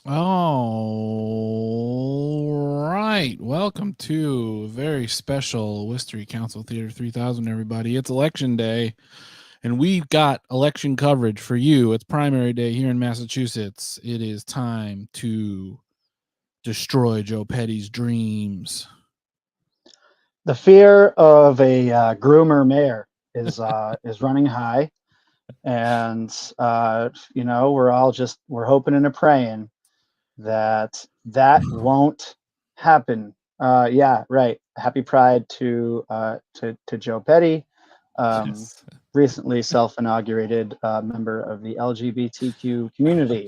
All right. Welcome to a very special Wistery Council Theater 3000, everybody. It's election day, and we've got election coverage for you. It's primary day here in Massachusetts. It is time to destroy Joe Petty's dreams. The fear of a groomer mayor is running high, and we're hoping and praying that won't happen. Yeah, right. Happy Pride to Joe Petty, Yes. recently self-inaugurated member of the LGBTQ community.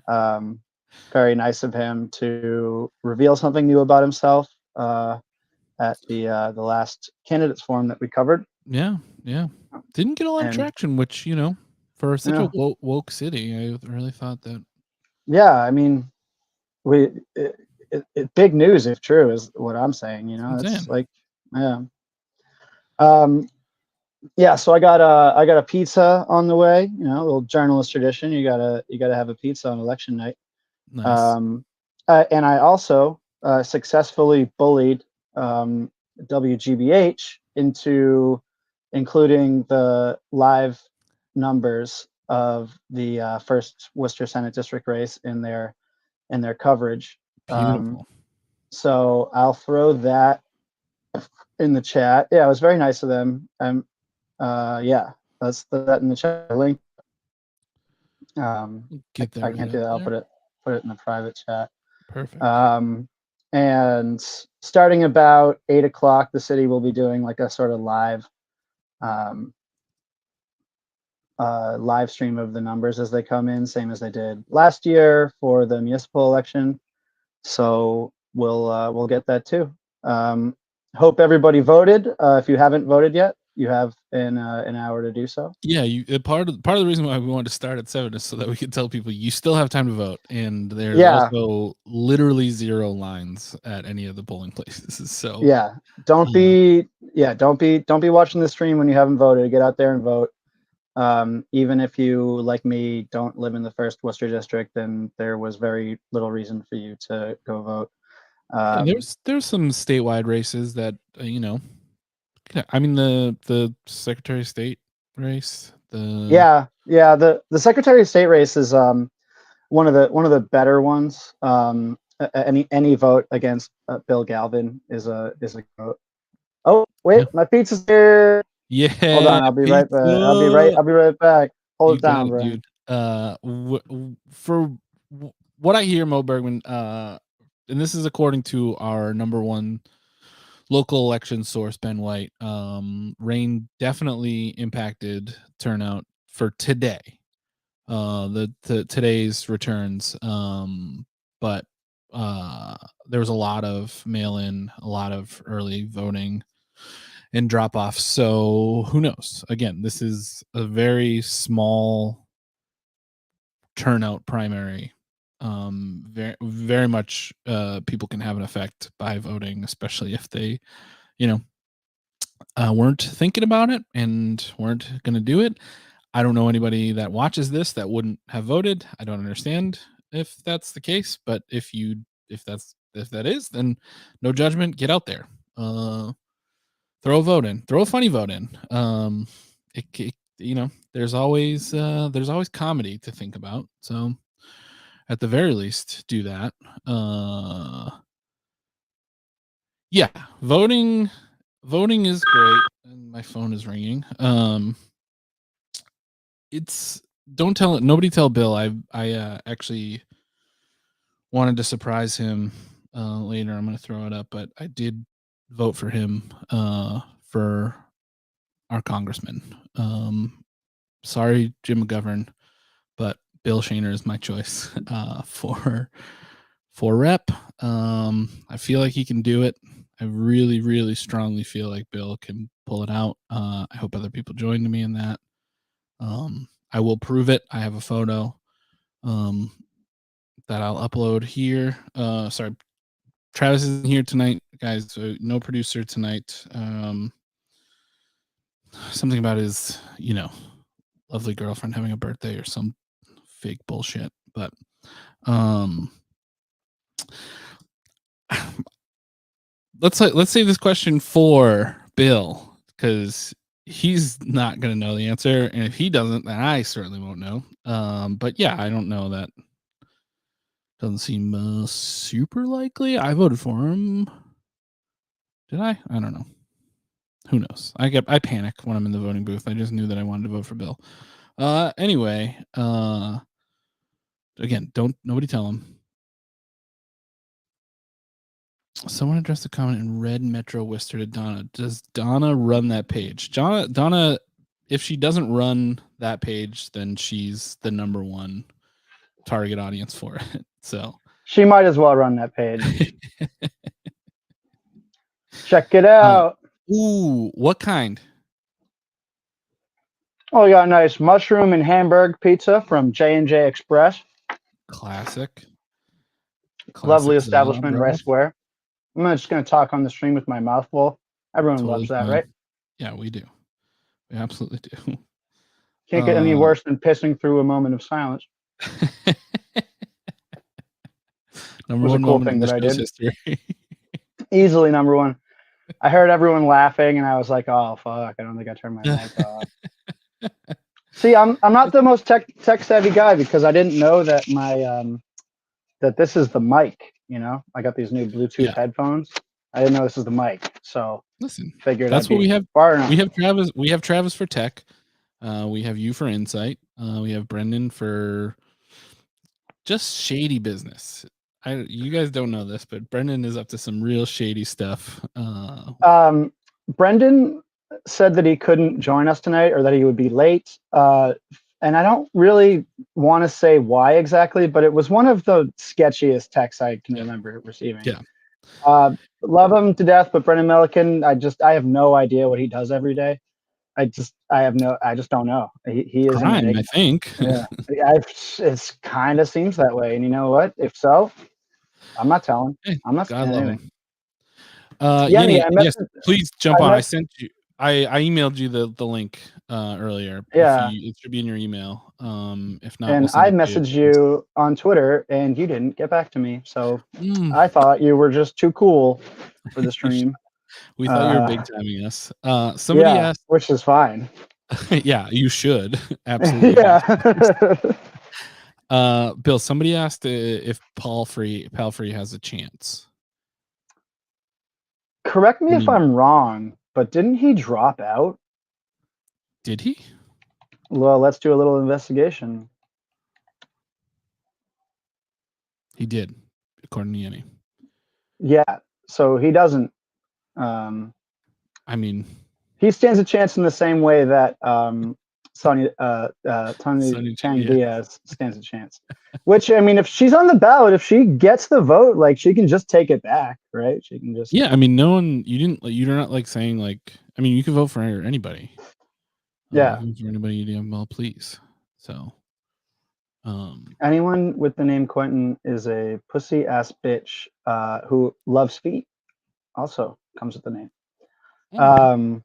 Very nice of him to reveal something new about himself at the last candidates forum that we covered. Yeah. Didn't get a lot of traction, which, for such a woke city, I really thought that. Yeah, I mean, big news if true is what I'm saying. It's like, yeah. Yeah, so I got a pizza on the way. A little journalist tradition. You gotta have a pizza on election night. Nice. And I also successfully bullied WGBH into including the live numbers of the first Worcester Senate district race in their coverage. Beautiful. So I'll throw that in the chat. Yeah, it was very nice of them. Yeah, let's put that in the chat link. I can't do that. I'll put it in the private chat. Perfect. And starting about 8 o'clock, the city will be doing like a sort of live stream of the numbers as they come in, same as they did last year for the municipal election. So we'll get that too. Hope everybody voted. If you haven't voted yet, you have an hour to do so. Yeah, part of the reason why we wanted to start at 7 is so that we could tell people you still have time to vote, and there's also literally 0 lines at any of the polling places. So yeah, don't be watching the stream when you haven't voted. Get out there and vote. Even if you, like me, don't live in the first Worcester district, then there was very little reason for you to go vote. There's some statewide races that I mean the Secretary of State race. The Secretary of State race is one of the better ones. Any vote against Bill Galvin is a vote. Oh wait, my pizza's here. Yeah, hold on, I'll be right back. I'll be right back. Hold it down, Bryan. Dude. For what I hear, Mo Bergman, and this is according to our number one local election source, Ben White, rain definitely impacted turnout for today. Today's returns. But there was a lot of mail-in, a lot of early voting and drop-off. So who knows? Again, this is a very small turnout primary. Very, very much people can have an effect by voting, especially if they, weren't thinking about it and weren't going to do it. I don't know anybody that watches this that wouldn't have voted. I don't understand if that's the case, but if that is, then no judgment. Get out there. Throw a vote in. Throw a funny vote in. There's always comedy to think about. So at the very least, do that. Yeah, voting is great. And my phone is ringing. It's nobody tell Bill. I actually wanted to surprise him later. I'm going to throw it up, but I did vote for him for our congressman. Sorry, Jim McGovern, but Bill Shaner is my choice for rep. I feel like he can do it. I really, really strongly feel like Bill can pull it out. I hope other people join me in that. I will prove it. I have a photo that I'll upload here. Sorry, Travis isn't here tonight, guys. So no producer tonight. Something about his, lovely girlfriend having a birthday or some fake bullshit. But let's save this question for Bill, because he's not going to know the answer, and if he doesn't, then I certainly won't know. But yeah, I don't know. That doesn't seem super likely. I voted for him. Did I? I don't know. Who knows? I panic when I'm in the voting booth. I just knew that I wanted to vote for Bill. Anyway, again, nobody tell him. Someone addressed a comment in red Metro Worcester to Donna. Does Donna run that page? Donna, if she doesn't run that page, then she's the number one target audience for it. So she might as well run that page. Check it out. Ooh, what kind? Oh, we got a nice mushroom and Hamburg pizza from J&J Express. Classic. Lovely establishment in Rice Square. I'm just going to talk on the stream with my mouth full. Everyone Totally loves that, fine. right? Yeah, we do. We absolutely do. Can't get any worse than pissing through a moment of silence. Number one cool moment thing in the that I show's did. history. Easily number one. I heard everyone laughing, and I was like, "Oh fuck! I don't think I turned my mic off." See, I'm not the most tech savvy guy, because I didn't know that my that this is the mic. I got these new Bluetooth headphones. I didn't know this is the mic, so listen, figured that's I'd what we have. We have Travis. We have Travis for tech. We have you for insight. We have Brendan for just shady business. You guys don't know this, but Brendan is up to some real shady stuff. Brendan said that he couldn't join us tonight, or that he would be late. And I don't really want to say why exactly, but it was one of the sketchiest texts I can remember receiving. Yeah. Love him to death, but Brendan Melican, I have no idea what he does every day. I just don't know. He is crime, I think. Yeah, it kind of seems that way. And you know what? If so, I'm not telling. I'm not saying anything. Yenny, yes, please jump on. I sent you. I emailed you the link earlier. Yeah, it should be in your email. If not, and we'll send I it messaged you on Twitter, and you didn't get back to me. So Mm. I thought you were just too cool for the stream. We thought you were big timing us. Somebody asked, which is fine. Yeah, you should absolutely. Yeah. Bill, somebody asked if Palfrey has a chance. Correct me if I'm wrong, but didn't he drop out? Did he? Well, let's do a little investigation. He did, according to Yenny. Yeah, so he doesn't. I mean, he stands a chance in the same way that Tony Chang Yeah. Diaz stands a chance. Which, I mean, if she's on the ballot, if she gets the vote, like, she can just take it back, right? She can just. Yeah, I mean, no one. You're not like saying like. I mean, you can vote for anybody. You Yeah. can vote for anybody you damn well please. So. Anyone with the name Quentin is a pussy ass bitch who loves feet. Also comes with the name. Okay.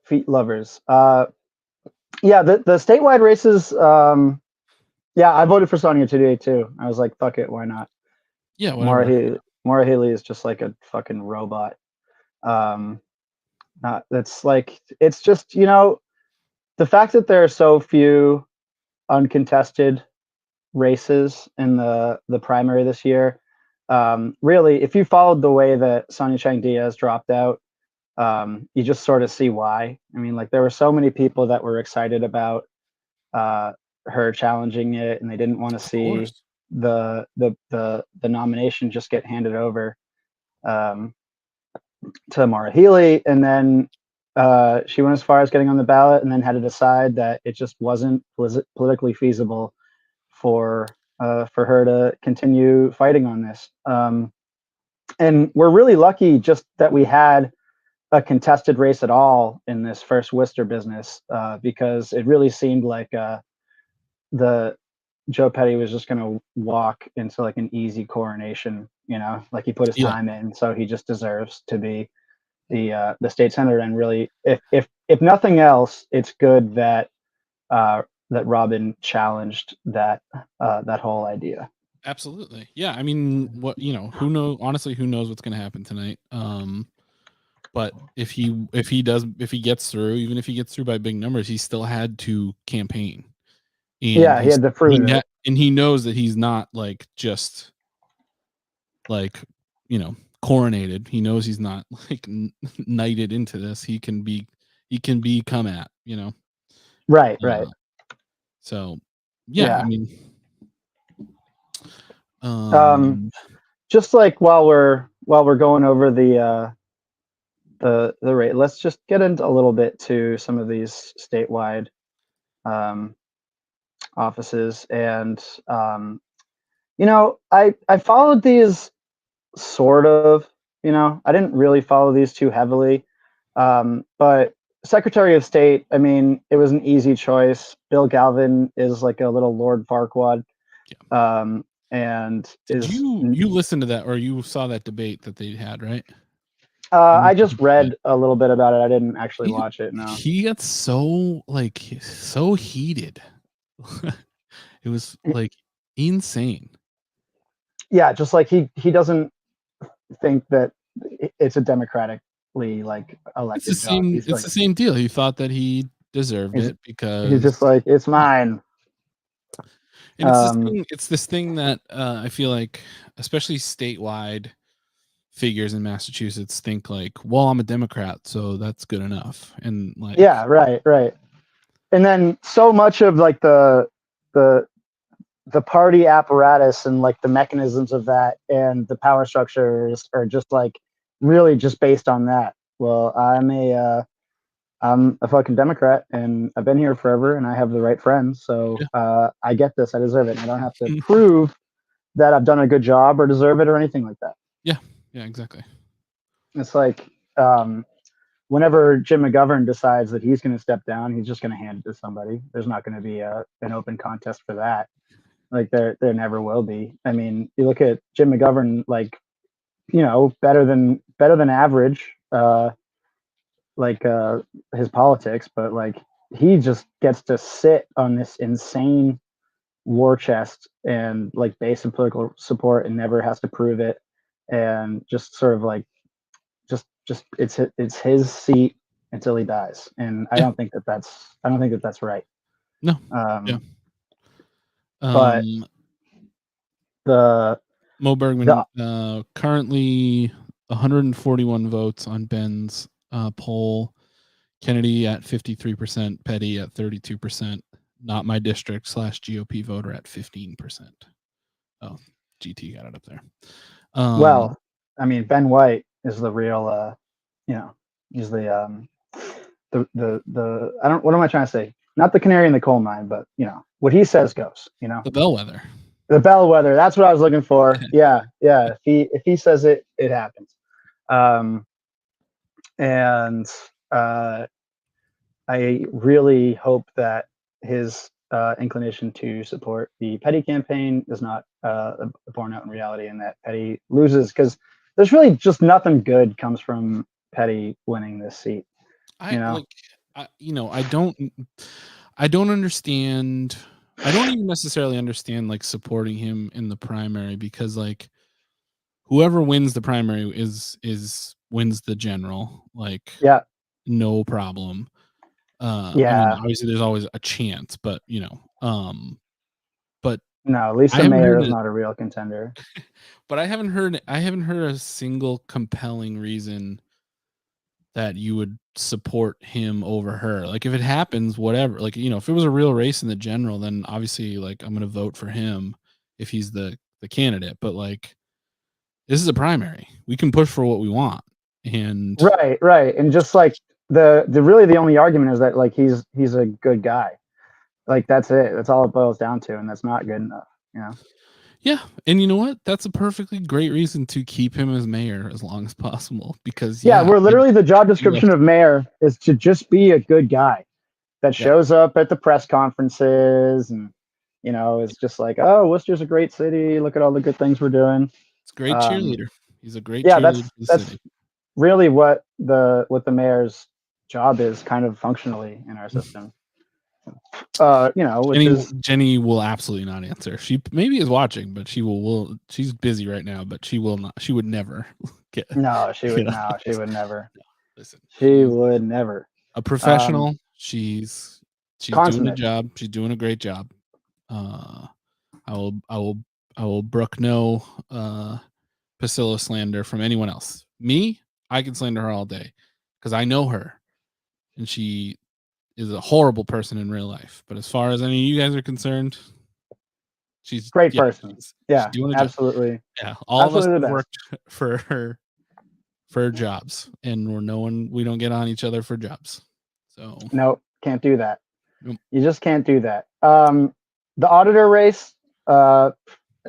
Feet lovers. Yeah, the statewide races. Yeah, I voted for Sonia today too. I was like, fuck it, why not? Yeah, whatever. Maura Haley is just like a fucking robot. Not that's like it's just the fact that there are so few uncontested races in the primary this year. Really, if you followed the way that Sonia Chang Diaz dropped out, you just sort of see why. I mean, like, there were so many people that were excited about her challenging it, and they didn't want to Of see course. the nomination just get handed over um, to Maura Healey, and then she went as far as getting on the ballot, and then had to decide that it just wasn't politically feasible for her to continue fighting on this. And we're really lucky just that we had a contested race at all in this first Worcester business, because it really seemed like the Joe Petty was just going to walk into like an easy coronation. Like, he put his Yeah, time in, so he just deserves to be the state senator. And really, if nothing else, it's good that that Robin challenged that whole idea. absolutely. Yeah, I mean, who knows? Honestly, who knows what's going to happen tonight? But if he gets through, even if he gets through by big numbers, he still had to campaign, and Yeah, he had to prove it. and he knows that he's not like just like coronated. He knows he's not like knighted into this. He can be come at. Right, right. Uh, so yeah, I Yeah. mean, Um, um, just like while we're going over the rate, let's just get into a little bit to some of these statewide um, offices. And I followed these sort of. I didn't really follow these too heavily, but Secretary of State, I mean, it was an easy choice. Bill Galvin is like a little Lord Farquaad, and did is you listen to that, or you saw that debate that they had, right? I just read a little bit about it. I didn't actually He watch it. No. he got so heated. It was like insane. Yeah, just like he doesn't think that it's a democratically like It's the elected job. same. He's It's like the same deal. He thought that he deserved he's it he's just because, like, it's yeah. mine. And it's this Um, thing. It's this thing that I feel like, especially statewide figures in Massachusetts, think like, well, I'm a Democrat, so that's good enough. And like, yeah, right, right. And then so much of like the the party apparatus and like the mechanisms of that and the power structures are just like really just based on that. Well, I'm a fucking Democrat, and I've been here forever, and I have the right friends, so yeah, I get this. I deserve it. And I don't have to prove that I've done a good job or deserve it or anything like that. yeah, yeah, exactly. It's like whenever Jim McGovern decides that he's going to step down, he's just going to hand it to somebody. There's not going to be an open contest for that. Like, there never will be. I mean, you look at Jim McGovern, like, better than average. Like his politics, but like, he just gets to sit on this insane war chest and like base of political support and never has to prove it, and just sort of like just it's his seat until he dies. And I Yeah, don't think that that's right. no, yeah. Um, but Um, the Mo the Bergman currently 141 votes on Ben's poll. Kennedy at 53%, Petty at 32%, not my district / GOP voter at 15%. Oh, GT got it up there. well, I mean, Ben White is the real, he's the I don't, what am I trying to say? not the canary in the coal mine, but what he says goes. The bellwether. The bellwether. That's what I was looking for. Yeah, yeah. If he says it, it happens. Um, and I really hope that his inclination to support the Petty campaign is not borne out in reality, and that Petty loses, because there's really just nothing good comes from Petty winning this seat. I don't understand. I don't even necessarily understand like supporting him in the primary, because like whoever wins the primary wins the general, like Yeah, no problem. I mean, yeah. obviously there's always a chance, but but No, I Lisa haven't Mayer heard is it. not a real contender. But I haven't heard a single compelling reason that you would support him over her. Like if it happens, whatever. Like, if it was a real race in the general, then obviously like I'm gonna vote for him if he's the candidate. But like this is a primary. We can push for what we want. And Right, right. And just like the really the only argument is that like he's a good guy. Like that's it. That's all it boils down to, and that's not good enough. yeah, and you know what? That's a perfectly great reason to keep him as mayor as long as possible, because Yeah, we're I literally the job do love description of mayor is to just be a good guy that yeah, shows up at the press conferences and is just like, oh, Worcester's a great city. Look at all the good things we're doing. it's a great Um, cheerleader. He's a great yeah, cheerleader that's for the that's city. really what the mayor's job is, kind of functionally in our system. Which is Jenny will absolutely not answer. She maybe is watching, but she's busy right now, but she will not. She would never get no, she would get on no, she this. would never. No, listen, She she's would never. a Um, professional. She's doing a consummate. job. She's doing a great job. Uh, I will brook no Priscilla slander from anyone else. Me, I can slander her all day because I know her, and she is a horrible person in real life. But as far as any of you guys are concerned, she's Great yeah, person. she's Yeah, doing a job. absolutely. Yeah, all of us Absolutely have the best. worked for jobs, and we don't get on each other for jobs. So Nope, can't do that. nope. You just can't do that. The auditor race,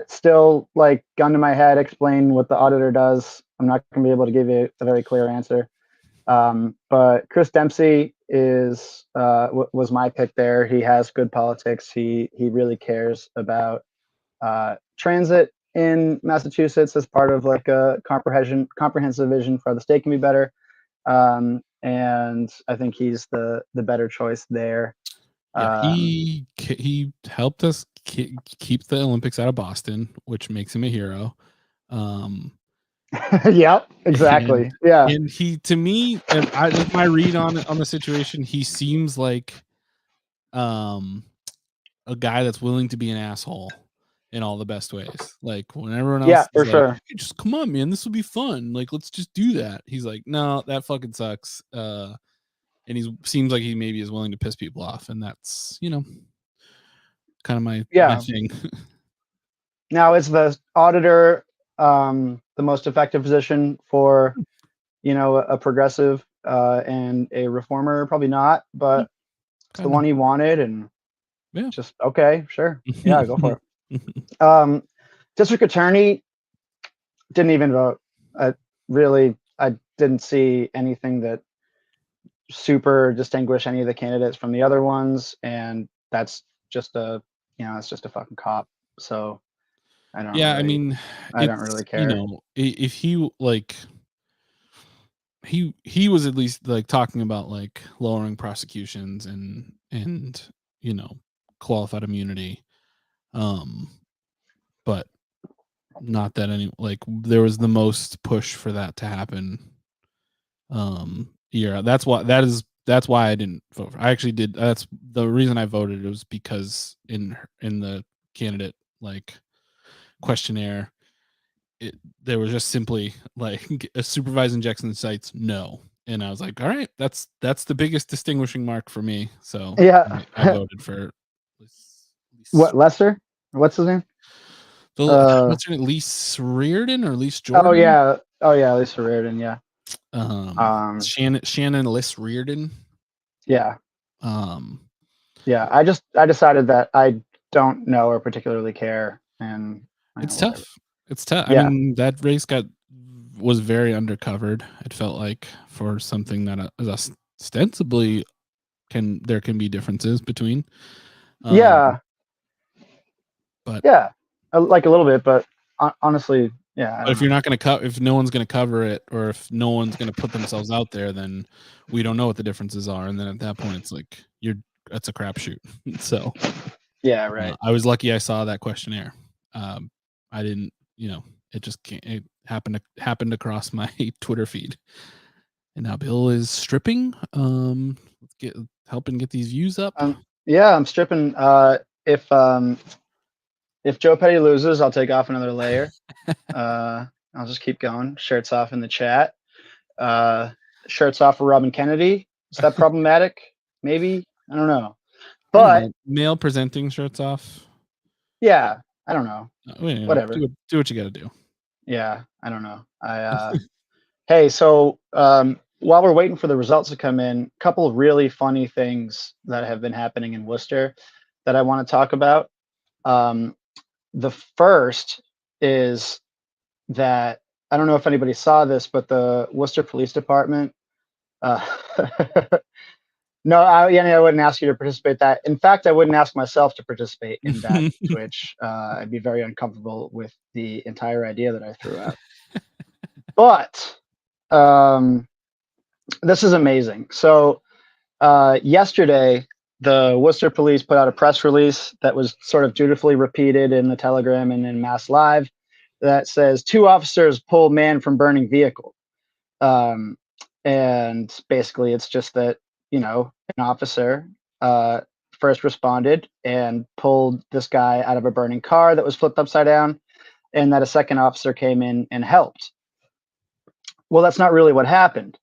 still like gun to my head, explain what the auditor does. I'm not going to be able to give you a very clear answer. But Chris Dempsey was my pick there. He has good politics. He really cares about transit in Massachusetts as part of like a comprehensive vision for how the state can be better. And I think he's the better choice there. Yeah, he helped us keep the Olympics out of Boston, which makes him a hero. Yep, And exactly. Yeah, he, to me, and that's my read on the situation. He seems like um a guy that's willing to be an asshole in all the best ways. Like when everyone yeah, else is for like, sure. hey, just come on, man, this will be fun. Like let's just do that. He's like, no, that fucking sucks. And he seems like he maybe is willing to piss people off, and that's kind of my Yeah. thing. Now, is the auditor the most effective position for a progressive and a reformer? Probably not, but it's the Kind of. one he wanted, and Yeah. just okay, sure, yeah, go for it. District attorney didn't even vote. I didn't see anything that super distinguish any of the candidates from the other ones, and that's just it's just a fucking cop. So I don't Yeah, I really, mean, I don't really it's care. if he like he was at least like talking about like lowering prosecutions and you know qualified immunity, um, but not that any like there was the most push for that to happen. Yeah, that's why I didn't vote. I actually did. That's the reason I voted. It was because in the candidate like questionnaire, there was just simply like a supervised injection sites no, and I was like, all right, that's the biggest distinguishing mark for me. So Yeah. I voted for What, Lester? What's his name? what's her name? Lise Reardon or Lise Oh Jordan? yeah. Oh yeah, Lisa Reardon. Yeah. Um. Shannon Liss Reardon. Yeah. Um, Yeah, I decided that I don't know or particularly care, and It's whatever. tough. It's tough. I Yeah. mean, that race was very undercovered. It felt like for something that is ostensibly there can be differences between. Yeah. But Yeah. Like a little bit, but honestly, yeah, I But don't if you're know. not going to if no one's going to cover it, or if no one's going to put themselves out there, then we don't know what the differences are. And then at that point, it's like that's a crapshoot. So Yeah, right. I was lucky I saw that questionnaire. I didn't, it just can't. It happened across my Twitter feed. And now Bill is stripping. Let's helping get these views up. Yeah, I'm stripping. If Joe Petty loses, I'll take off another layer. I'll just keep going. Shirts off in the chat. Shirts off for Robin Kennedy. Is that problematic? Maybe. I don't know. But I don't know. Male presenting shirts off. Yeah, I don't know. Whatever. Do what you got to do. Yeah, I don't know. Hey, so while we're waiting for the results to come in, a couple of really funny things that have been happening in Worcester that I want to talk about. The first is that I don't know if anybody saw this, but the Worcester Police Department. No, I wouldn't ask you to participate. That, in fact, I wouldn't ask myself to participate in that Twitch. I'd be very uncomfortable with the entire idea that I threw out. But this is amazing. So yesterday, the Worcester Police put out a press release that was sort of dutifully repeated in the Telegram and in Mass Live that says 2 officers pull man from burning vehicle. And basically, it's just that, an officer first responded and pulled this guy out of a burning car that was flipped upside down, and that a second officer came in and helped. Well, that's not really what happened.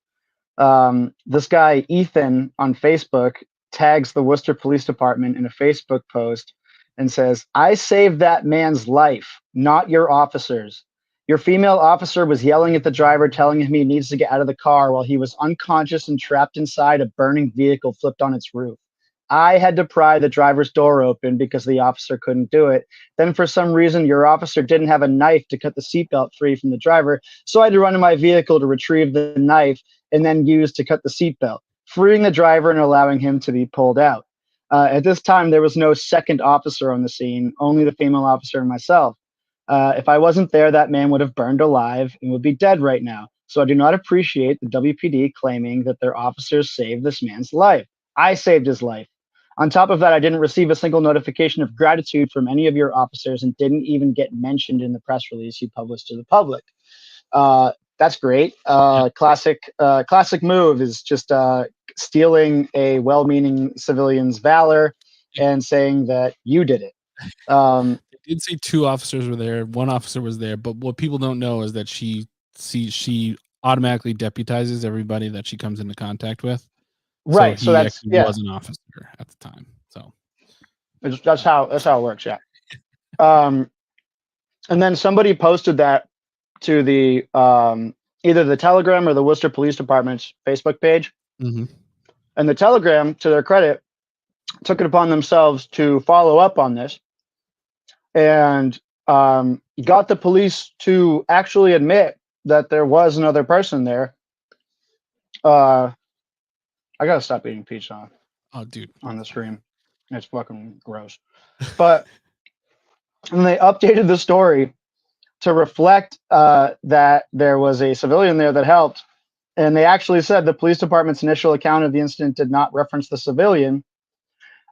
This guy, Ethan, on Facebook, tags the Worcester Police Department in a Facebook post and says, "I saved that man's life, not your officers. Your female officer was yelling at the driver, telling him he needs to get out of the car while he was unconscious and trapped inside a burning vehicle flipped on its roof. I had to pry the driver's door open because the officer couldn't do it. Then for some reason, your officer didn't have a knife to cut the seatbelt free from the driver, so I had to run to my vehicle to retrieve the knife and then use to cut the seatbelt, freeing the driver and allowing him to be pulled out. At this time, there was no second officer on the scene, only the female officer and myself. If I wasn't there, that man would have burned alive and would be dead right now. So I do not appreciate the WPD claiming that their officers saved this man's life. I saved his life. On top of that, I didn't receive a single notification of gratitude from any of your officers and didn't even get mentioned in the press release you published to the public." That's great. Classic move is just stealing a well-meaning civilian's valor and saying that you did it. I did see 2 officers were there. 1 officer was there, but what people don't know is that she automatically deputizes everybody that she comes into contact with. Right. So he that's, actually yeah. was an officer at the time. So That's how it works. Yeah. And then somebody posted that to the either the Telegram or the Worcester Police Department's Facebook page. Mm-hmm. And the Telegram, to their credit, took it upon themselves to follow up on this and got the police to actually admit that there was another person there. I gotta stop eating pizza. Oh, dude, on the stream. It's fucking gross. But and they updated the story to reflect that there was a civilian there that helped. And they actually said the police department's initial account of the incident did not reference the civilian.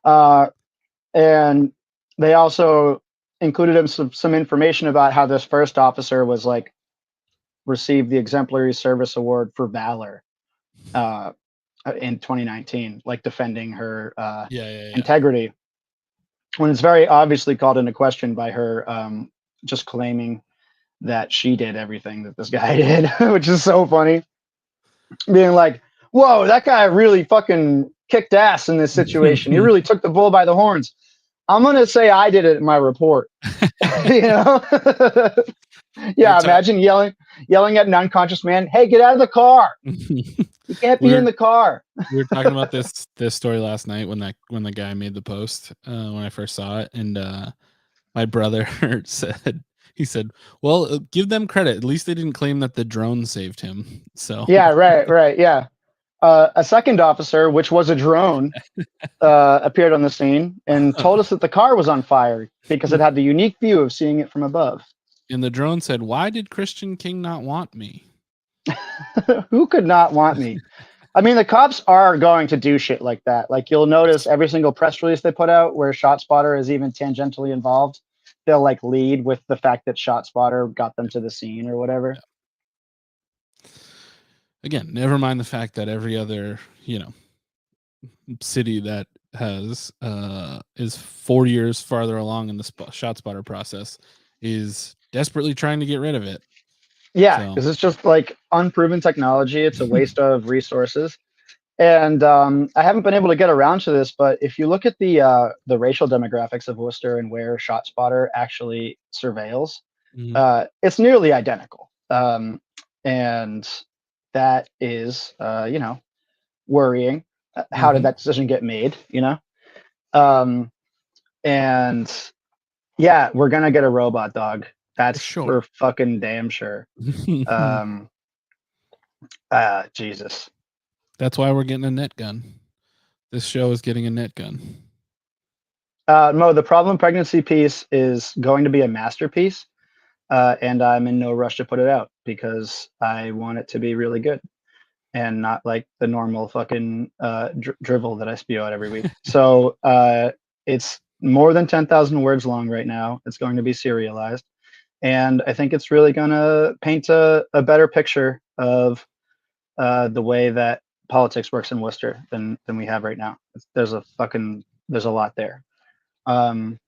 And they also included some information about how this first officer was like received the Exemplary Service Award for Valor in 2019, like defending her integrity. When it's very obviously called into question by her just claiming that she did everything that this guy did, which is so funny. Being like, whoa, that guy really fucking kicked ass in this situation. He really took the bull by the horns. I'm gonna say I did it in my report. You know? Yeah, imagine yelling at an unconscious man, "Hey, get out of the car! You can't be in the car." We were talking about this story last night when the guy made the post when I first saw it, and my brother he said, "Well, give them credit. At least they didn't claim that the drone saved him." So Yeah, right, yeah. A second officer, which was a drone, appeared on the scene and told us that the car was on fire because it had the unique view of seeing it from above. and the drone said, "Why did Christian King not want me?" Who could not want me? I mean, the cops are going to do shit like that. Like, you'll notice every single press release they put out where ShotSpotter is even tangentially involved, they'll like lead with the fact that ShotSpotter got them to the scene or whatever. Again, never mind the fact that every other, city that has is 4 years farther along in the ShotSpotter process is desperately trying to get rid of it. Yeah, So because it's just like unproven technology. It's a waste of resources. And I haven't been able to get around to this, but if you look at the racial demographics of Worcester and where ShotSpotter actually surveils, mhm, it's nearly identical. And that is, worrying. How did mhm, that decision get made? Um, and yeah, we're gonna get a robot dog. for That's sure. for fucking damn sure. Um, Jesus. That's why we're getting a net gun. This show is getting a net gun. Mo, the problem pregnancy piece is going to be a masterpiece, and I'm in no rush to put it out because I want it to be really good and not like the normal fucking drivel that I spew out every week. So it's more than 10,000 words long right now. It's going to be serialized, and I think it's really going to paint a better picture of the way that politics works in Worcester than we have right now. There's a lot there. Um,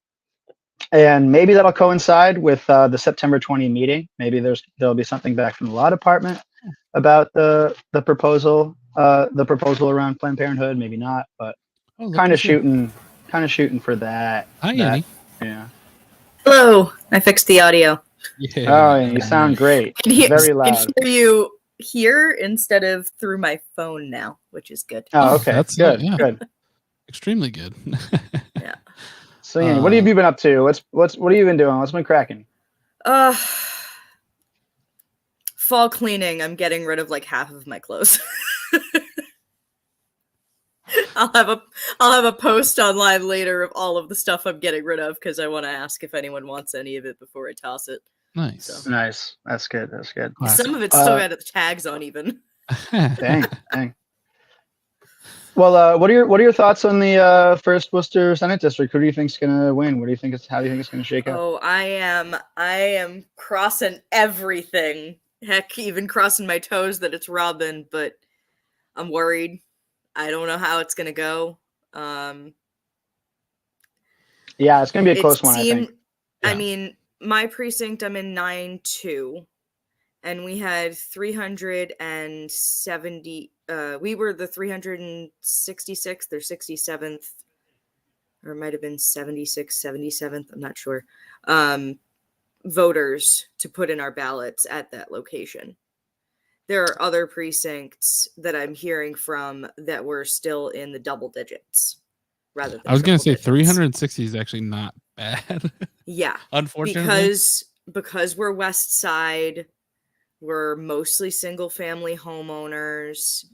and maybe that'll coincide with the September 20 meeting. Maybe there'll be something back from the law department about the proposal around Planned Parenthood. Maybe not, but Oh, look kind of who's here. shooting for that. Hi, That Annie. yeah. Hello. I fixed the audio. Oh, Yeah. and you sound great. I can hear, Very I can loud. hear you here instead of through my phone now, which is good. Oh, Oh, okay. that's Good. yeah, Good. extremely good. Yeah. So, yeah, what have you been up to? What have you been doing? What's been cracking? Uh Fall cleaning. I'm getting rid of like half of my clothes. I'll have a post online later of all of the stuff I'm getting rid of because I want to ask if anyone wants any of it before I toss it. Nice. So. Nice. That's good. That's good. Classic. Some of it's still got the tags on even. Dang. Well, what are your thoughts on the first Worcester Senate district? Who do you think's gonna win? How do you think it's gonna shake out? Oh, I am crossing everything. Heck, even crossing my toes that it's Robin, but I'm worried. I don't know how it's gonna go. Yeah, it's gonna be a It close one, I think. seemed. Yeah. I mean, my precinct, I'm in 9-2, and we had 370. We were the 366th or 67th, or it might have been 76th, 77th. I'm not sure. Voters to put in our ballots at that location. There are other precincts that I'm hearing from that were still in the double digits rather than I was gonna say digits. 360 is actually not bad. Yeah, Unfortunately, because we're West Side, we're mostly single family homeowners.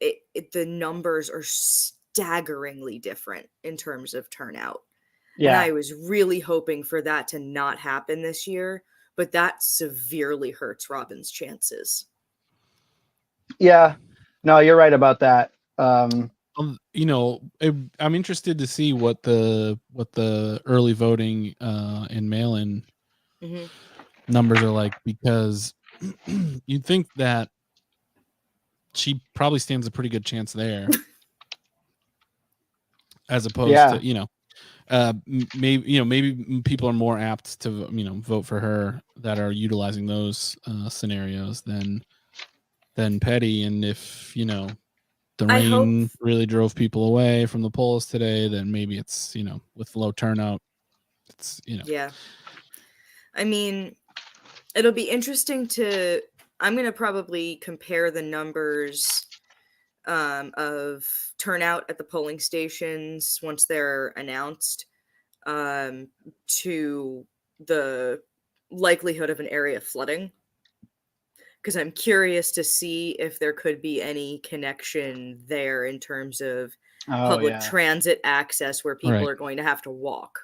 The numbers are staggeringly different in terms of turnout. Yeah. And I was really hoping for that to not happen this year, but that severely hurts Robin's chances. Yeah. No, you're right about that. I'm interested to see what the early voting and mail-in numbers are like, because you'd think that she probably stands a pretty good chance there, as opposed to maybe people are more apt to vote for her that are utilizing those scenarios than Petty. And if the I hope- rain really drove people away from the polls today, then maybe it's, with low turnout, it's, Yeah. I mean, it'll be interesting I'm going to probably compare the numbers of turnout at the polling stations once they're announced to the likelihood of an area flooding. Because I'm curious to see if there could be any connection there in terms of public transit access where people are going to have to walk.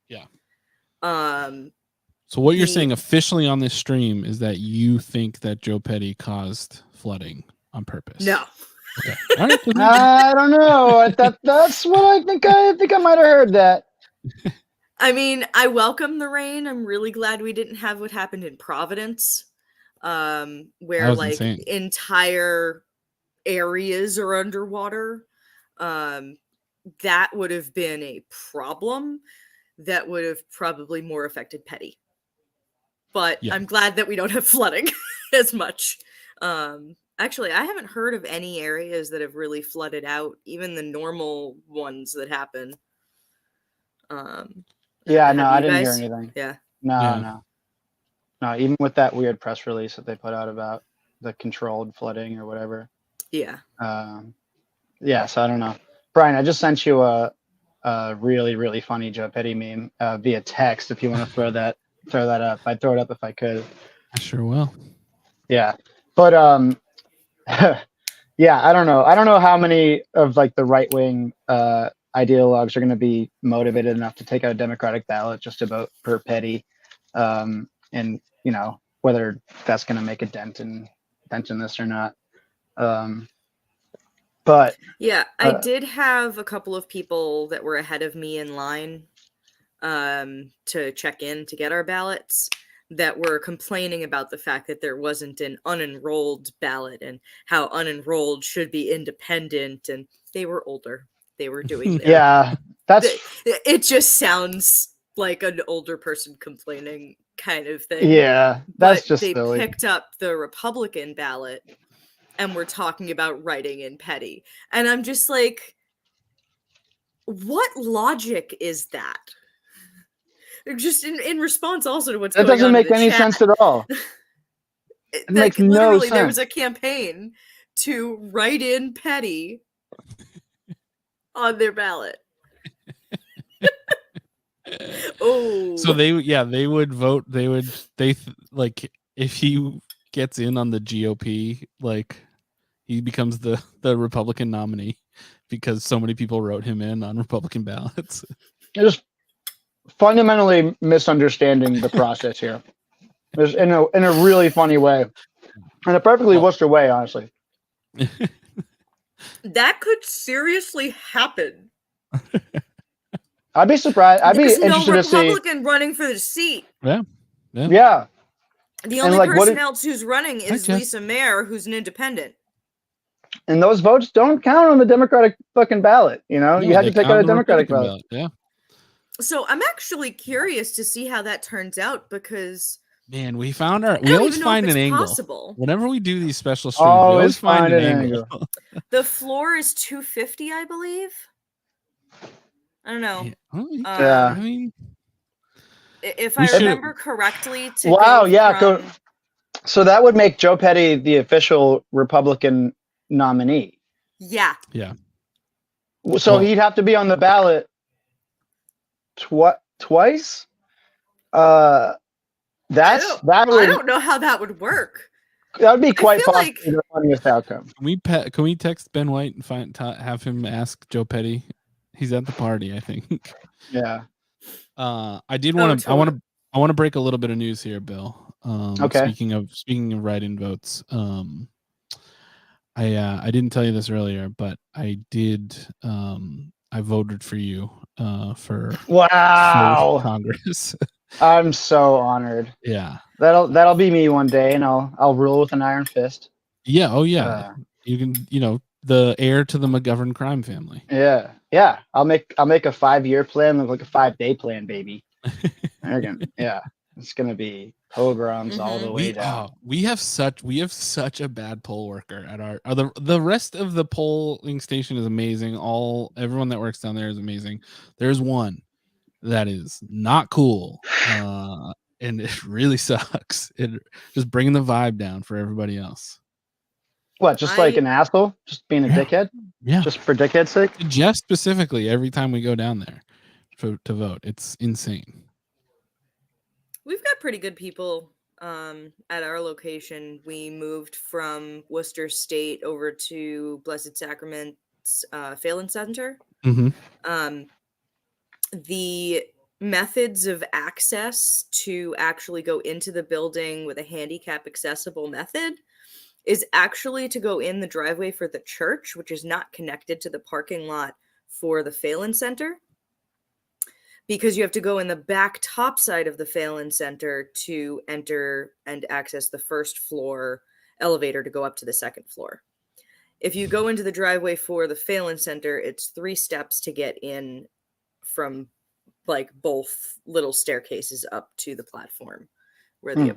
Yeah. So what you're saying officially on this stream is that you think that Joe Petty caused flooding on purpose? No. Okay. All right. I don't know. That's what I think. I think I might have heard that. I mean, I welcome the rain. I'm really glad we didn't have what happened in Providence, where like insane. Entire areas are underwater. That would have been a problem. That would have probably more affected Petty. But I'm glad that we don't have flooding as much. Actually, I haven't heard of any areas that have really flooded out, even the normal ones that happen. Yeah, no, I didn't hear anything. Yeah. No. Even with that weird press release that they put out about the controlled flooding or whatever. Yeah. So I don't know. Brian, I just sent you a really, really funny Joe Petty meme via text. If you want to throw that up, I'd throw it up if I could. I sure will. Yeah, but yeah, I don't know. I don't know how many of like the right wing ideologues are going to be motivated enough to take out a Democratic ballot just to vote for Petty, and whether that's going to make a dent in this or not. But yeah, I did have a couple of people that were ahead of me in line to check in to get our ballots that were complaining about the fact that there wasn't an unenrolled ballot and how unenrolled should be independent, and they were older. They were doing it just sounds like an older person complaining kind of thing. Yeah, that's just they silly. picked up the Republican ballot and we're talking about writing in Petty. And I'm just like, what logic is that? Just in response also to what's going on. It doesn't make any sense at all. It makes no sense. There was a campaign to write in Petty on their ballot. Oh. So they would vote. Like if he gets in on the GOP, like he becomes the Republican nominee because so many people wrote him in on Republican ballots. Just fundamentally misunderstanding the process here. There's in a really funny way, in a perfectly Worcester way, honestly. That could seriously happen. I'd be surprised. I'd be interested to see Republican running for the seat. Yeah. The only person else who's running is Lisa Mayer, who's an independent. And those votes don't count on the Democratic fucking ballot. You had to take out a Democratic ballot. Yeah. So I'm actually curious to see how that turns out because we found we always find an angle. Possible. Whenever we do these special streams, we always find an angle. The floor is 250, I believe. I don't know. Yeah. I mean, if I remember correctly, so that would make Joe Petty the official Republican nominee. Yeah. So he'd have to be on the ballot twice. I don't know how that would work. That would be quite possibly the funniest outcome. Can we text Ben White and have him ask Joe Petty? He's at the party, I think. Yeah. I did want to. I want to break a little bit of news here, Bill. Okay. Speaking of write-in votes, I didn't tell you this earlier, but I did. I voted for you for Congress. I'm so honored. Yeah. That'll be me one day, and I'll rule with an iron fist. Yeah. Oh yeah. You can. The heir to the McGovern crime family. Yeah. I'll make a 5-year plan look like a 5-day plan, baby. Again. Yeah. It's gonna be pogroms all the way down. We have such a bad poll worker at our the rest of the polling station is amazing. Everyone that works down there is amazing. There's one that is not cool, and it really sucks. It just bringing the vibe down for everybody else. What, just like an asshole, just being a dickhead? Yeah, just for dickhead's sake. Jeff specifically, every time we go down there to vote, it's insane. We've got pretty good people at our location. We moved from Worcester State over to Blessed Sacrament's Phelan Center. The methods of access to actually go into the building with a handicap accessible method is actually to go in the driveway for the church, which is not connected to the parking lot for the Phelan Center, because you have to go in the back top side of the Phelan Center to enter and access the first floor elevator to go up to the second floor. If you go into the driveway for the Phelan Center, it's 3 steps to get in from like both little staircases up to the platform where the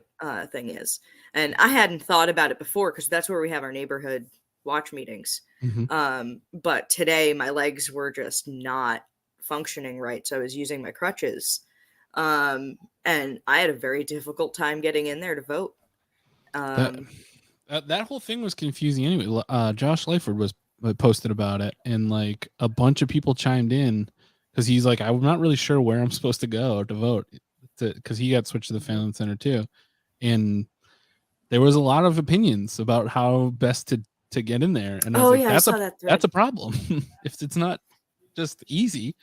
thing is. And I hadn't thought about it before because that's where we have our neighborhood watch meetings. But today my legs were just not functioning right, so I was using my crutches, and I had a very difficult time getting in there to vote. That whole thing was confusing anyway. Josh Lyford was posted about it, and like a bunch of people chimed in because he's like, I'm not really sure where I'm supposed to go to vote, because he got switched to the Phelan Center too, and there was a lot of opinions about how best to get in there. And I was like, I saw that thread. That's a problem. If it's not just easy,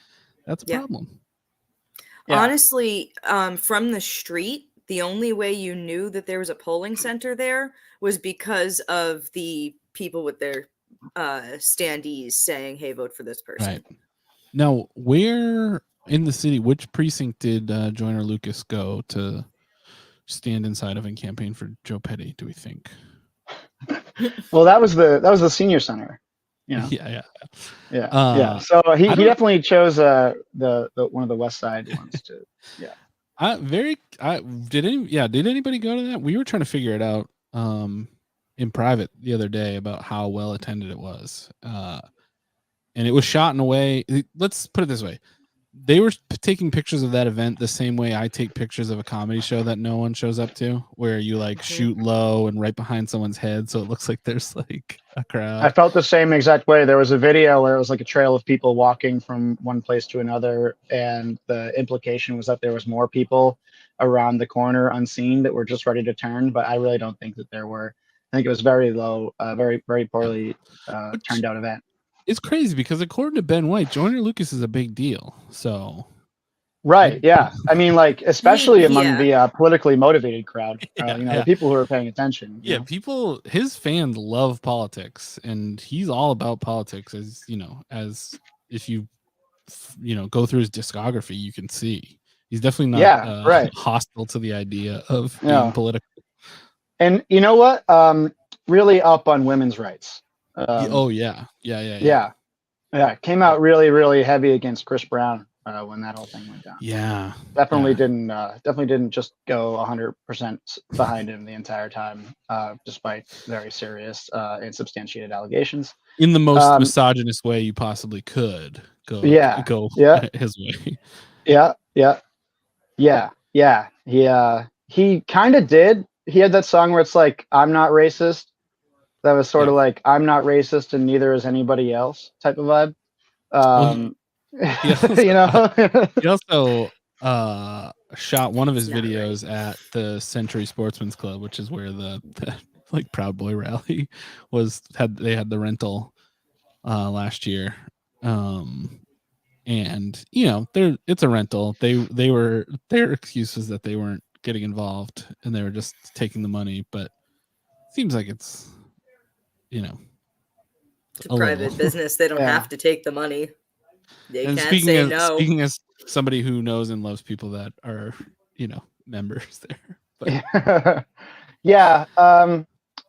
that's a problem. Honestly, from the street, the only way you knew that there was a polling center there was because of the people with their standees saying, hey, vote for this person. Right. Now, where in the city, which precinct did Joyner Lucas go to stand inside of and campaign for Joe Petty, do we think? Well, that was the senior center. You know? Yeah. So he definitely chose the one of the West Side ones to. Yeah. Did anybody go to that? We were trying to figure it out in private the other day about how well attended it was, and it was shot in a way. Let's put it this way: they were taking pictures of that event the same way I take pictures of a comedy show that no one shows up to, where you like shoot low and right behind someone's head, so it looks like there's like a crowd. I felt the same exact way. There was a video where it was like a trail of people walking from one place to another, and the implication was that there was more people around the corner unseen that were just ready to turn, but I really don't think that there were. I think it was very low, very, very poorly turned out event. It's crazy because according to Ben White, Joyner Lucas is a big deal. So, right, yeah. I mean, like especially among the politically motivated crowd, the people who are paying attention. Yeah, his fans love politics, and he's all about politics. As you know, as if you go through his discography, you can see he's definitely not hostile to the idea of being political. And you know what? Really up on women's rights. Yeah. Came out really, really heavy against Chris Brown when that whole thing went down. Yeah, definitely didn't just go 100% behind him the entire time, despite very serious and substantiated allegations. In the most misogynist way you possibly could go his way. He kind of did. He had that song where it's like, I'm not racist. That was sort of like, I'm not racist and neither is anybody else type of vibe. He also shot one of his videos at the Century Sportsman's Club, which is where the like Proud Boy rally they had the rental last year. And it's a rental. Their excuse was that they weren't getting involved and they were just taking the money, but it seems like it's it's a private business. They don't have to take the money. They can't say no. Speaking as somebody who knows and loves people that are, members there. But.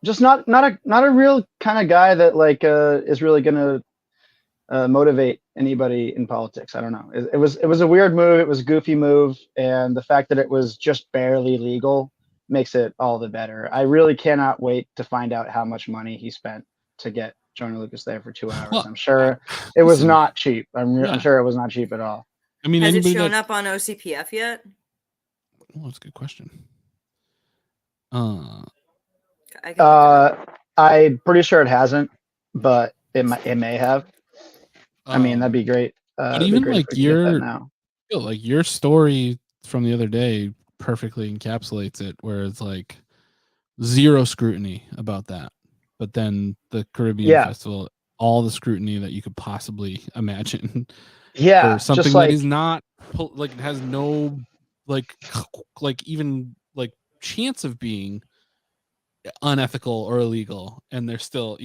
Just not a real kind of guy that like is really gonna motivate anybody in politics. I don't know. It was a weird move. It was a goofy move, and the fact that it was just barely legal makes it all the better. I really cannot wait to find out how much money he spent to get Joyner Lucas there for 2 hours. Well, I'm sure it was listen, not cheap. I'm yeah. sure it was not cheap at all. I mean, Has it anybody shown that up on OCPF yet? oh, that's a good question. I can look it up. I'm pretty sure it hasn't, but it may have. I mean, that'd be great. But It'd be even great like if we could get that now. your story from the other day perfectly encapsulates it, where it's like zero scrutiny about that, but then the Caribbean Festival, all the scrutiny that you could possibly imagine. Yeah, for something just that like is not like it has no like even like chance of being unethical or illegal, and they're still,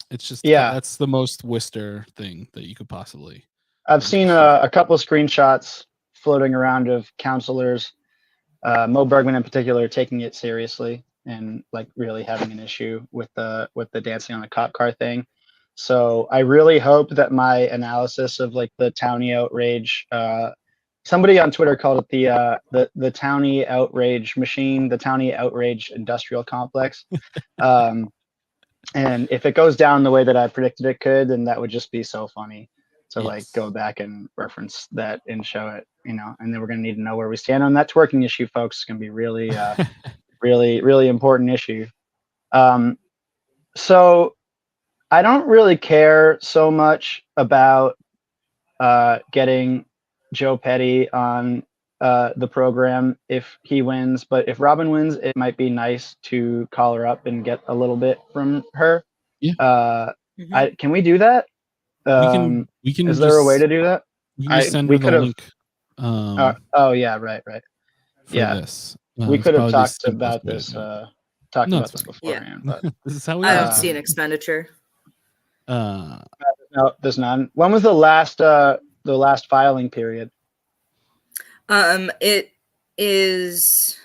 it's just that's the most Worcester thing that you could possibly. I've seen a couple of screenshots floating around of counselors, Mo Bergman in particular, taking it seriously and like really having an issue with the dancing on a cop car thing. So I really hope that my analysis of like the townie outrage, somebody on Twitter called it the townie outrage machine, the townie outrage industrial complex. And if it goes down the way that I predicted it could, then that would just be so funny to like go back and reference that and show it, and then we're going to need to know where we stand on that twerking issue, folks. It's going to be really, really important issue. So I don't really care so much about getting Joe Petty on the program if he wins, but if Robin wins, it might be nice to call her up and get a little bit from her. Yeah. Can we do that? We can. Is there a way to do that? We can send her the link. Oh yeah, right. For this, we could have talked about this. About this beforehand, but this is how we. I don't see an expenditure. No, there's none. When was the last filing period? It is.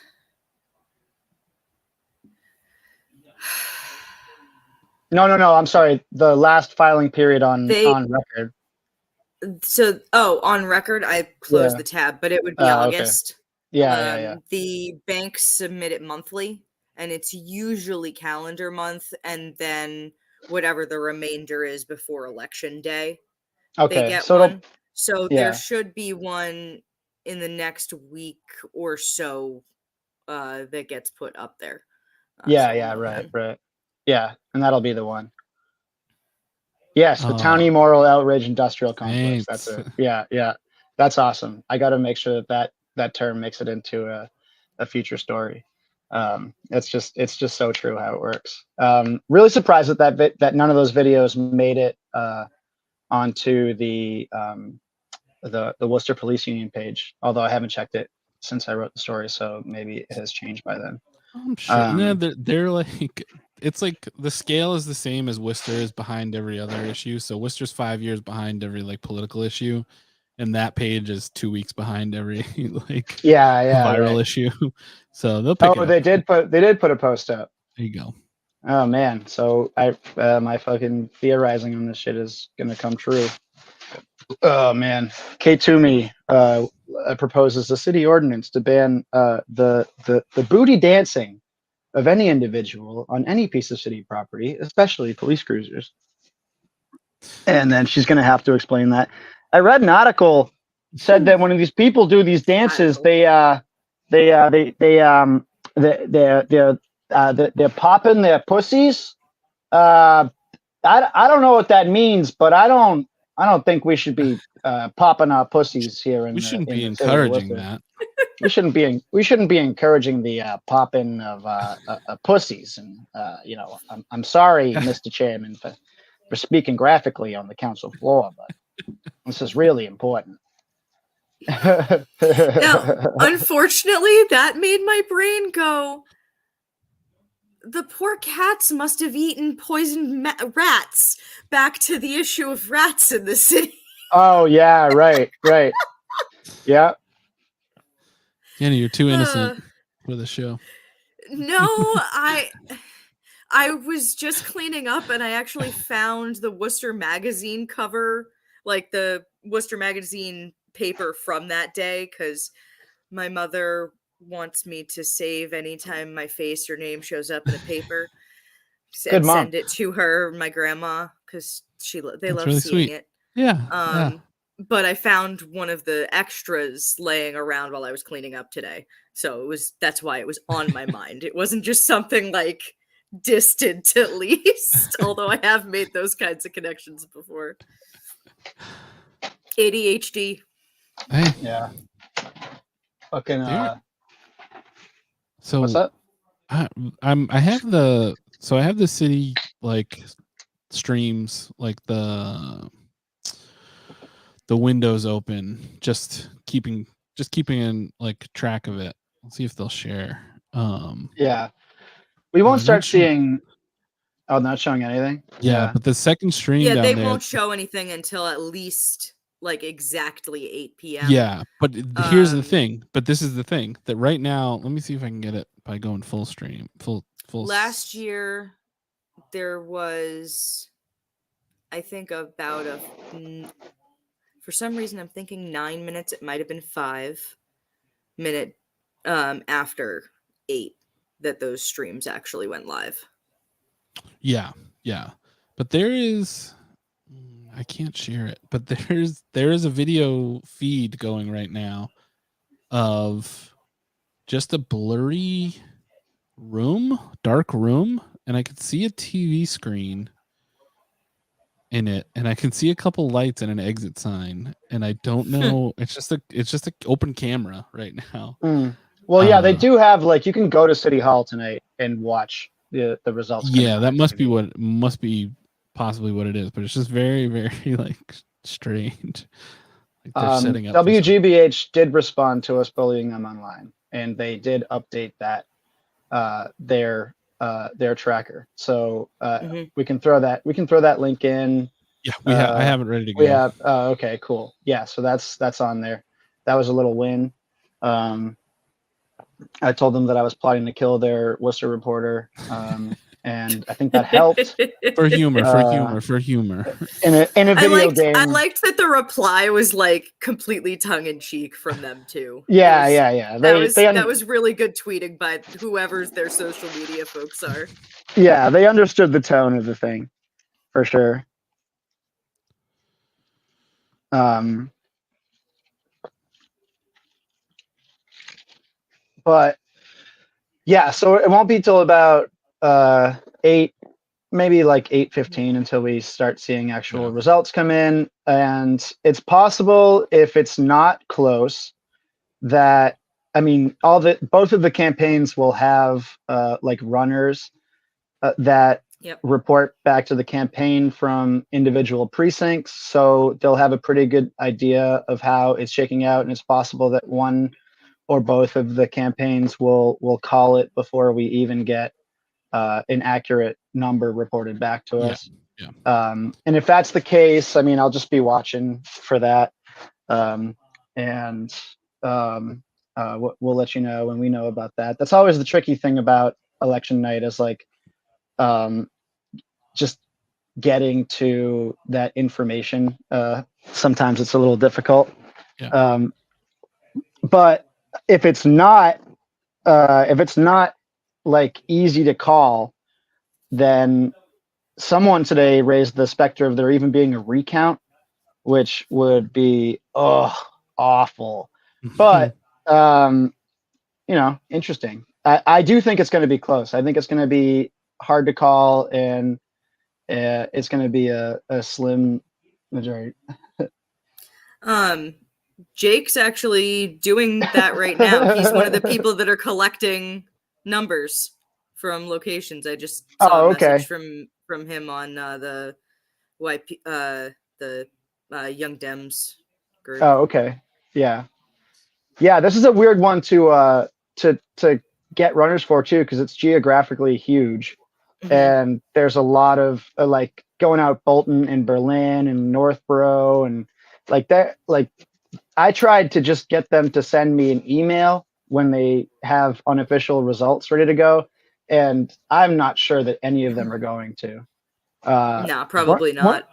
No. I'm sorry. The last filing period on record. So, on record, I closed the tab, but it would be August. Okay. Yeah. The banks submit it monthly, and it's usually calendar month, and then whatever the remainder is before election day. Okay. They get one. So there should be one in the next week or so that gets put up there. Right. Yeah, and that'll be the one. Yes, the Townie Moral Outrage Industrial Complex. That's it. Yeah. That's awesome. I got to make sure that term makes it into a future story. It's just so true how it works. Really surprised that none of those videos made it onto the Worcester Police Union page. Although I haven't checked it since I wrote the story, so maybe it has changed by then. I'm sure. They're like, it's like the scale is the same as Worcester is behind every other issue. So Worcester's 5 years behind every like political issue, and that page is 2 weeks behind every like viral issue. So they'll pick it up. They did put a post up. There you go. Oh man, so my fucking theorizing on this shit is gonna come true. Oh man, Kate Toomey proposes a city ordinance to ban the booty dancing of any individual on any piece of city property, especially police cruisers. And then she's going to have to explain that. I read an article said that when these people do these dances, they're popping their pussies. I don't know what that means, but I don't think we should be popping our pussies here. We shouldn't be encouraging that. We shouldn't be encouraging the popping of pussies. And I'm sorry, Mr. Chairman, for speaking graphically on the council floor, but this is really important. Now, unfortunately, that made my brain go. The poor cats must have eaten poisoned rats. Back to the issue of rats in the city. Oh yeah, right. Yeah. Jenny, you're too innocent for the show. No, I was just cleaning up and I actually found the Worcester magazine cover, like the Worcester magazine paper from that day, because my mother wants me to save anytime my face or name shows up in a paper Good and mom. send it to her, my grandma, because they That's love really seeing sweet. it. Yeah. But I found one of the extras laying around while I was cleaning up today. So that's why it was on my mind. It wasn't just something like distant, at least, although I have made those kinds of connections before. ADHD. Hey, Yeah. Fucking. so What's that? I have the city like streams, like the windows open, just keeping in like track of it. Let's see if they'll share. Yeah. We no, won't they're not start showing. seeing. Oh, not showing anything. Yeah, but the second stream Yeah, down they there. won't show anything until at least like exactly 8 p.m. Yeah, but here's the thing. But this is the thing that right now. Let me see if I can get it by going full stream. Full. Last year, there was, I think, about for some reason, I'm thinking 9 minutes. It might have been 5 minute after 8 that those streams actually went live. Yeah. But there is. I can't share it, but there is a video feed going right now of just a blurry dark room, and I could see a TV screen in it, and I can see a couple lights and an exit sign, and I don't know. It's just a open camera right now. Well, yeah, they do have like you can go to City Hall tonight and watch the results. Yeah, that must be possibly what it is, but it's just very, very like strange. Like they're setting up. WGBH did respond to us bullying them online, and they did update that their tracker. So we can throw that link in. Yeah, I have it ready to go. We have okay, cool. Yeah, so that's on there. That was a little win. I told them that I was plotting to kill their Worcester reporter, and I think that helped. For humor. In a video game. I liked that the reply was like completely tongue in cheek from them too. Yeah. That was really good tweeting by whoever's their social media folks are. Yeah, they understood the tone of the thing, for sure. But yeah, so it won't be till about 8, maybe like 8:15 until we start seeing actual results come in. And it's possible, if it's not close, that both of the campaigns will have like runners that report back to the campaign from individual precincts, so they'll have a pretty good idea of how it's shaking out, and it's possible that one or both of the campaigns will call it before we even get an accurate number reported back to us. And if that's the case, I'll just be watching for that, and we'll let you know when we know about that. That's always the tricky thing about election night, is like just getting to that information. Sometimes it's a little difficult. But if it's not like easy to call, then someone today raised the specter of there even being a recount, which would be awful. But interesting. I do think it's going to be close. I think it's going to be hard to call, and it's going to be a slim majority. Jake's actually doing that right now. He's one of the people that are collecting numbers from locations. I just saw a message from him on the Young Dems group. Oh, okay. Yeah. This is a weird one to get runners for too, because it's geographically huge, and there's a lot of like going out Bolton and Berlin and Northborough and like that. Like, I tried to just get them to send me an email when they have unofficial results ready to go, and I'm not sure that any of them are going to. No, probably not.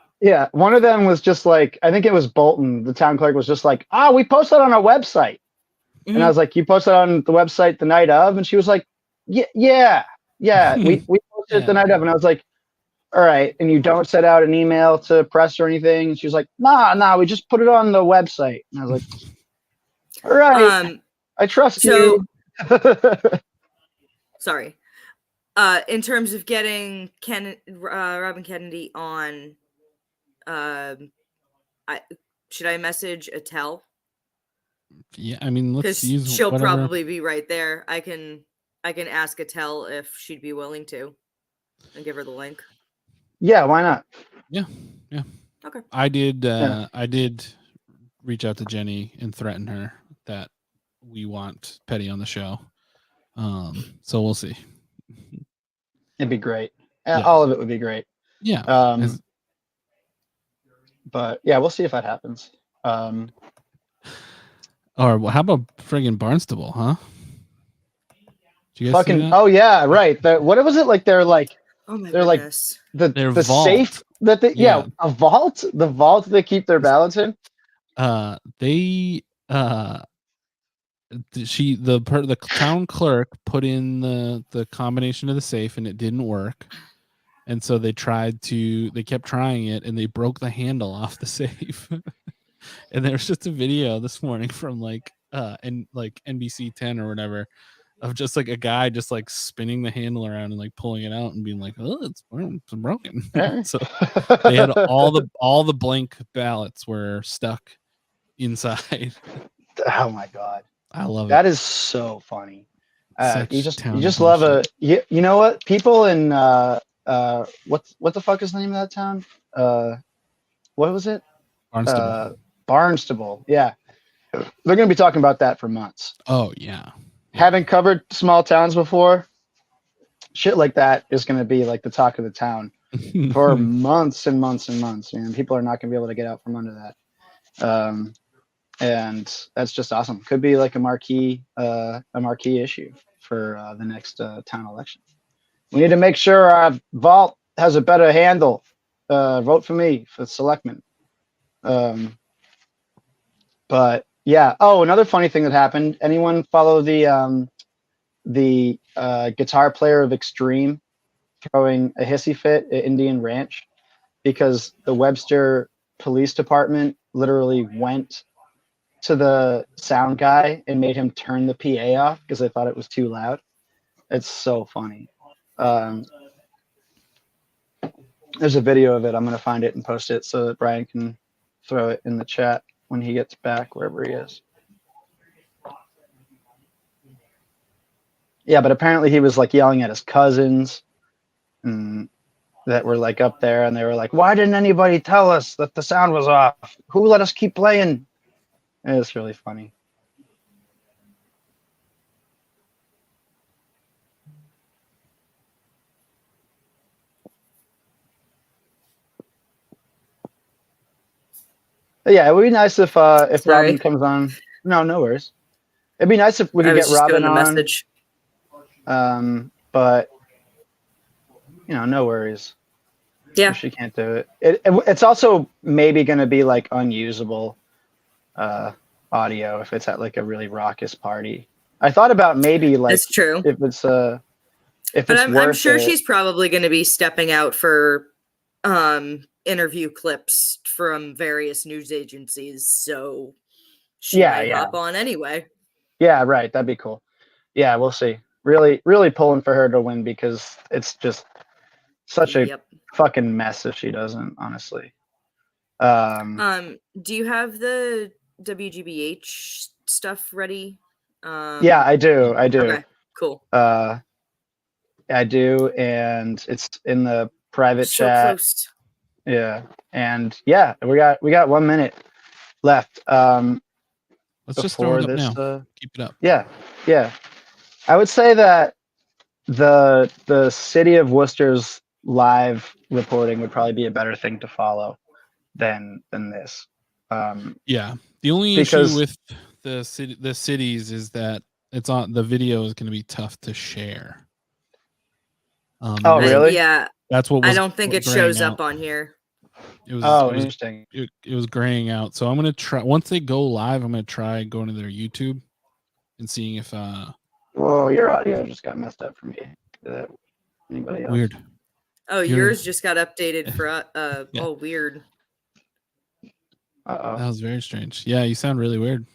One of them was just like, I think it was Bolton. The town clerk was just like, we posted on our website. Mm-hmm. And I was like, you posted on the website the night of? And she was like, yeah, we posted it the night of. And I was like, all right. And you don't send out an email to press or anything? And she was like, nah, we just put it on the website. And I was like, all right, I trust you. Sorry. In terms of getting Robin Kennedy on, should I message Attell? Yeah, I mean, let's use. She'll whatever. probably be right there. I can ask Attell if she'd be willing to, and give her the link. Yeah, why not? Yeah. Okay. I did reach out to Jenny and threaten her that we want Petty on the show. So we'll see. It'd be great. Yeah. All of it would be great. Yeah. But yeah, we'll see if that happens. Or how about friggin' Barnstable, huh? Did you guys see that? Oh yeah, right. What was it like? They're like, oh my they're goodness. like the vault. safe that they, a vault, the vault they keep their ballots in. The town clerk put in the combination of the safe and it didn't work. And so they kept trying it and they broke the handle off the safe. And there was just a video this morning from NBC 10 or whatever of just like a guy just like spinning the handle around and like pulling it out and being like, oh, it's broken. So they had all the blank ballots were stuck inside. Oh my God. I love it. That is so funny. You just love you know what? People in what the fuck is the name of that town? What was it? Barnstable. Yeah. They're gonna be talking about that for months. Oh yeah. Having covered small towns before, shit like that is gonna be like the talk of the town for months and months and months, and people are not gonna be able to get out from under that. And that's just awesome. Could be like a marquee issue for the next town election. We need to make sure our vault has a better handle. Vote for me for selectman. But yeah. Oh, another funny thing that happened. Anyone follow the guitar player of Extreme throwing a hissy fit at Indian Ranch because the Webster Police Department literally went to the sound guy and made him turn the PA off because they thought it was too loud. It's so funny. There's a video of it. I'm going to find it and post it so that Bryan can throw it in the chat when he gets back, wherever he is. Yeah, but apparently he was like yelling at his cousins that were like up there, and they were like, why didn't anybody tell us that the sound was off? Who let us keep playing? And it's really funny. Yeah, it would be nice if Robin comes on. No worries. It'd be nice if we could get Robin on. Message. But no worries. Yeah, if she can't do it. It's also maybe going to be like unusable audio if it's at like a really raucous party. I thought about maybe like that's true. If it's I'm sure she's probably going to be stepping out for interview clips from various news agencies, so she might hop on anyway. Yeah, right. That'd be cool. Yeah, we'll see. Really, really pulling for her to win because it's just such a fucking mess if she doesn't, honestly. Do you have the WGBH stuff ready? Yeah, I do. Okay, cool. I do, and it's in the private chat. Close. Yeah, and yeah, we got 1 minute left. Let's just throw it up now. Keep it up. Yeah. I would say that the city of Worcester's live reporting would probably be a better thing to follow than this. Yeah, the only issue with the cities is that it's on the video is going to be tough to share. Oh, really? Yeah, That's what I was don't think it graying shows out. up on here. It was. Oh, it was. interesting. It was graying out. So I'm gonna try once they go live. I'm gonna try going to their YouTube and seeing if Whoa, your audio just got messed up for me. Anybody else? weird. Oh, You're- yours just got updated for Yeah. oh, weird. Uh-oh. That was very strange. Yeah, you sound really weird.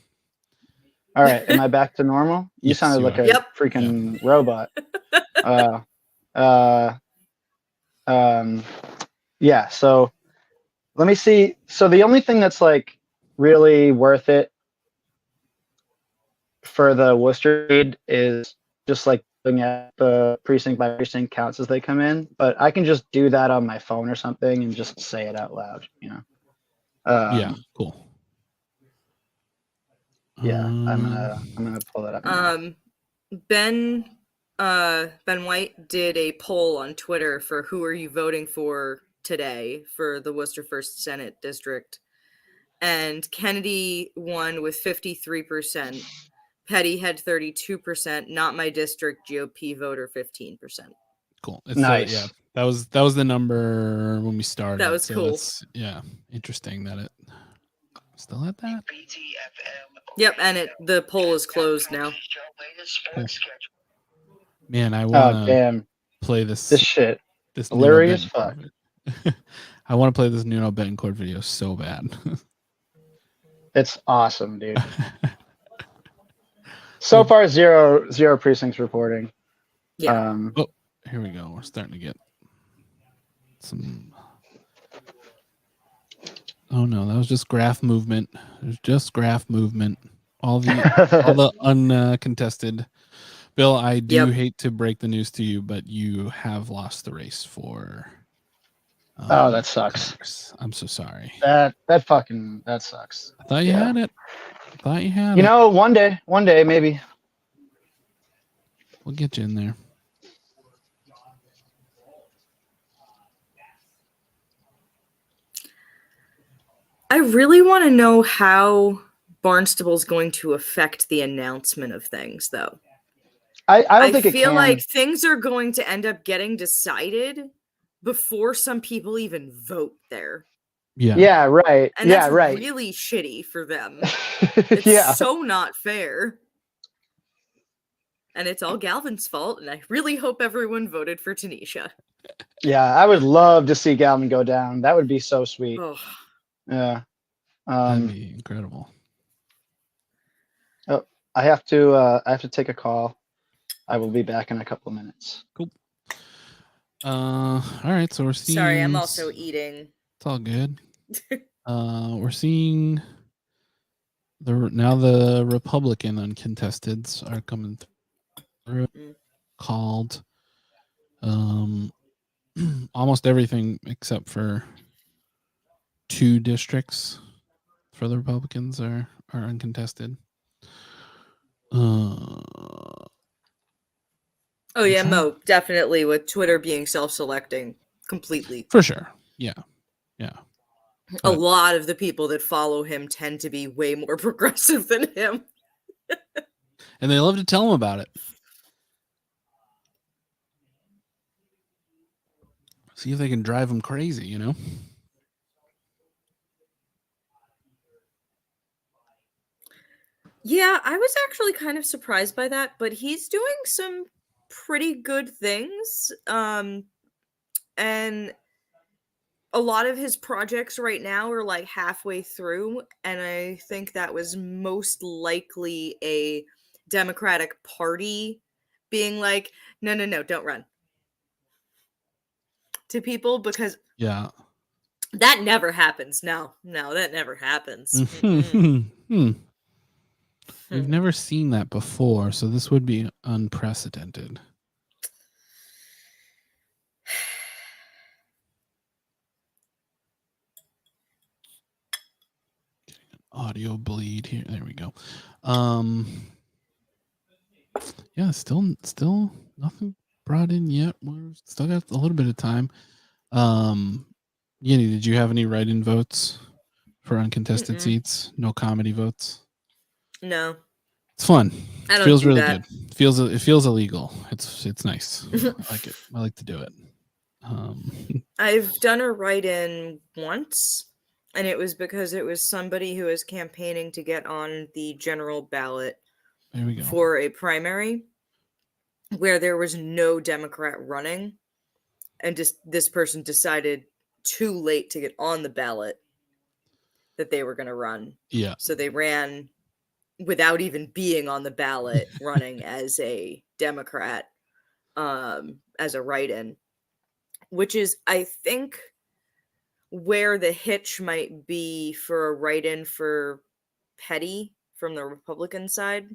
All right, am I back to normal? You Yes, sounded you like are. a Yep. freaking robot. Yeah, so let me see. So the only thing that's like really worth it for the Worcester read is just like looking at the precinct by precinct counts as they come in. But I can just do that on my phone or something and just say it out loud, you know. Yeah, cool. Yeah, I'm gonna pull that up now. Ben White did a poll on Twitter for who are you voting for today for the Worcester First Senate District, and Kennedy won with 53%. Petty had 32%. Not my district. GOP voter 15%. Cool. It's Nice. yeah. That was the number when we started. That was so cool. That's, yeah, interesting that it still at that. Yep, and the poll is closed now. Cool. Man, I Oh want to damn, play this this shit Nuno blurry as fuck. Betancourt I want to play this Nuno Betancourt video so bad. It's awesome, dude. So far, zero precincts reporting. Yeah. Oh, here we go. We're starting to get some. Oh no, that was just graph movement. There's just graph movement. All the uncontested. Bill, I do hate to break the news to you, but you have lost the race for. Oh, that sucks. Congress. I'm so sorry. That sucks. I thought you had it. You know, one day, maybe. We'll get you in there. I really want to know how Barnstable's going to affect the announcement of things, though. I don't think it can. I feel like things are going to end up getting decided before some people even vote there. Yeah. Yeah, right. And yeah, that's right. really shitty for them. It's so not fair. And it's all Galvin's fault, and I really hope everyone voted for Tanisha. Yeah, I would love to see Galvin go down. That would be so sweet. Oh. Yeah. That'd be incredible. Oh, I have to take a call. I will be back in a couple of minutes. Cool. All right, so we're seeing. Sorry, I'm also eating. It's all good. We're seeing the Republican uncontesteds are coming through. Called almost everything except for 2 districts for the Republicans are uncontested. Oh yeah, Mo, definitely with Twitter being self-selecting completely. For sure. Yeah. A lot of the people that follow him tend to be way more progressive than him. And they love to tell him about it. See if they can drive him crazy, you know? Yeah, I was actually kind of surprised by that, but he's doing some pretty good things. And a lot of his projects right now are like halfway through, and I think that was most likely a Democratic Party being like, no, don't run to people, because that never happens. No, that never happens. We've never seen that before, so this would be unprecedented. Audio bleed here. There we go. Yeah, still nothing brought in yet. We're still got a little bit of time. Yeni, did you have any write-in votes for uncontested seats? No comedy votes? No. It's fun. I It don't feels do really that. good. It feels illegal. It's nice. I like it. I like to do it. I've done a write-in once, and it was because it was somebody who was campaigning to get on the general ballot There we go. for a primary where there was no Democrat running, and just this person decided too late to get on the ballot that they were going to run. Yeah. So they ran without even being on the ballot, running as a Democrat, as a write-in, which is, I think, where the hitch might be for a write-in for Petty from the Republican side,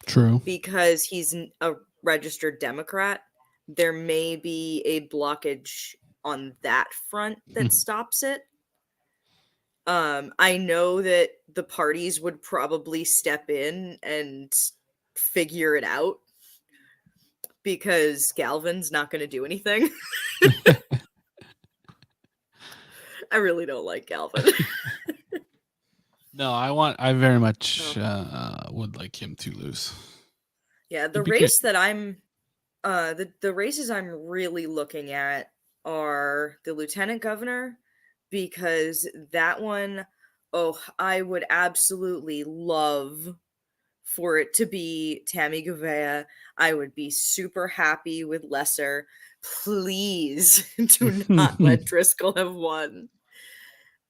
True. because he's a registered Democrat. There may be a blockage on that front that stops it. I know that the parties would probably step in and figure it out, because Galvin's not going to do anything. I really don't like Galvin. No, I very much would like him to lose. Yeah, the It'd be great. race that I'm the races I'm really looking at are the lieutenant governor, because that one, oh, I would absolutely love for it to be Tammy Gouveia. I would be super happy with Lesser. Please do not let Driscoll have won.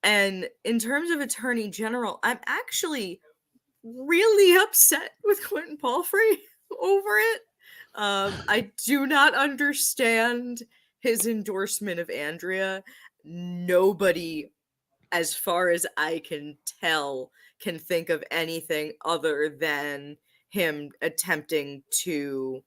And in terms of attorney general, I'm actually really upset with Quentin Palfrey over it. I do not understand his endorsement of Andrea. Nobody, as far as I can tell, can think of anything other than him attempting to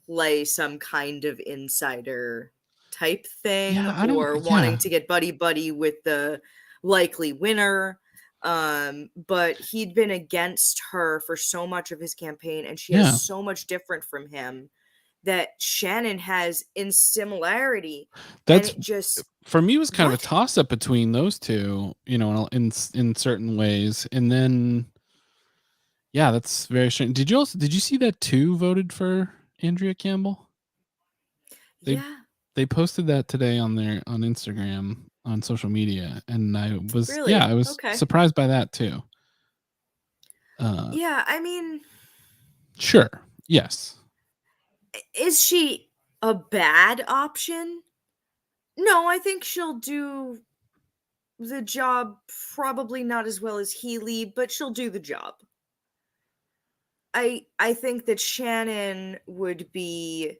play some kind of insider type thing, Yeah, I or don't. wanting Yeah, to get buddy with the likely winner. But he'd been against her for so much of his campaign, and she yeah. has so much different from him that Shannon has in similarity. And That's it just, for me was kind of a what? toss up between those two. In certain ways, and then yeah, that's very strange. Did you see that two voted for Andrea Campbell? They Yeah, they posted that today on Instagram, on social media, and I was really? Okay. surprised by that too. Yeah, I mean, Sure, yes, is she a bad option? No, I think she'll do the job, probably not as well as Healy, but she'll do the job. I think that Shannon would be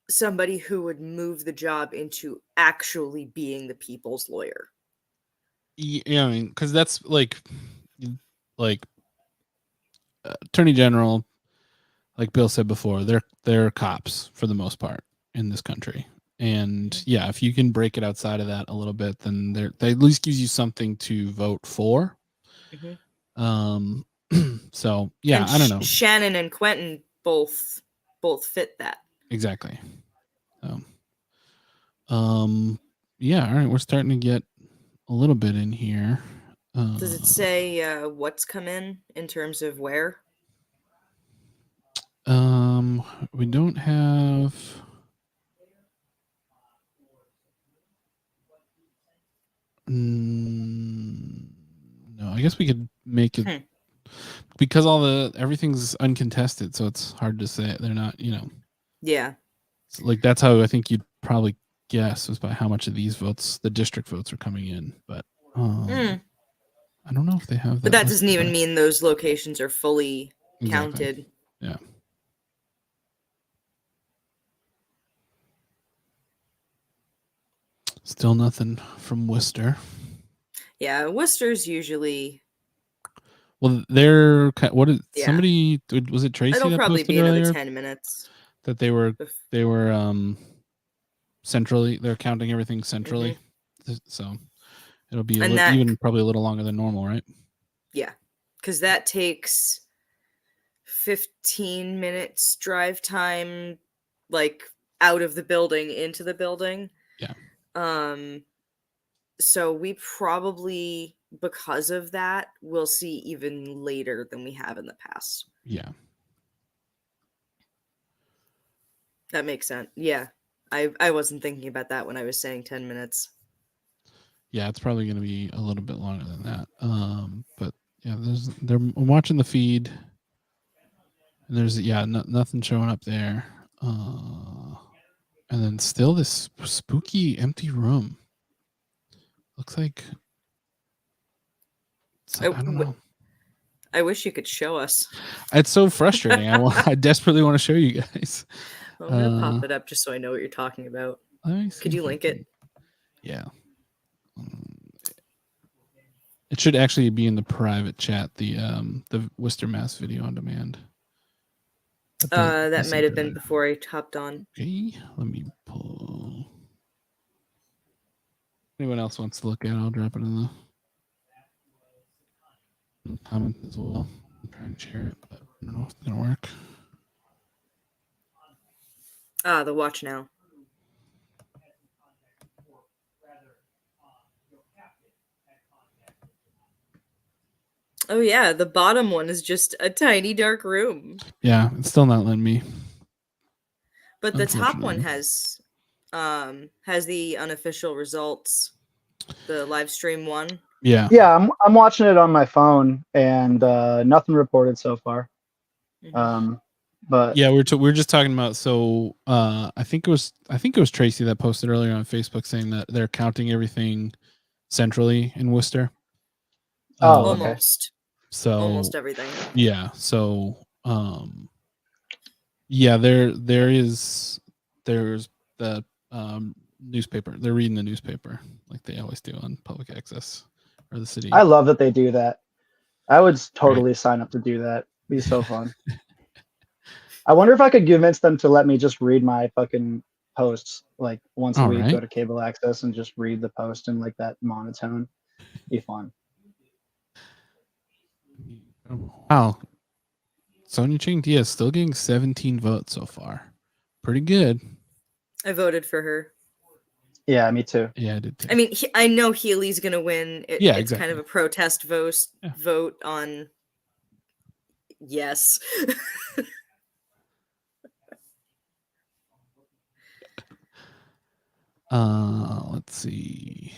somebody who would move the job into actually being the people's lawyer. yeah. I mean, because that's like attorney general, like Bill said before, they're cops for the most part in this country. And yeah, if you can break it outside of that a little bit, then they at least gives you something to vote for. Mm-hmm. So yeah, And I don't know. Shannon and Quentin both fit that. Exactly. Yeah, all right, we're starting to get a little bit in here. Does it say what's come in terms of where? We don't have. No, I guess we could make it because everything's uncontested, so it's hard to say. They're not, Yeah. so like that's how I think you'd probably guess, is by how much of these votes, the district votes, are coming in. But I don't know if they have that. But that doesn't even mean those locations are fully Exactly. counted. Yeah. Still nothing from Worcester. Yeah, Worcester's usually. Well, they're what is Yeah. somebody was it Tracy It'll that probably posted be another earlier 10 minutes. that they were centrally, they're counting everything centrally. So it'll be even probably a little longer than normal, right? Yeah, because that takes 15 minutes drive time, like out of the building into the building. Yeah. So we probably because of that, we'll see even later than we have in the past. Yeah. That makes sense. Yeah. I wasn't thinking about that when I was saying 10 minutes. Yeah, it's probably going to be a little bit longer than that. But yeah, I'm watching the feed, and there's nothing showing up there. And then still this spooky empty room. Looks like I don't know. I wish you could show us. It's so frustrating. I desperately want to show you guys. I'm gonna pop it up just so I know what you're talking about. Could you link it? Yeah. It should actually be in the private chat. The Worcester Mass video on demand. That might have been before I hopped on. Okay, let me pull. Anyone else wants to look at it, I'll drop it in the comments as well. I'm trying to share it, but I don't know if it's gonna work. The watch now. Oh yeah, the bottom one is just a tiny dark room. Yeah, it's still not letting me. But the top one has the unofficial results. The live stream one. Yeah. Yeah, I'm watching it on my phone, and nothing reported so far. Mm-hmm. But yeah, we're just talking about. So I think it was Tracy that posted earlier on Facebook saying that they're counting everything centrally in Worcester. Oh, okay. So almost everything. Yeah. So yeah, there's the newspaper. They're reading the newspaper like they always do on public access or the city. I love that they do that. I would totally sign up to do that. It'd be so fun. I wonder if I could convince them to let me just read my fucking posts like once a week, go to cable access and just read the post in like that monotone. Be fun. Wow. Sonia Ching Diaz still getting 17 votes so far. Pretty good. I voted for her. Yeah, me too. Yeah, I did too. I mean, I know Healy's going to win. It's kind of a protest vote on yes. Let's see.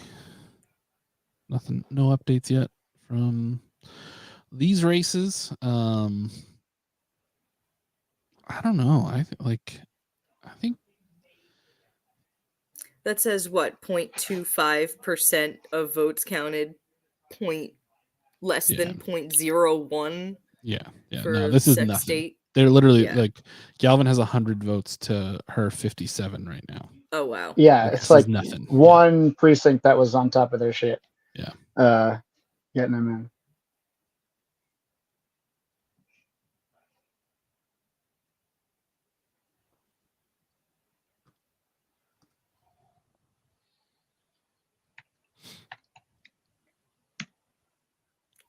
Nothing, no updates yet from these races. I don't know. I think that says what 0.25% of votes counted, less than 0.01. Yeah. For this is nothing. State. They're literally like Galvin has 100 votes to her 57 right now. Oh wow. Yeah, it's like nothing. One precinct that was on top of their shit. Yeah. Getting them in.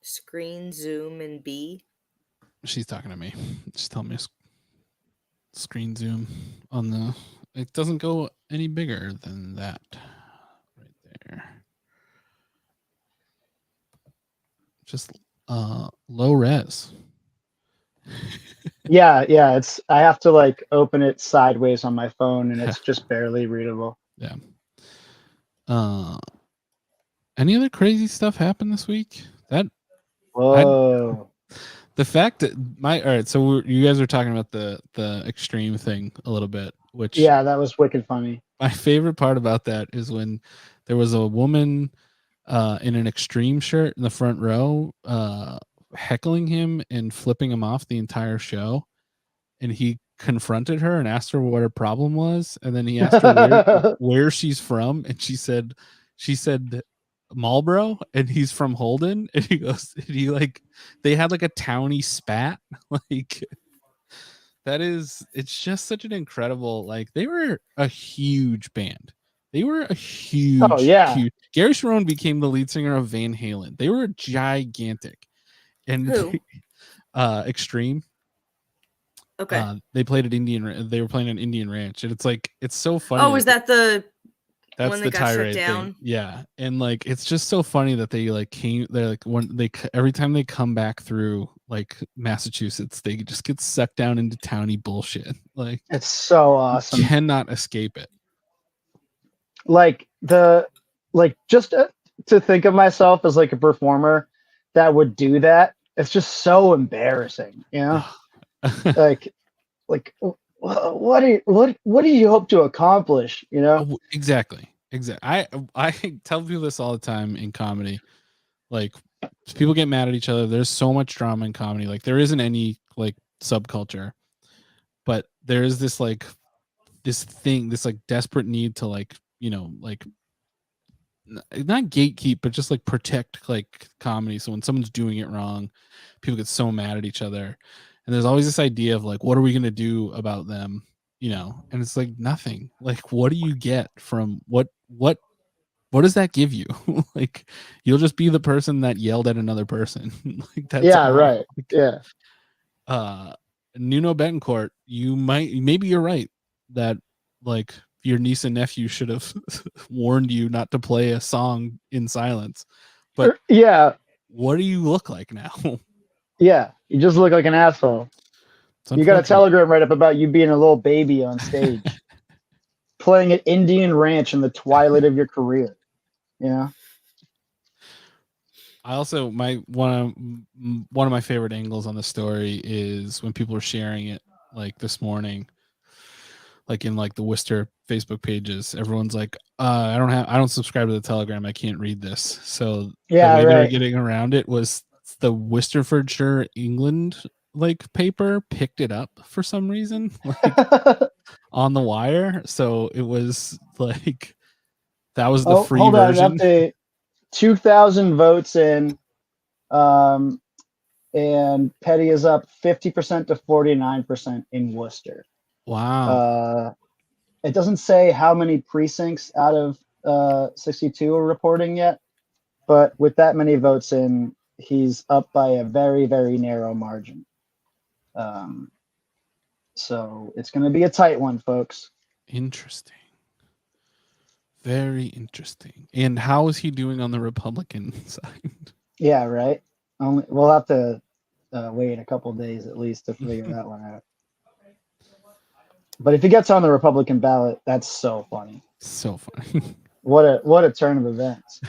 Screen zoom and B. She's talking to me. She's telling me screen zoom on the. It doesn't go any bigger than that, right there. Just low res. Yeah. It's I have to like open it sideways on my phone, and it's just barely readable. Yeah. Any other crazy stuff happened this week? Whoa. The fact that all right, so you guys were talking about the extreme thing a little bit, which that was wicked funny. My favorite part about that is when there was a woman in an extreme shirt in the front row heckling him and flipping him off the entire show, and he confronted her and asked her what her problem was, and then he asked her where she's from, and she said Marlboro, and he's from Holden, and he goes, they had like a towny spat. Like it's just such an incredible, like they were a huge band. They were a huge, huge. Gary Sharon became the lead singer of Van Halen. They were gigantic. And Extreme. Okay. They played at they were playing an Indian Ranch, and it's so funny. Oh, is that the That's One the that got shut tirade down. thing. Yeah. And like it's just so funny that they like came they're like when they every time they come back through like Massachusetts, they just get sucked down into towny bullshit. Like It's so awesome. you cannot escape it. Like just to think of myself as like a performer that would do that, it's just so embarrassing, you know? like what do you hope to accomplish, you know? Exactly. I tell people this all the time in comedy. Like people get mad at each other. There's so much drama in comedy. Like there isn't any like subculture, but there is this like this thing, this like desperate need to like, you know, like not gatekeep, but just like protect like comedy. So when someone's doing it wrong, people get so mad at each other. And there's always this idea of like, what are we going to do about them? You know, and it's like nothing. Like, what do you get from what does that give you? Like, you'll just be the person that yelled at another person. Like that's all. Right. Like, Yeah. Nuno Betancourt, maybe you're right that like your niece and nephew should have warned you not to play a song in silence. But yeah. What do you look like now? Yeah. You just look like an asshole. You got a telegram right up about you being a little baby on stage, playing at Indian Ranch in the twilight of your career. Yeah. I also one of my favorite angles on the story is when people are sharing it like this morning, like in like the Worcester Facebook pages. Everyone's like, I don't subscribe to the Telegram. I can't read this. So the way they were getting around it was the Worcestershire, England like paper picked it up for some reason, like on the wire. So it was like that was the free version. Update. 2,000 votes in, and Petty is up 50% to 49% in Worcester. Wow. It doesn't say how many precincts out of 62 are reporting yet, but with that many votes in, he's up by a very, very narrow margin. So it's going to be a tight one, folks. Interesting. Very interesting. And how is he doing on the Republican side? Yeah, right. We'll have to wait a couple days at least to figure that one out. But if he gets on the Republican ballot, that's so funny. So funny. What a turn of events.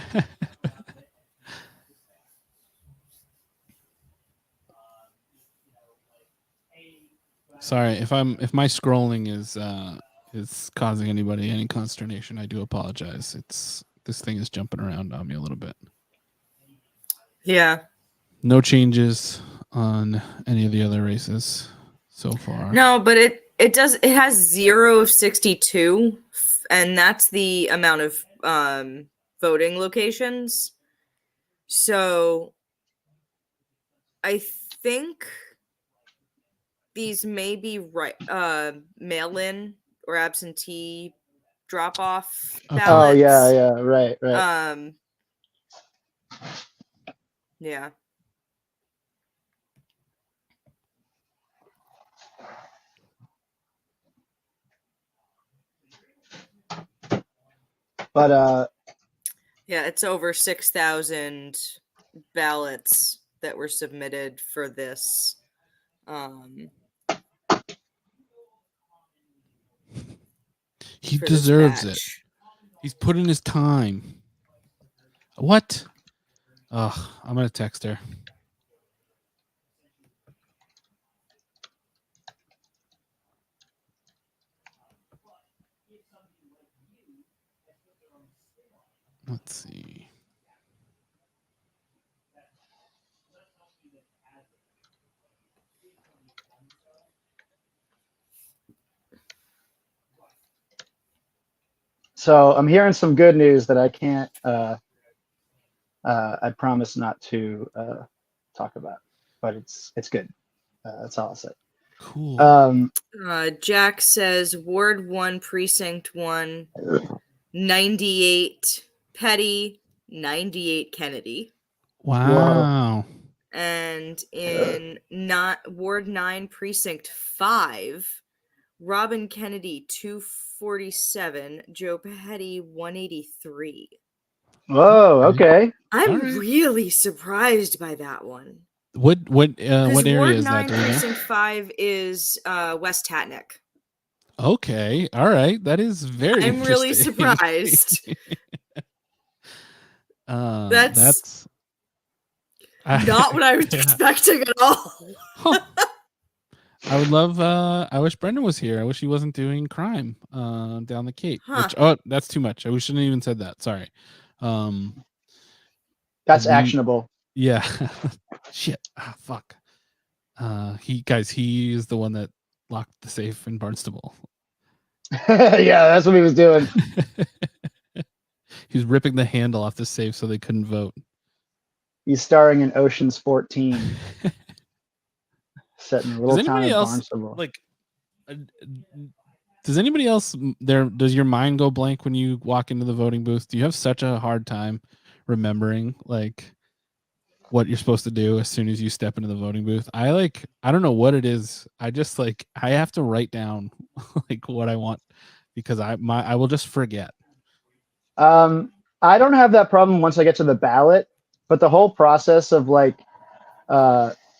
Sorry if my scrolling is causing anybody any consternation. I do apologize. This thing is jumping around on me a little bit. Yeah. No changes on any of the other races so far. No, but it has 0 of 62, and that's the amount of voting locations. So I think these may be right mail-in or absentee drop-off ballots. Oh yeah, right. Yeah. But yeah, it's over 6,000 ballots that were submitted for this. He deserves it. He's put in his time. What? Ugh, I'm gonna text her. Let's see. so I'm hearing some good news that I can't. I promise not to talk about, but it's good. That's all I'll say. Cool. Jack says Ward 1, Precinct 1, 98 Petty, 98 Kennedy. Wow. And in Ward 9, Precinct 5, Robin Kennedy 247, Joe Petty 183. Whoa, okay. I'm All right. really surprised by that one. What Because area Ward is that? 9 Do we know? Precinct 5 is West Tatnick. Okay, all right. That is very I'm really interesting. surprised. That's Not what I was Yeah. expecting at all. Huh. I would love. I wish Brendan was here. I wish he wasn't doing crime down the Cape. Huh. Which that's too much. We shouldn't have even said that. Sorry. That's we- actionable. Yeah. Shit. Fuck. He is the one that locked the safe in Barnstable. Yeah, that's what he was doing. He was ripping the handle off the safe so they couldn't vote. He's starring in Ocean's 14, set in the little Does town anybody of else Barnstable. like? Does anybody else there? Does your mind go blank when you walk into the voting booth? Do you have such a hard time remembering like what you're supposed to do as soon as you step into the voting booth? I don't know what it is. I just I have to write down like what I want because I will just forget. I don't have that problem once I get to the ballot, but the whole process of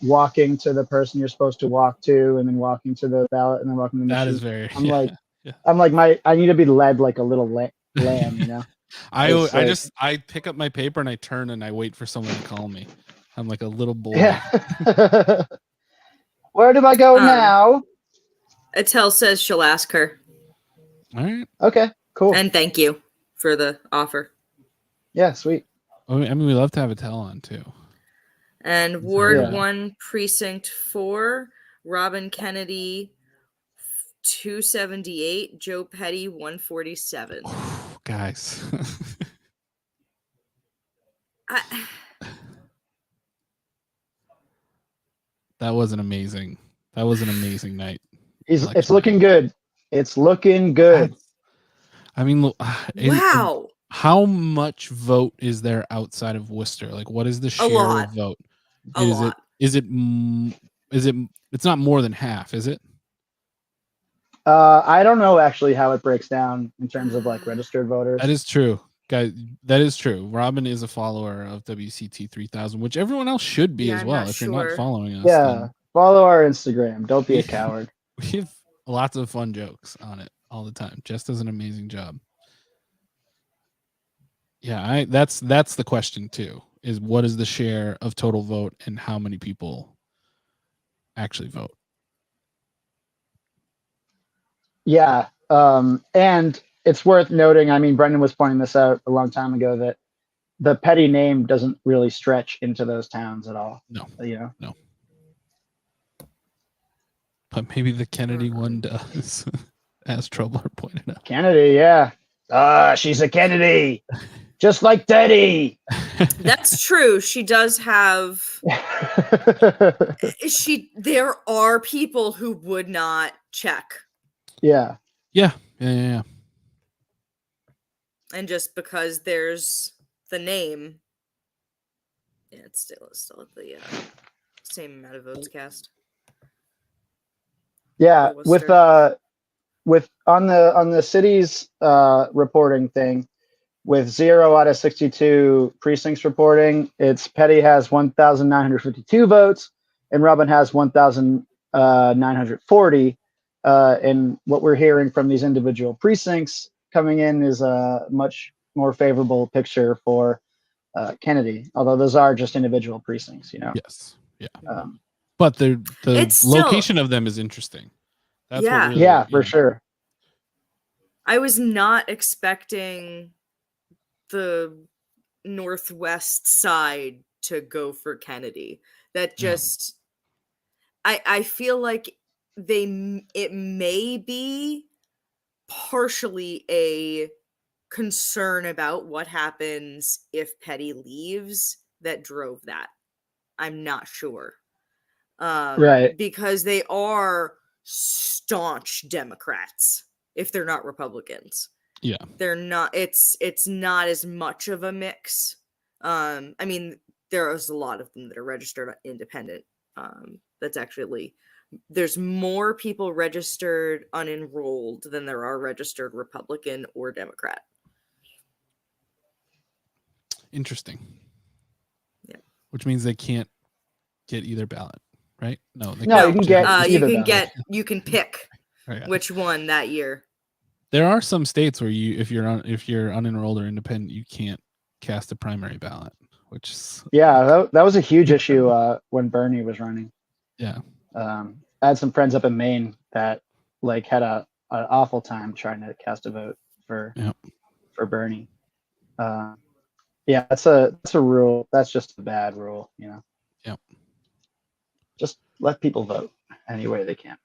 walking to the person you're supposed to walk to, and then walking to the ballot, and then walking to the That machine. is very. I'm like I need to be led like a little lamb, you know. I pick up my paper and I turn and I wait for someone to call me. I'm like a little boy. Yeah. Where do I go now? Attell says she'll ask her. All right. Okay, cool. And thank you for the offer. Yeah, sweet. I mean, we love to have a tell on too. And Ward Yeah. 1 Precinct 4, Robin Kennedy 278, Joe Petty 147. Guys. That was an amazing night. It's looking good. It's looking good. I mean, wow. How much vote is there outside of Worcester? Like, what is the share of vote? A lot. Is it? It's not more than half, is it? I don't know actually how it breaks down in terms of like registered voters. That is true, guys. That is true. Robin is a follower of WCT 3000, which everyone else should be as well. If you're not following us, yeah, follow our Instagram. Don't be a coward. We have lots of fun jokes on it all the time. Jess does an amazing job. Yeah, that's the question too. Is what is the share of total vote and how many people actually vote? Yeah, and it's worth noting. I mean, Brendan was pointing this out a long time ago that the Petty name doesn't really stretch into those towns at all. No, no. But maybe the Kennedy one does, as Troubler pointed out. Kennedy, yeah. She's a Kennedy, just like Teddy. That's true. She does have. There are people who would not check. Yeah. And just because there's the name, it's still at the same amount of votes cast. Yeah, with on the city's reporting thing, with 0 out of 62 precincts reporting, it's Petty has 1,952 votes and Robin has 1,940. And what we're hearing from these individual precincts coming in is a much more favorable picture for Kennedy, although those are just individual precincts, you know. Yes, yeah. But the location of them is interesting. That's what really, for sure. I was not expecting the northwest side to go for Kennedy. That just, I feel like it may be partially a concern about what happens if Petty leaves that drove that. I'm not sure. Right. Because they are staunch Democrats if they're not Republicans. Yeah. They're not, it's not as much of a mix. I mean, there is a lot of them that are registered independent. That's actually there's more people registered unenrolled than there are registered Republican or Democrat. Interesting. Yeah. Which means they can't get either ballot, right? No, they No, can't you can choose get either. either you can pick Right. which one that year. There are some states where if you're unenrolled or independent, you can't cast a primary ballot, which is Yeah, that was a huge issue when Bernie was running. yeah. I had some friends up in Maine that like had an awful time trying to cast a vote for Bernie. Yeah, that's a rule. That's just a bad rule, you know. Yep. Just let people vote any way they can.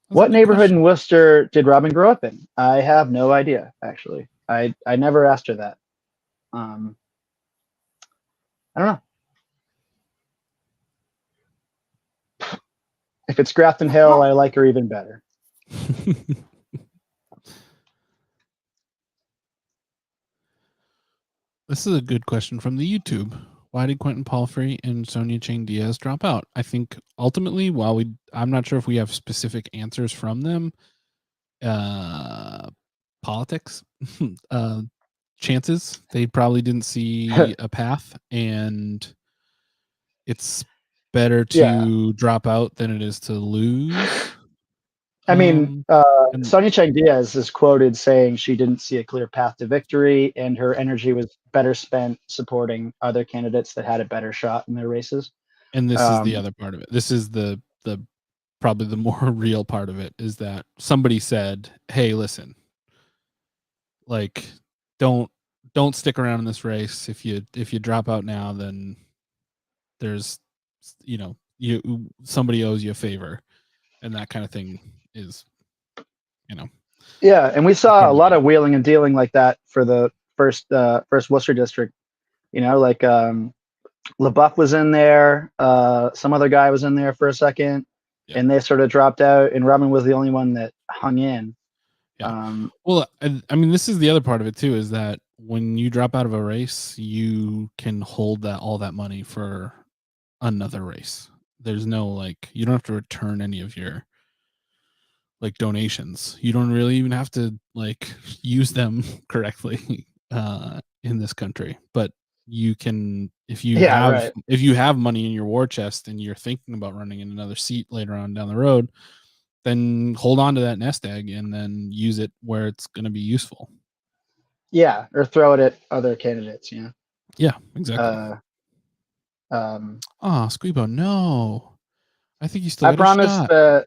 That's What neighborhood in Worcester did Robin grow up in? I have no idea, actually. I never asked her that. I don't know. If it's Grafton Hill, I like her even better. This is a good question from the YouTube. Why did Quentin Palfrey and Sonia Chang Diaz drop out? I think ultimately, I'm not sure if we have specific answers from them. Politics, chances. They probably didn't see a path, and it's better to drop out than it is to lose. I mean, Sonia Chang Diaz is quoted saying she didn't see a clear path to victory, and her energy was better spent supporting other candidates that had a better shot in their races. And this is the other part of it. This is the probably the more real part of it, is that somebody said, "Hey, listen, like don't stick around in this race. If you drop out now, then there's somebody owes you a favor," and that kind of thing is, Yeah, and we saw a lot of wheeling and dealing like that for the first Worcester district. You know, like LaBeouf was in there, some other guy was in there for a second, and they sort of dropped out, and Robin was the only one that hung in. Yeah. Well, I mean, this is the other part of it too, is that when you drop out of a race, you can hold all that money for another race. There's no you don't have to return any of your donations. You don't really even have to use them correctly in this country, but you can, if you have money in your war chest and you're thinking about running in another seat later on down the road, then hold on to that nest egg and then use it where it's going to be useful. Yeah, or throw it at other candidates. Yeah, exactly. Squeebo, no. I think you still got a shot.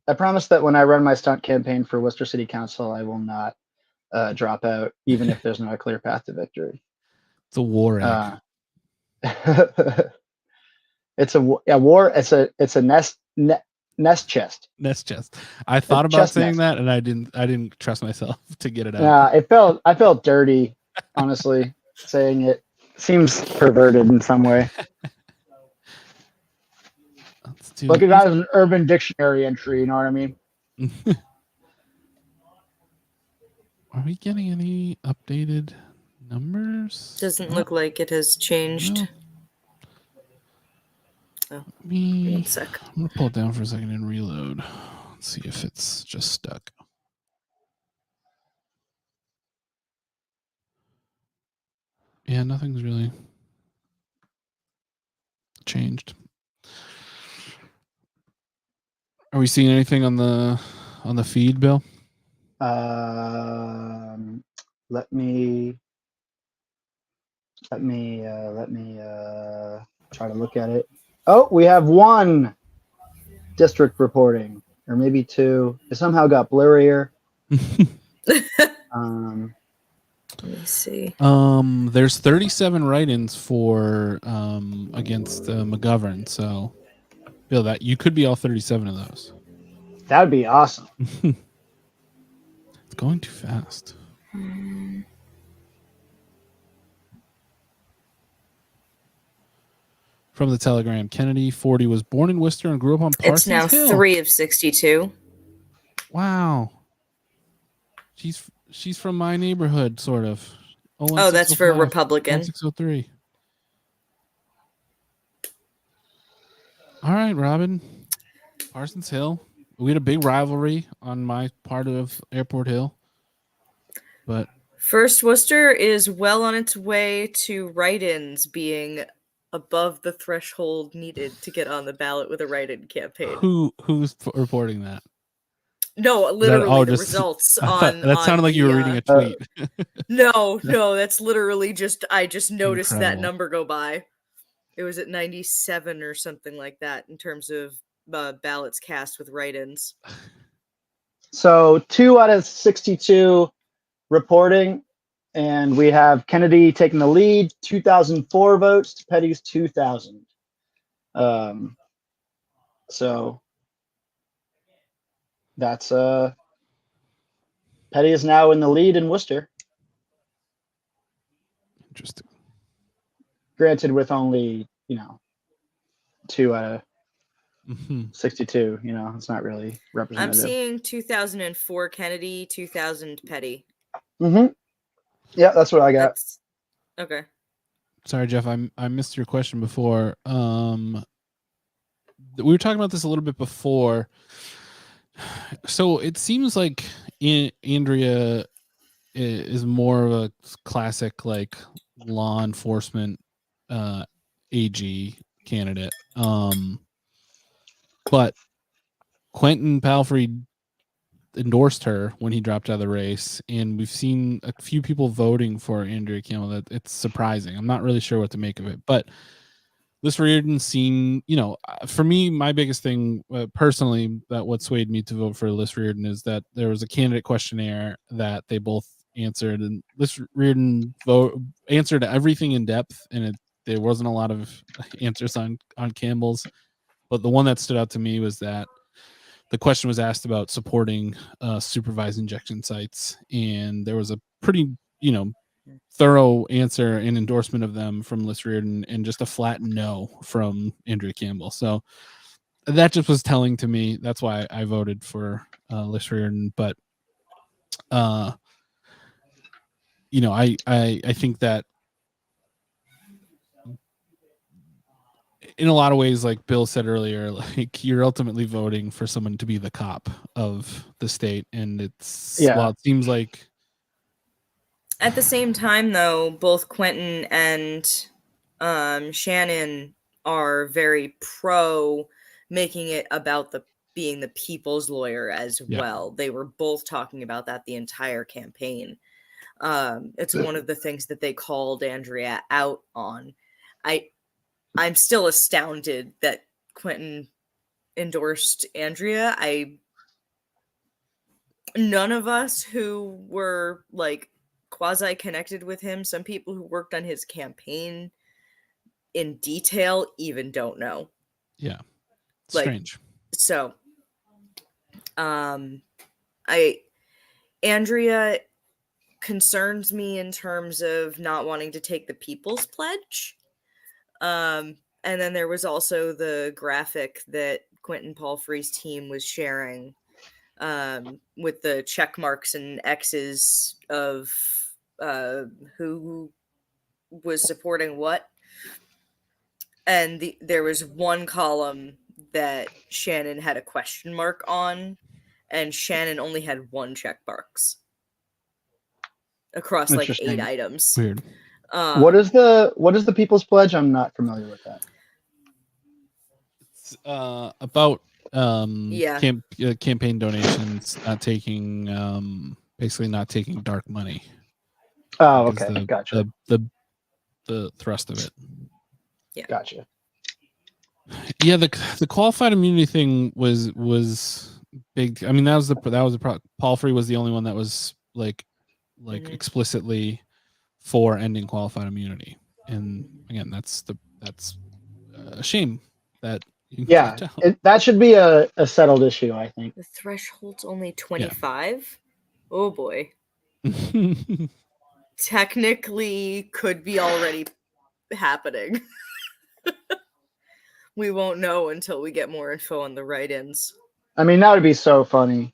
I promise that when I run my stunt campaign for Worcester City Council, I will not drop out, even if there's not a clear path to victory. It's a war egg. It's a war. It's a nest chest. Nest chest. I thought about saying that, and I didn't trust myself to get it out. Yeah, I felt dirty, honestly, saying it. Seems perverted in some way. Look at that as an Urban Dictionary entry. You know what I mean? Are we getting any updated numbers? Doesn't look like it has changed. No. One sec. I'm gonna pull it down for a second and reload. Let's see if it's just stuck. Yeah, nothing's really changed. Are we seeing anything on the feed, Bill? Let me try to look at it. Oh, we have one district reporting, or maybe two. It somehow got blurrier. Let me see. There's 37 write-ins for against McGovern. So, Bill, that you could be all 37 of those. That would be awesome. It's going too fast. From the Telegram, Kennedy 40 was born in Worcester and grew up on Parsons Hill. It's now 3 of 62. Wow. She's from my neighborhood, sort of. Oh, that's for Republican. 603. All right, Robin. Parsons Hill. We had a big rivalry on my part of Airport Hill, but First Worcester is well on its way to write-ins being above the threshold needed to get on the ballot with a write-in campaign. who's reporting that? No, Is that literally the just results I thought, on that sounded like you were reading a tweet. No, that's literally just I just noticed that Incredible. number go by. It was at 97 or something like that in terms of ballots cast with write-ins. So 2 out of 62 reporting, and we have Kennedy taking the lead, 2,004 votes to Petty's 2,000. So that's Petty is now in the lead in Worcester. Interesting. Granted, with only 2 out of Mm-hmm. 62. It's not really representative. I'm seeing 2004 Kennedy, 2000 Petty. Mm-hmm. Yeah, that's what I got. That's okay. Sorry, Jeff. I missed your question before. We were talking about this a little bit before. So it seems like Andrea is more of a classic like law enforcement AG candidate. But Quentin Palfrey endorsed her when he dropped out of the race, and we've seen a few people voting for Andrea Campbell. That it's surprising. I'm not really sure what to make of it, but Liz Reardon seemed, for me, my biggest thing personally, that what swayed me to vote for Liz Reardon is that there was a candidate questionnaire that they both answered, and Liz Reardon answered everything in depth, and there wasn't a lot of answers on Campbell's. But the one that stood out to me was that the question was asked about supporting supervised injection sites, and there was a pretty, thorough answer and endorsement of them from Liz Reardon, and just a flat no from Andrea Campbell. So that just was telling to me. That's why I voted for Liz Reardon. But I think that in a lot of ways, like Bill said earlier, like you're ultimately voting for someone to be the cop of the state, and while it seems like. At the same time, though, both Quentin and Shannon are very pro making it about being the people's lawyer as well. They were both talking about that the entire campaign. It's one of the things that they called Andrea out on. I'm still astounded that Quentin endorsed Andrea. None of us who were like quasi connected with him, some people who worked on his campaign in detail even don't know. Yeah. Strange. So Andrea concerns me in terms of not wanting to take the People's Pledge. And then there was also the graphic that Quentin Palfrey's team was sharing with the check marks and X's of who was supporting what. And there was one column that Shannon had a question mark on, and Shannon only had one check marks across like 8 items. Weird. What is the People's Pledge? I'm not familiar with that. It's about campaign donations, not taking basically not taking dark money. Oh, okay, gotcha. The thrust of it. Yeah, gotcha. Yeah, the qualified immunity thing was big. I mean, that was the Palfrey was the only one that was like explicitly for ending qualified immunity, and again, that's a shame that. Yeah, that should be a settled issue, I think. the threshold's only 25. Yeah. Oh boy. Technically could be already happening. We won't know until we get more info on the write-ins. I mean, that would be so funny.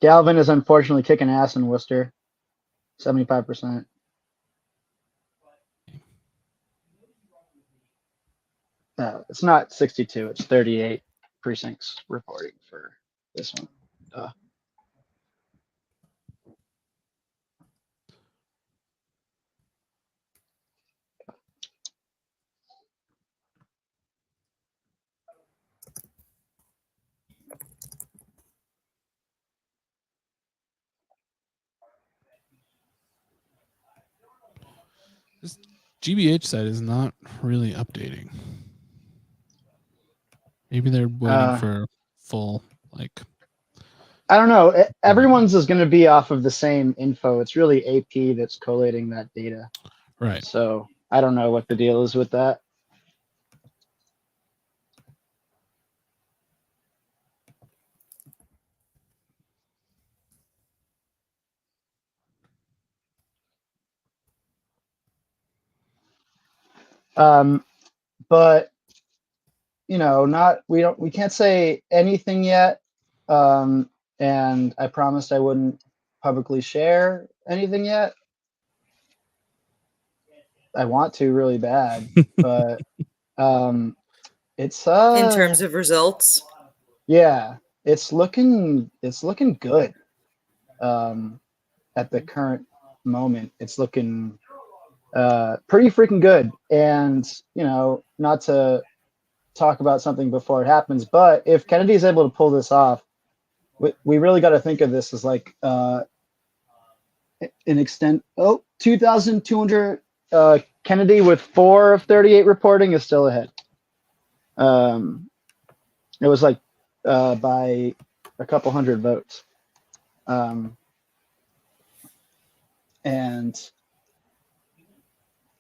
Galvin is unfortunately kicking ass in Worcester. 75%. It's not 62. It's 38 precincts reporting for this one. This GBH site is not really updating. Maybe they're waiting for full, like. I don't know. Everyone's is going to be off of the same info. It's really AP that's collating that data. Right. So I don't know what the deal is with that. But you know, we can't say anything yet. And I promised I wouldn't publicly share anything yet. I want to really bad, but it's In terms of results, yeah, it's looking good. At the current moment, it's looking pretty freaking good. And you know, not to talk about something before it happens, but if Kennedy is able to pull this off, we really got to think of this as like an extent. 2,200. Kennedy with 4 of 38 reporting is still ahead. It was like by a couple hundred votes. And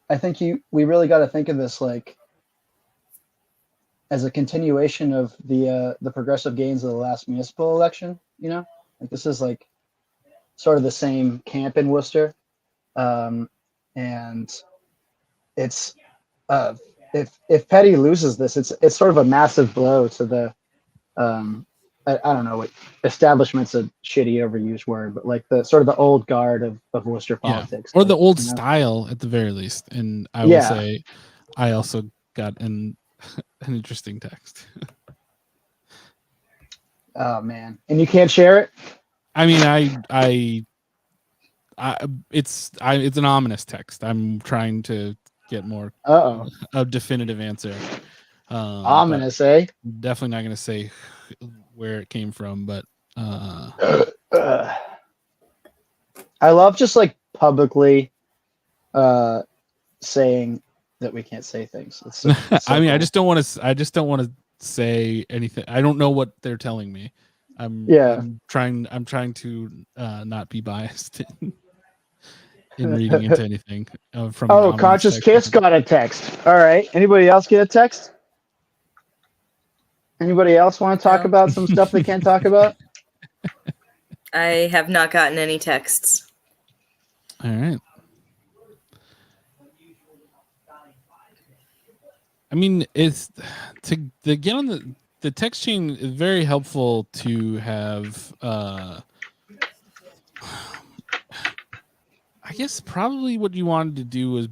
I think we really got to think of this like as a continuation of the progressive gains of the last municipal election. You know, like this is like sort of the same camp in Worcester, and it's if Petty loses this, it's sort of a massive blow to the I don't know what establishment's a shitty overused word, but like the sort of the old guard of Worcester politics, or the old style at the very least. And I will say, I also got an interesting text. Oh man, and you can't share it. I mean, it's an ominous text. I'm trying to get more a definitive answer. Ominous, eh? Definitely not going to say where it came from, but I love just like publicly saying that we can't say things. It's so I mean, cool. I just don't want to say anything. I don't know what they're telling me. I'm trying to not be biased in reading into anything from Conscious Kiss got a text. All right, anybody else get a text? Anybody else want to talk about some stuff they can't talk about? I have not gotten any texts. All right. I mean, it's to get on the text chain is very helpful to have. I guess probably what you wanted to do was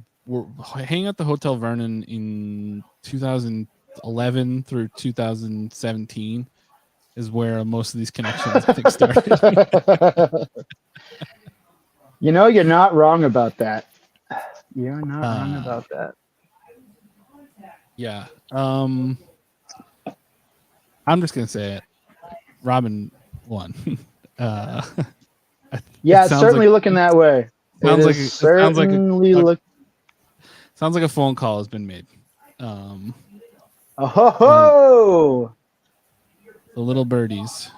hang out the Hotel Vernon in 2011 through 2017 is where most of these connections I think started. You know, you're not wrong about that. You're not wrong about that. Yeah. I'm just gonna say it. Robin won. Yeah, it's certainly looking that way. Sounds like a phone call has been made. The little birdies.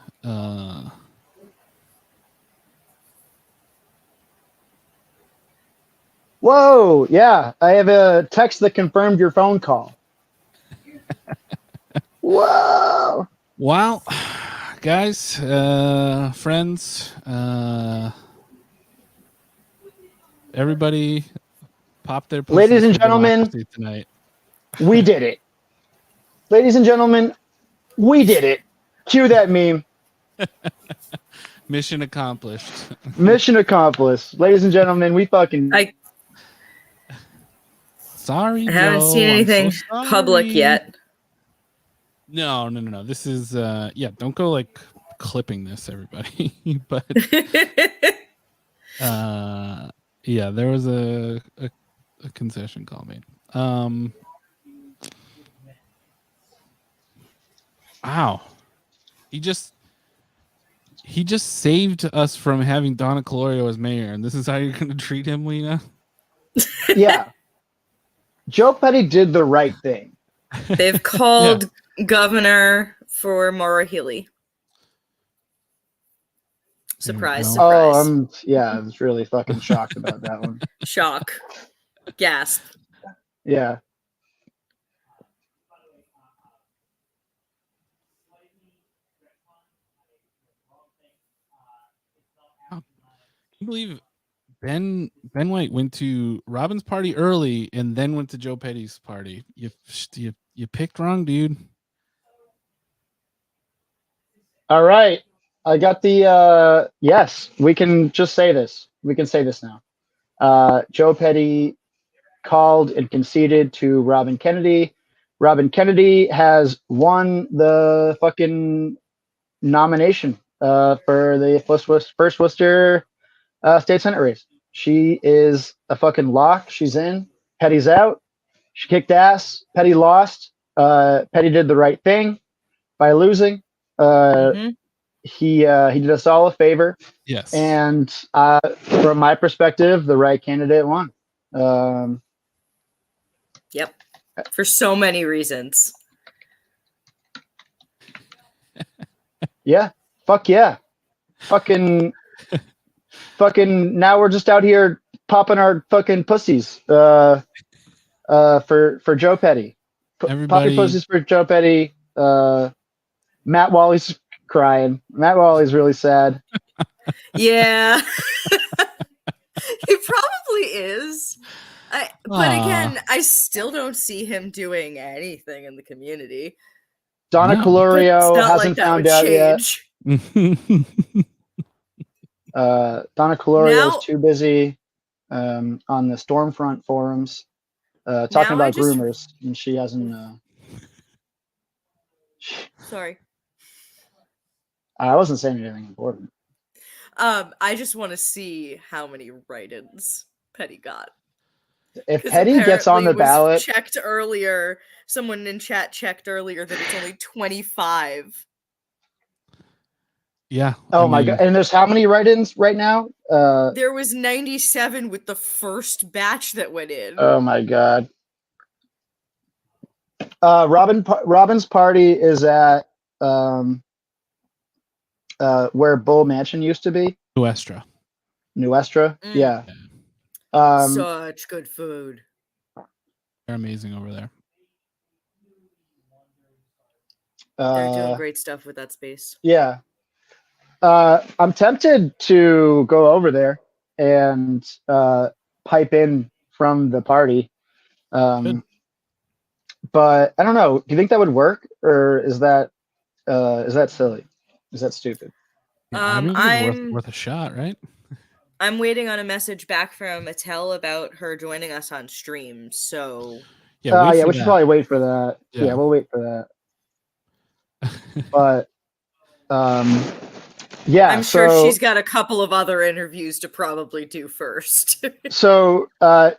Whoa! Yeah, I have a text that confirmed your phone call. Whoa! Well, guys, friends, everybody, pop their pussies. Ladies and gentlemen, tonight. We did it. Ladies and gentlemen, we did it. Cue that meme. Mission accomplished. Mission accomplished, ladies and gentlemen. We fucking. Sorry, I haven't Joe. seen anything I'm so public sorry. yet. No. This is yeah, don't go like clipping this, everybody. But yeah, there was a concession call made. Wow. He just saved us from having Donna Calorio as mayor, and this is how you're gonna treat him, Lena? Yeah. Joe Petty did the right thing. They've called governor for Maura Healey. Surprise, surprise. Oh, I was really fucking shocked about that one. Shock. Gasp. Yeah. Can you believe Ben White went to Robin's party early and then went to Joe Petty's party? You picked wrong, dude. All right. I got the yes, we can just say this. We can say this now. Joe Petty called and conceded to Robin Kennedy. Robin Kennedy has won the fucking nomination for the first Worcester State Senate race. She is a fucking lock. She's in. Petty's out. She kicked ass. Petty lost. Petty did the right thing by losing. He did us all a favor. Yes. And from my perspective, the right candidate won. Yep. For so many reasons. Yeah. Fuck yeah. Fucking now we're just out here popping our fucking pussies for Joe Petty. Pop your pussies for Joe Petty. Matt Wally's crying. Matt Wally's really sad. Yeah. He probably is. But again, I still don't see him doing anything in the community. Donna Calorio hasn't found out yet. Donna Calorio is too busy on the Stormfront forums talking about groomers, and she hasn't. Sorry. I wasn't saying anything important. I just want to see how many write-ins Petty got. If Petty gets on the ballot, checked earlier. Someone in chat checked earlier that it's only 25. Yeah. Oh my god! And there's how many write-ins right now? There was 97 with the first batch that went in. Oh my god! Robin's party is at where Bull Mansion used to be. Nuestra. Yeah. Such good food. They're amazing over there. They're doing great stuff with that space. Yeah. I'm tempted to go over there and pipe in from the party. But I don't know. Do you think that would work, or is that silly? Is that stupid? Yeah, I'm worth a shot, right? I'm waiting on a message back from Attell about her joining us on stream. So yeah, we should probably wait for that. Yeah, we'll wait for that. But yeah, I'm sure she's got a couple of other interviews to probably do first. So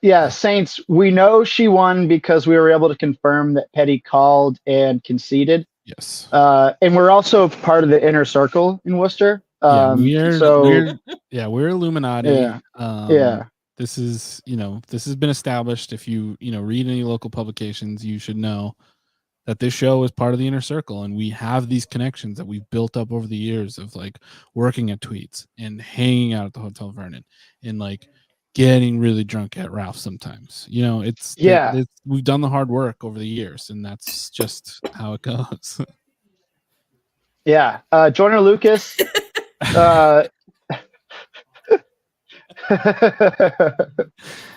yeah, Saints, we know she won because we were able to confirm that Petty called and conceded. Yes. And we're also part of the inner circle in Worcester. We're Illuminati. Yeah. This has been established. If you read any local publications, you should know that this show is part of the inner circle, and we have these connections that we've built up over the years of like working at Tweets and hanging out at the Hotel Vernon and like getting really drunk at Ralph sometimes. We've done the hard work over the years, and that's just how it goes. Yeah. Joyner Lucas.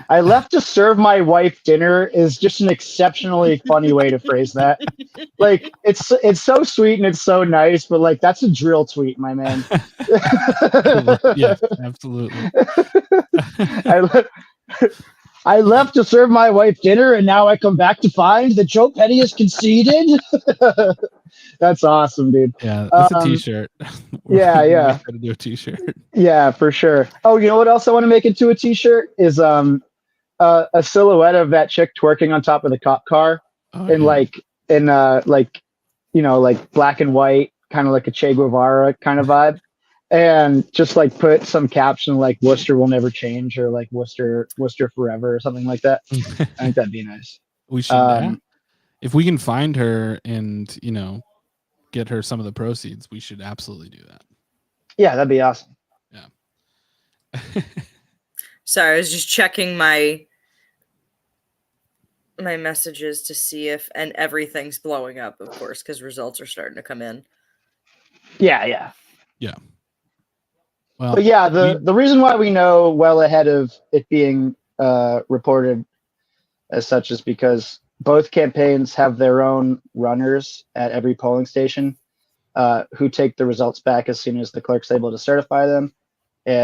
I left to serve my wife dinner is just an exceptionally funny way to phrase that. Like it's so sweet and it's so nice, but like that's a drill tweet, my man. Yes, absolutely. I left to serve my wife dinner, and now I come back to find that Joe Petty has conceded. That's awesome, dude. Yeah, that's a T-shirt. Yeah, We yeah, got to do a T-shirt. yeah, for sure. Oh, you know what else I want to make into a T-shirt is a silhouette of that chick twerking on top of the cop car, Oh, in yeah. like like black and white, kind of like a Che Guevara kind of vibe, and just like put some caption like "Worcester will never change" or like "Worcester forever" or something like that. I think that'd be nice. We should, if we can find her and get her some of the proceeds, we should absolutely do that. Yeah, that'd be awesome. Yeah. Sorry, I was just checking my messages to see if, and everything's blowing up, of course, because results are starting to come in. Yeah. Well, but yeah, the reason why we know well ahead of it being reported as such is because both campaigns have their own runners at every polling station who take the results back as soon as the clerk's able to certify them.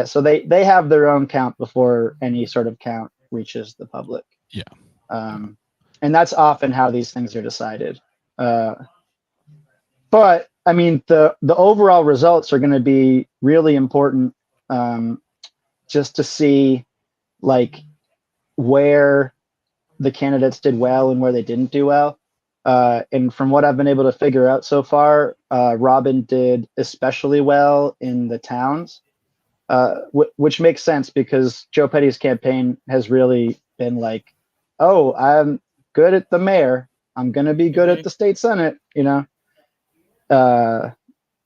So they have their own count before any sort of count reaches the public. Yeah. And that's often how these things are decided. But I mean, the overall results are going to be really important, just to see like where the candidates did well and where they didn't do well. And from what I've been able to figure out so far, Robin did especially well in the towns, which makes sense because Joe Petty's campaign has really been like, oh, I'm good at the mayor, I'm going to be good at the state senate,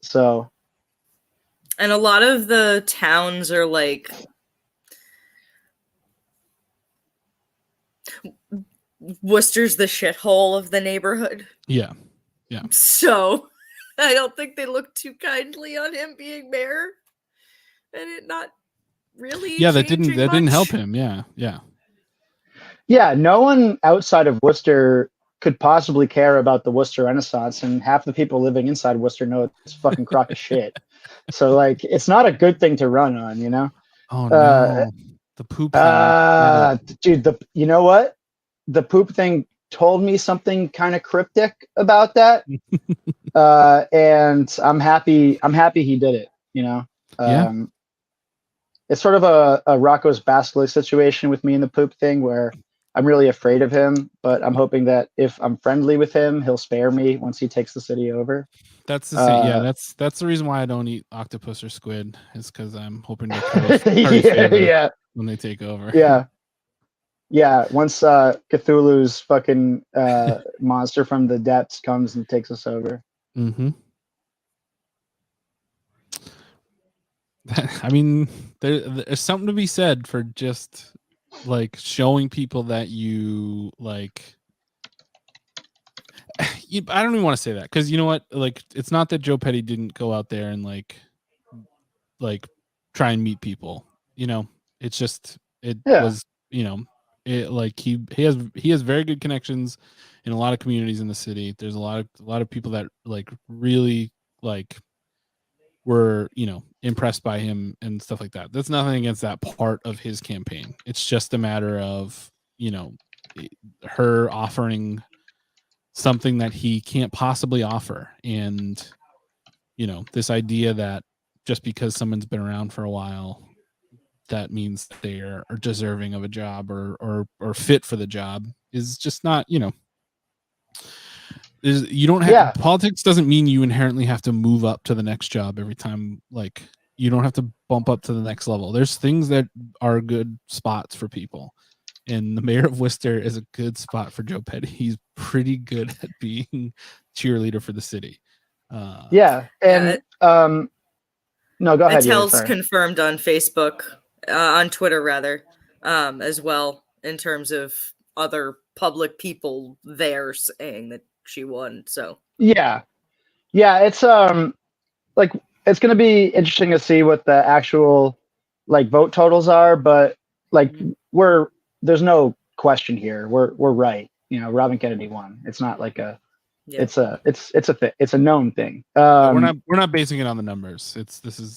so. And a lot of the towns are like Worcester's the shithole of the neighborhood. Yeah. So I don't think they look too kindly on him being mayor, and it not really. Yeah, that didn't much. help him. Yeah. Yeah, no one outside of Worcester could possibly care about the Worcester Renaissance, and half the people living inside Worcester know it's a fucking crock of shit. So like, it's not a good thing to run on, Oh no, the poop thing. Dude, you know what? The poop thing told me something kind of cryptic about that, and I'm happy he did it. Yeah. It's sort of a Rocco's Basilisk situation with me and the poop thing, where I'm really afraid of him, but I'm hoping that if I'm friendly with him, he'll spare me once he takes the city over. That's the same. Yeah, that's the reson why I don't eat octopus or squid, is because I'm hoping to curry favor when they take over. Yeah. Once Cthulhu's fucking monster from the depths comes and takes us over. Mm-hmm. I mean, there's something to be said for just like showing people that you like. I don't even want to say that, because you know what? Like, it's not that Joe Petty didn't go out there and like try and meet people. It's just was it like he has very good connections in a lot of communities in the city. There's a lot of people that like really like were impressed by him and stuff like that. That's nothing against that part of his campaign. It's just a matter of her offering something that he can't possibly offer, and this idea that just because someone's been around for a while, that means they are deserving of a job or fit for the job is just not. You don't have politics doesn't mean you inherently have to move up to the next job every time. Like, you don't have to bump up to the next level. There's things that are good spots for people, and the mayor of Worcester is a good spot for Joe Petty. He's pretty good at being cheerleader for the city. No, go ahead. Attell's confirmed on Facebook, on Twitter rather, as well, in terms of other public people there saying that she won. So yeah, it's like, it's going to be interesting to see what the actual like vote totals are, but like there's no question here. We're right. You know, Robin Kennedy won. It's not like Yeah. it's a known thing. We're not basing it on the numbers.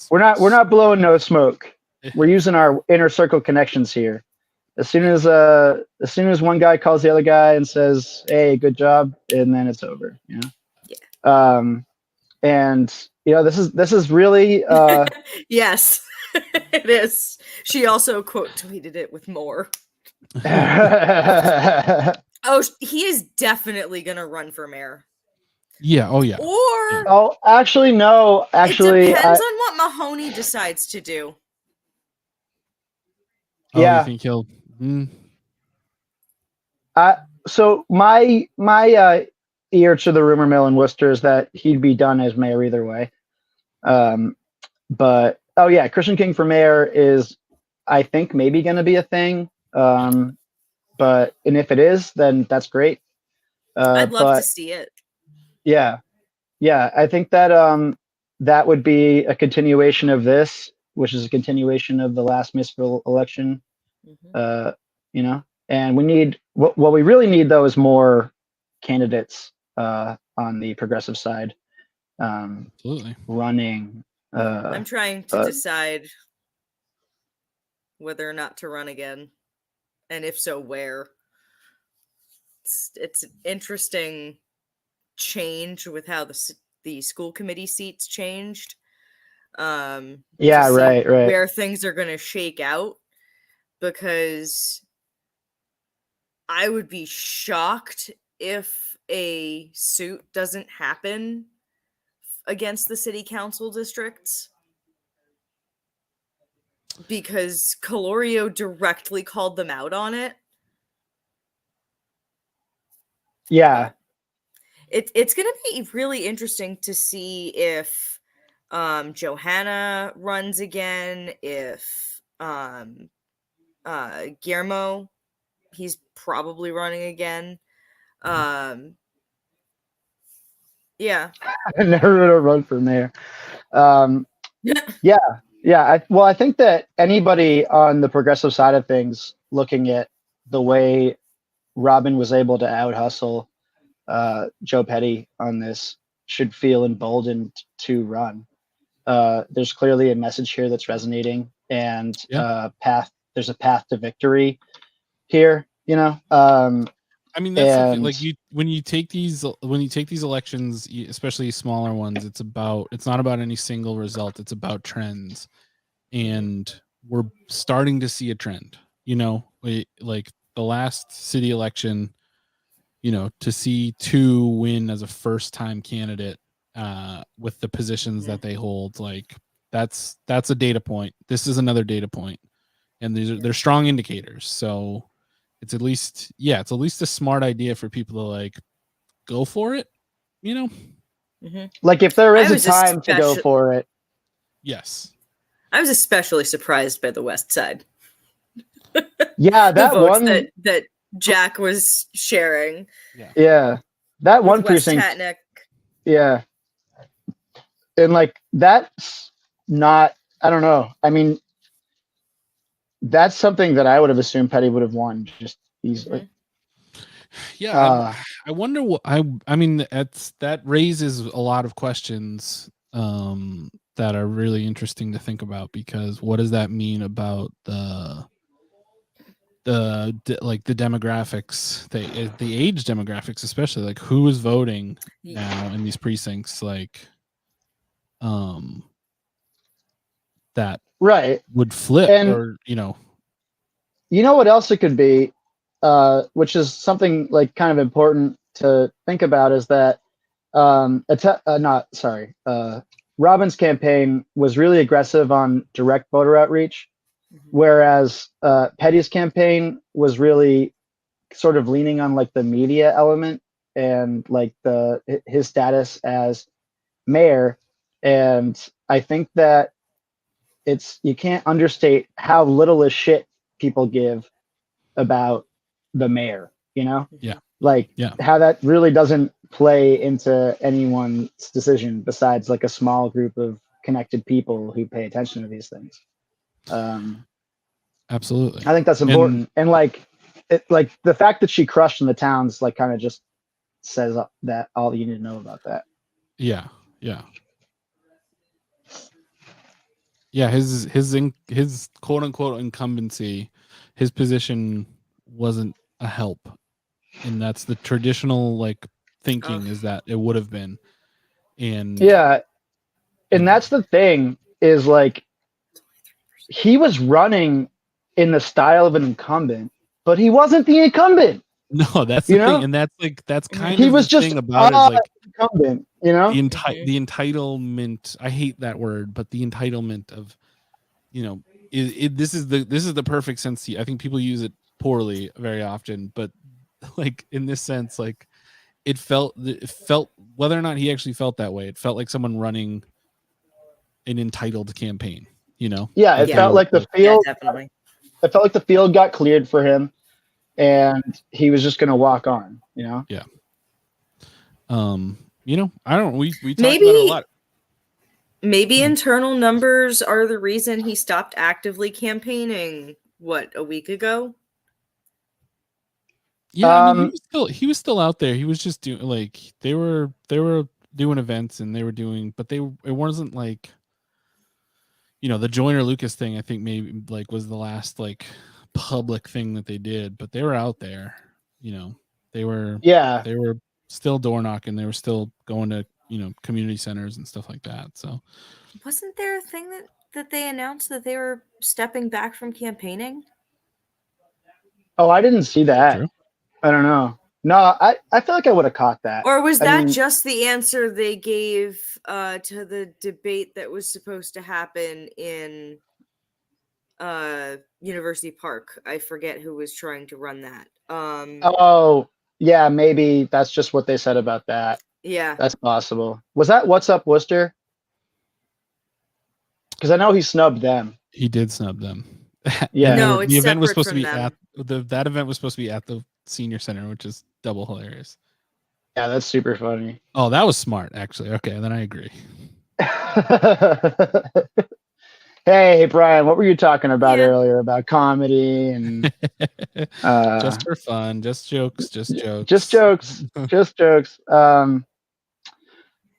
We're not blowing no smoke. We're using our inner circle connections here. As soon as one guy calls the other guy and says, "Hey, good job," and then it's over. You know. Yeah. And you know, this is really Yes, it is. She also quote tweeted it with more. Oh, he is definitely gonna run for mayor. Yeah. Oh yeah. Or oh, actually, no. Actually, it depends on what Mahoney decides to do. Oh, yeah. you think he'll? So my ear to the rumor mill in Worcester is that he'd be done as mayor either way. But oh yeah, Christian King for mayor is, I think, maybe going to be a thing. But if it is, then that's great. I'd love to see it. Yeah, I think that that would be a continuation of this, which is a continuation of the last municipal election. You know, and we need what we really need though is more candidates on the progressive side Absolutely. running. I'm trying to decide whether or not to run again, and if so, where. It's an interesting change with how the school committee seats changed. Yeah, right. Where things are going to shake out, because I would be shocked if a suit doesn't happen against the city council districts, because Calorio directly called them out on it. Yeah. It's going to be really interesting to see if Johanna runs again, if Guillermo, he's probably running again. Yeah. I never would have run for mayor. Yeah. I think that anybody on the progressive side of things, looking at the way Robin was able to out hustle Joe Petty on this, should feel emboldened to run. There's clearly a message here that's resonating, and there's a path to victory here. You know. I mean, that's like when you take these elections, especially smaller ones, it's not about any single result. It's about trends, and we're starting to see a trend. You know, like the last city election, you know, to see 2 win as a first-time candidate with the positions that they hold, like that's a data point. This is another data point, and they're strong indicators. So it's at least a smart idea for people to like go for it, you know. Like if there is a time to go for it. Yes, I was especially surprised by the West Side. Yeah, that votes one that Jack was sharing. Yeah, that one precinct. Hatnick. Yeah, and like that's not. I don't know. I mean, that's something that I would have assumed Petty would have won just easily. Yeah, I wonder what I mean. That raises a lot of questions that are really interesting to think about, because what does that mean about the demographics, the age demographics, especially like who is voting now in these precincts, like that would flip, and, or you know what else it could be, which is something like kind of important to think about, is that Robin's campaign was really aggressive on direct voter outreach, whereas Petty's campaign was really sort of leaning on like the media element and like his status as mayor. And I think that you can't understate how little a shit people give about the mayor, you know? Yeah. How that really doesn't play into anyone's decision besides like a small group of connected people who pay attention to these things. Absolutely. I think that's important. And like the fact that she crushed in the towns, like kind of just says that all you need to know about that. Yeah. His quote unquote incumbency, his position wasn't a help, and that's the traditional like thinking is that it would have been. And and that's the thing is like he was running in the style of an incumbent, but he wasn't the incumbent. No, that's the thing, and that's kind he of was the just thing about it is like incumbent, the entitlement. I hate that word, but the entitlement of this is the perfect sense. I think people use it poorly very often, but like in this sense, like it felt whether or not he actually felt that way, it felt like someone running an entitled campaign. It felt like the field. Definitely. It felt like the field got cleared for him, and he was just going to walk on. Yeah. I don't. We talked Maybe about it a lot. Maybe internal numbers are the reason he stopped actively campaigning. What, a week ago? Yeah, I mean, he was still out there. He was just doing like they were doing events and they were doing, but it wasn't like the Joyner Lucas thing. I think maybe like was the last like public thing that they did, but they were out there. They were still door knocking. They were still going to community centers and stuff like that. So wasn't there a thing that they announced that they were stepping back from campaigning? Oh, I didn't see that. I don't know. No, I feel like I would have caught that. Or was that just the answer they gave to the debate that was supposed to happen in University Park? I forget who was trying to run that. Oh, yeah, maybe that's just what they said about that. Yeah. That's possible. Was that What's Up Worcester? Because I know he snubbed them. He did snub them. Yeah. No, the event was supposed to be that event was supposed to be at the senior center, which is double hilarious. Yeah, that's super funny. Oh, that was smart, actually. Okay, then I agree. Hey, Brian, what were you talking about earlier about comedy and just for fun, just jokes.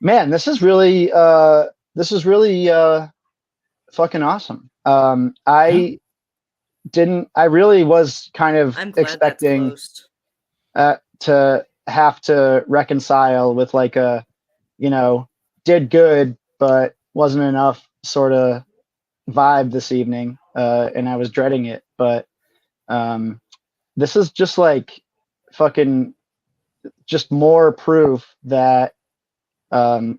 Man, this is really fucking awesome. I really was kind of expecting to have to reconcile with like a did good but wasn't enough sort of vibe this evening, and I was dreading it, but this is just like fucking just more proof that a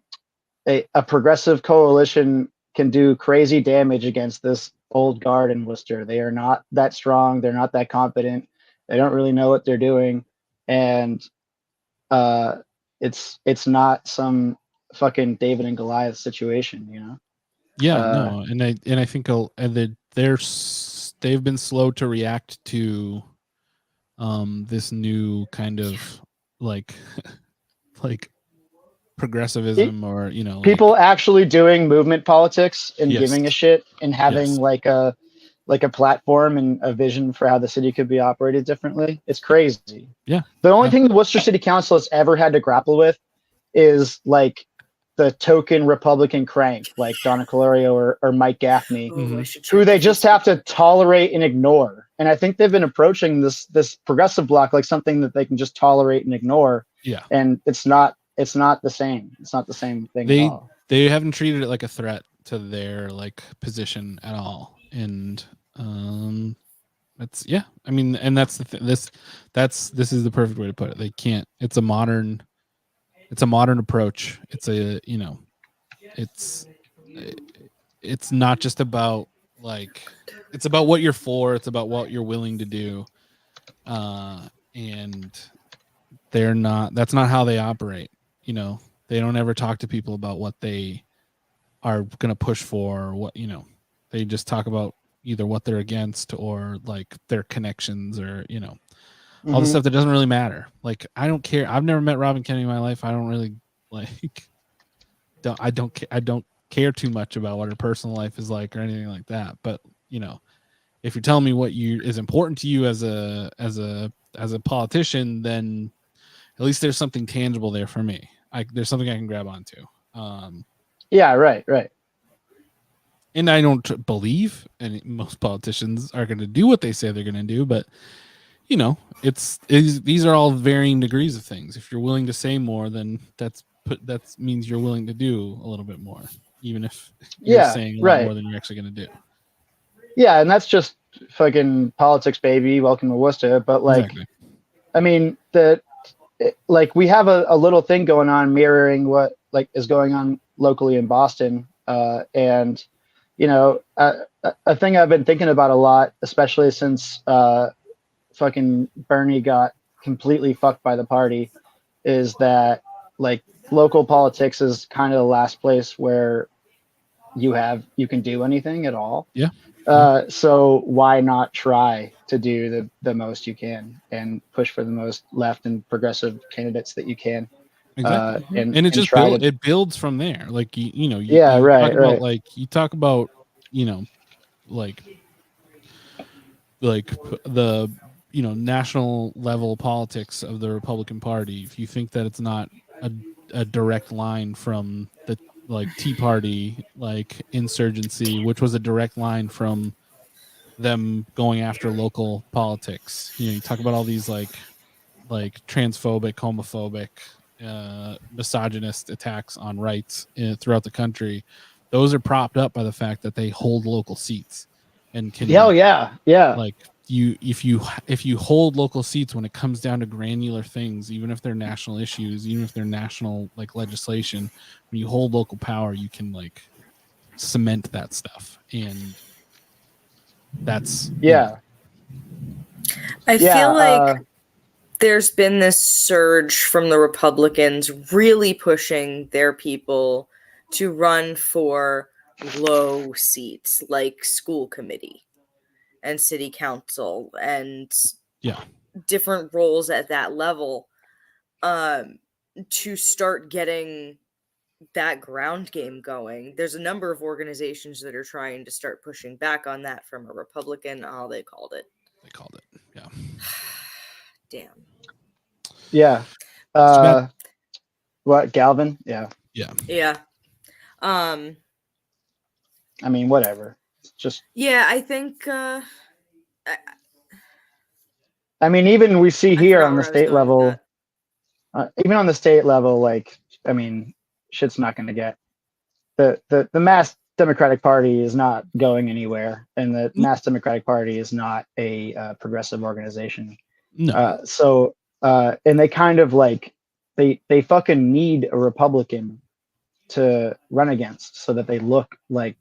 progressive coalition can do crazy damage against this old guard in Worcester. They are not that strong. They're not that competent. They don't really know what they're doing, and it's not some fucking David and Goliath situation, Yeah, no, and I think they've been slow to react to this new kind of like progressivism or people actually doing movement politics and giving a shit and having like a platform and a vision for how the city could be operated differently. It's crazy. Yeah. The only thing the Worcester City Council has ever had to grapple with is like the token Republican crank like Donna Colorio or Mike Gaffney, who they just have to tolerate and ignore. And I think they've been approaching this progressive bloc like something that they can just tolerate and ignore. Yeah. And it's not the same. It's not the same thing at all. They haven't treated it like a threat to their like position at all. And that's I mean, and that's this is the perfect way to put it. They can't. It's a modern approach. It's it's not just about like it's about what you're for. It's about what you're willing to do, and that's not how they operate. They don't ever talk to people about what they are going to push for or what they just talk about either what they're against or like their connections or all the stuff that doesn't really matter. Like I don't care. I've never met Robin Kennedy in my life. I don't really I don't care too much about what her personal life is like or anything like that. But if you're telling me what is important to you as a politician, then at least there's something tangible there for me. There's something I can grab onto. Yeah, right. And I don't believe most politicians are going to do what they say they're going to do, but these are all varying degrees of things. If you're willing to say more, then that means you're willing to do a little bit more, even if you're saying a lot more than you're actually going to do. Yeah, and that's just fucking politics, baby. Welcome to Worcester. But like, exactly. I mean, we have a little thing going on mirroring what like is going on locally in Boston, and a thing I've been thinking about a lot, especially since fucking Bernie got completely fucked by the party, is that like local politics is kind of the last place where you can do anything at all. Yeah. So why not try to do the most you can and push for the most left and progressive candidates that you can. Exactly. And it just builds from there. Like you talk about the national level politics of the Republican Party. If you think that it's not a direct line from the Tea Party insurgency, which was a direct line from them going after local politics, you talk about all these like transphobic, homophobic, misogynist attacks on rights throughout the country. Those are propped up by the fact that they hold local seats and can if you hold local seats when it comes down to granular things, even if they're national issues, even if they're national legislation, when you hold local power, you can cement that stuff. And that's I feel like there's been this surge from the Republicans really pushing their people to run for low seats like school committee and city council and different roles at that level, to start getting that ground game going. There's a number of organizations that are trying to start pushing back on that from a Republican. They called it. Yeah. Damn. Yeah. What, Galvin? Yeah. I mean, whatever. Just. Yeah, I think. I mean, even we see here on the state level, even on the state level, I mean, shit's not going to get the mass Democratic Party is not going anywhere, and the mass Democratic Party is not a progressive organization. No. And they kind of they fucking need a Republican to run against so that they look like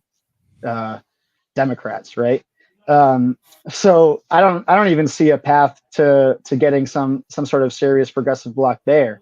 Democrats, right? So I don't even see a path to getting some sort of serious progressive bloc there,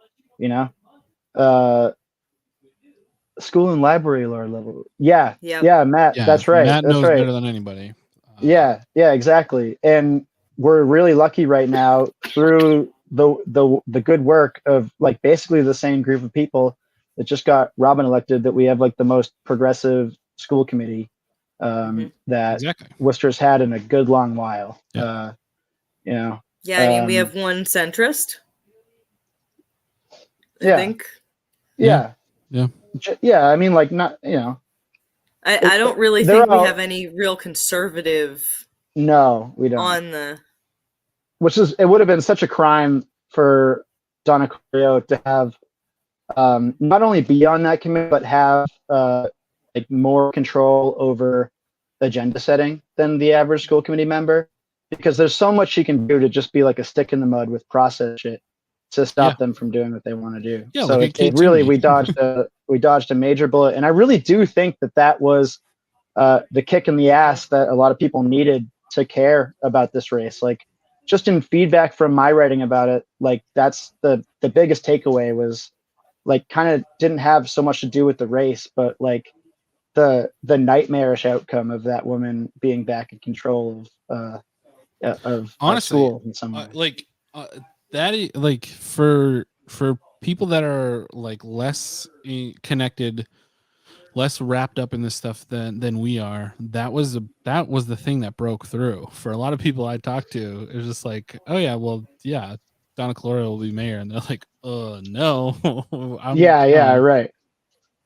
school and library level. Yeah, Matt, that's right. Matt that's knows right. better than anybody. Yeah, exactly. And we're really lucky right now through the good work of basically the same group of people that just got Robin elected, that we have the most progressive school committee that Worcester's had in a good long while. I mean, we have one centrist, I think. Yeah. I mean, not, I don't really think we have any real conservative. No, we don't. It would have been such a crime for Donna Corio to have not only be on that committee, but have more control over agenda setting than the average school committee member, because there's so much she can do to just be a stick in the mud with process shit to stop them from doing what they want to do. Yeah, so we dodged a major bullet, and I really do think that was the kick in the ass that a lot of people needed to care about this race. Just in feedback from my writing about it, that's the biggest takeaway was kind of didn't have so much to do with the race, but the nightmarish outcome of that woman being back in control of honestly school in some way. That is for people that are less connected less wrapped up in this stuff than we are. That was the thing that broke through for a lot of people I talked to. It was just like, oh yeah, well yeah, Donna Caloria will be mayor, and they're like, no, Yeah, right.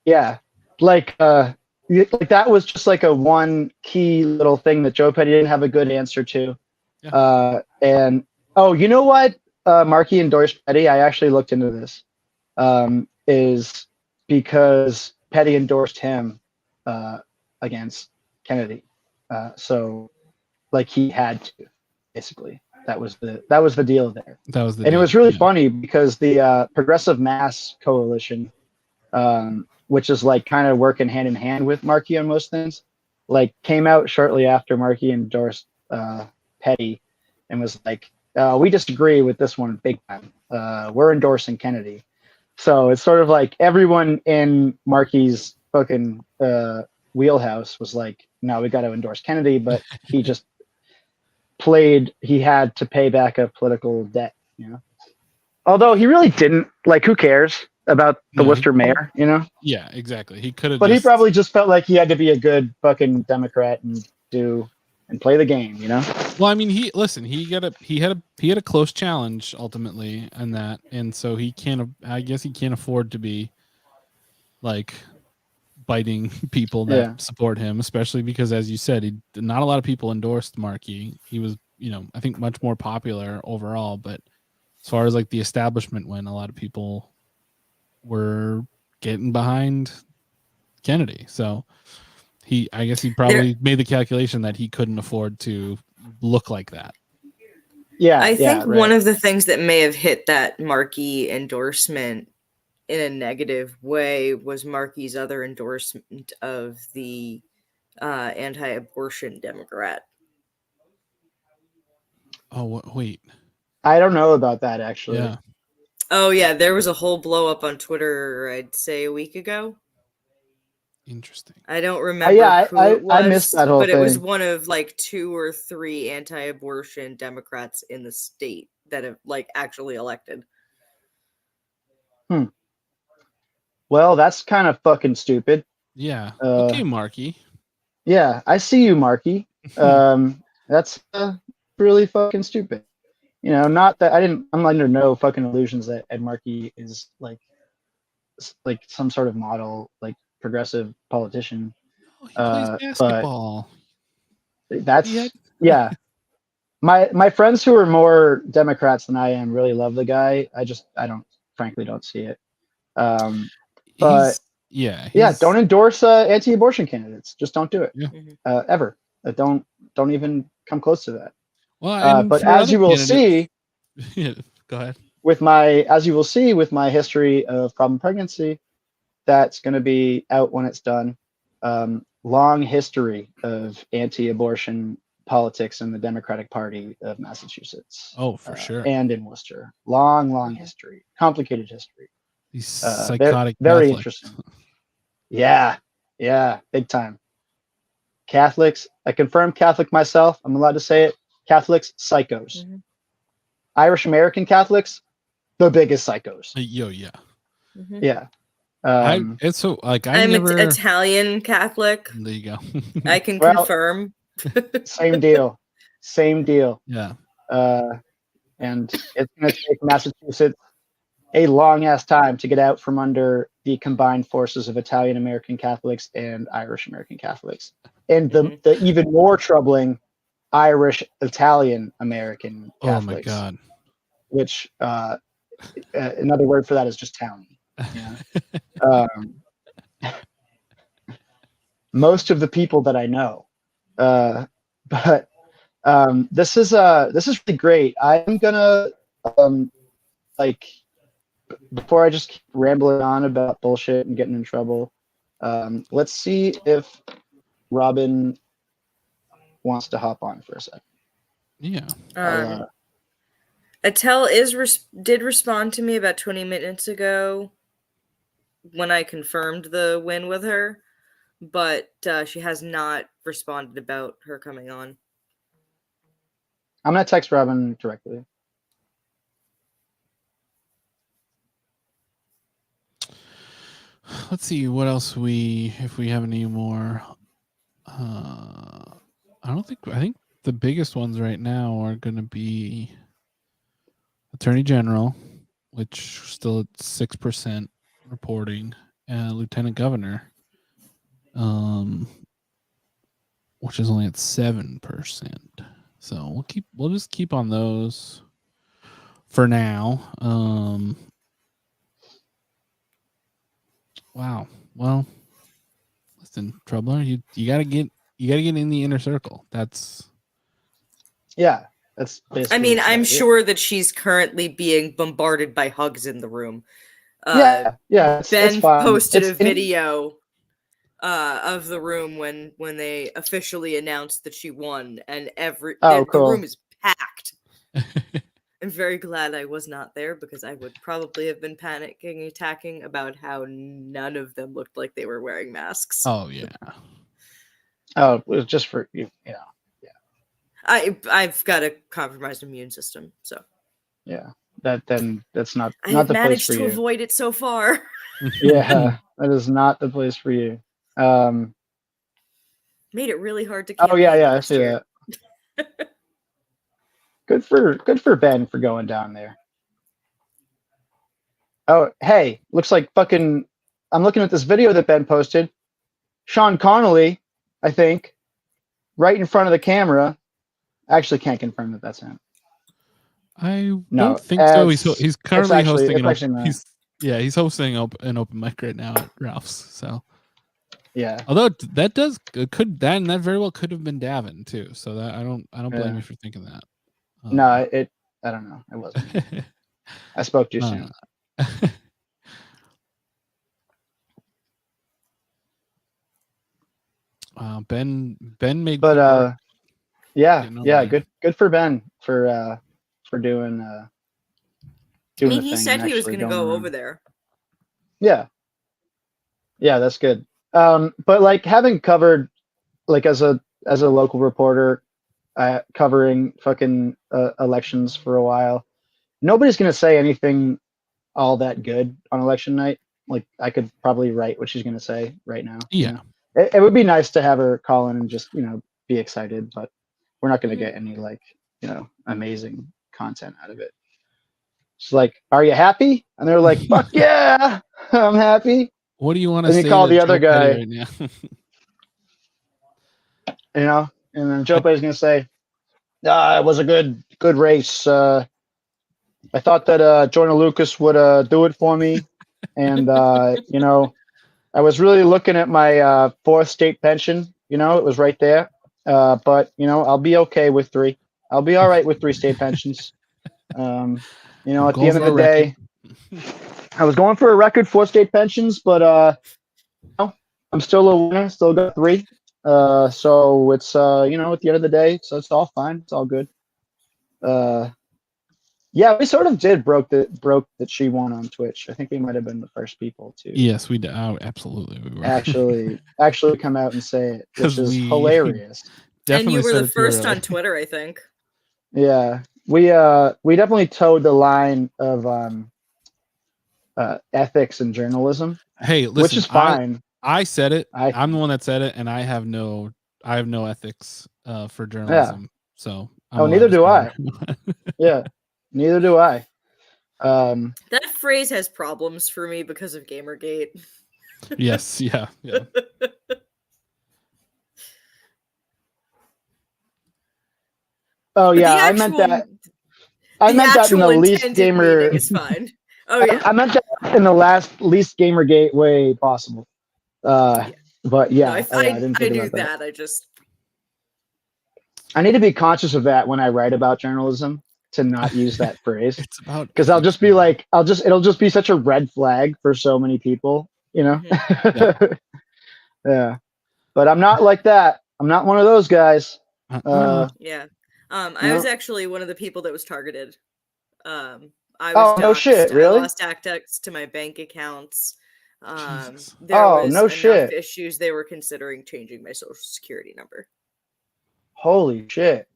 Yeah, like like that was just like a one key little thing that Joe Petty didn't have a good answer to. Yeah. And oh, you know what? Markey endorsed Petty. I actually looked into this. Is because Petty endorsed him against Kennedy. So like he had to, basically. That was the deal there. That was the And deal. it was really funny because the Progressive Mass Coalition, which is like kind of working hand in hand with Markey on most things, like came out shortly after Markey endorsed Petty and was like, we disagree with this one big time. We're endorsing Kennedy. So it's sort of like everyone in Markey's fucking wheelhouse was like, no, we got to endorse Kennedy, but he just he had to pay back a political debt, you know? Although he really didn't, like, who cares about the Worcester mayor, you know? Yeah, exactly. He could have, but he probably just felt like he had to be a good fucking Democrat and play the game, you know? Well, I mean, he had a close challenge ultimately in that, and so I guess he can't afford to be like biting people that support him, especially because, as you said, not a lot of people endorsed Markey. He was, I think much more popular overall, but as far as like the establishment went, a lot of people were getting behind Kennedy. So I guess he probably made the calculation that he couldn't afford to look like that. Yeah. I think right. one of the things that may have hit that Markey endorsement in a negative way was Markey's other endorsement of the anti-abortion Democrat. Oh, wait. I don't know about that, actually. Yeah. Oh, yeah. There was a whole blow up on Twitter, I'd say a week ago. Interesting. I don't remember who it was. I missed that whole thing. But it was thing. one of like 2 or 3 anti-abortion Democrats in the state that have like actually elected. Well, that's kind of fucking stupid. Yeah. Okay, Markey. Yeah, I see you, Markey. That's really fucking stupid. Not that I'm under no fucking illusions that Ed Markey is like some sort of model, like progressive politician. Oh, he plays basketball. That's yeah. My friends who are more Democrats than I am really love the guy. I frankly don't see it. But don't endorse anti-abortion candidates. Just don't do it. Yeah. Ever. Don't even come close to that. Well, but as you will see, go ahead. As you will see with my history of problem pregnancy, that's going to be out when it's done. Long history of anti-abortion politics in the Democratic Party of Massachusetts. Oh, for sure. And in Worcester. Long history. Complicated history. These psychotic very Catholics. Interesting. Yeah, big time. Catholics, I confirm Catholic myself. I'm allowed to say it. Catholics, psychos. Mm-hmm. Irish American Catholics, the biggest psychos. Yeah. Mm-hmm. Yeah. I'm Italian Catholic. There you go. I can confirm. Same deal. Yeah. And it's going to take Massachusetts a long ass time to get out from under the combined forces of Italian American Catholics and Irish American Catholics, and the even more troubling Irish Italian American Catholics. Oh my God! Which another word for that is just townie. Yeah. Most of the people that I know, but this is really great. I'm gonna before I just keep rambling on about bullshit and getting in trouble, let's see if Robin wants to hop on for a second. Yeah. Attell did respond to me about 20 minutes ago when I confirmed the win with her, but she has not responded about her coming on. I'm gonna text Robin directly. let's see what else if we have any more. I think the biggest ones right now are going to be Attorney General, which still at 6% reporting, and Lieutenant Governor, which is only at 7%. So we'll just keep on those for now. Wow. Well, listen, Troubler, you gotta get in the inner circle. That's basically. I mean, what I'm I do. sure that she's currently being bombarded by hugs in the room. Yeah, it's Ben fine. posted It's a video of the room when they officially announced that she won, and the cool. room is packed. I'm very glad I was not there, because I would probably have been panicking, attacking about how none of them looked like they were wearing masks. Oh yeah. Oh, it was just for you know. I've got a compromised immune system, so Yeah, that's not I have the place managed for to you. avoid it so far. Yeah, that is not the place for you. Made it really hard to Oh campaign yeah, I last see year. that. Good for Ben for going down there. Oh, hey, looks like fucking. I'm looking at this video that Ben posted. Shaun Connolly, I think, right in front of the camera. Actually, can't confirm that that's him. I No, don't think so. He's currently hosting he's hosting an open mic right now at Ralph's. So yeah. Although that very well could have been Davin too. So that I don't blame you for thinking that. No, I don't know. It wasn't. I spoke too soon. Ben made, but yeah, way. good for Ben for doing. I mean, he said he was going to go over there. Yeah, that's good. But like having covered, like as a local reporter, covering fucking elections for a while, nobody's gonna say anything all that good on election night. Like I could probably write what she's gonna say right now. Yeah. You know? It would be nice to have her call in and just be excited, but we're not gonna get any like amazing content out of it. It's like, are you happy? And they're like, fuck yeah, I'm happy. What do you want to say? Then you call the other guy right now. And then Joe Petty's gonna say, it was a good race. I thought that Jordan Lucas would do it for me, and I was really looking at my fourth state pension. It was right there. But I'll be okay with 3. I'll be all right with 3 state pensions. At the end of the day, I was going for a record 4 state pensions, but I'm still a winner. Still got 3. So it's at the end of the day, so it's all fine. It's all good. Yeah, we sort of did broke that she won on Twitch. I think we might have been the first people to. Yes, we did. Oh, absolutely, we were. actually come out and say it, which is hilarious. And you were the first on Twitter, I think. Yeah, we definitely towed the line of ethics and journalism. Hey, listen, which is fine. I said it. I'm the one that said it, and I have no ethics for journalism. Yeah. So neither do I. Yeah, neither do I. That phrase has problems for me because of Gamergate. Yes. Yeah. Oh yeah, I meant that. I meant that in the least gamer. Is fine. Oh yeah. I meant that in the least Gamergate way possible. But yeah, I didn't think about that. I need to be conscious of that when I write about journalism, to not use that phrase. It's about, because I'll just be like, it'll just be such a red flag for so many people, Mm-hmm. Yeah. But I'm not like that. I'm not one of those guys. Yeah. I was actually one of the people that was targeted. I was doxxed. No shit, really? I lost access to my bank accounts. There was no shit. Issues. They were considering changing my social security number. Holy shit.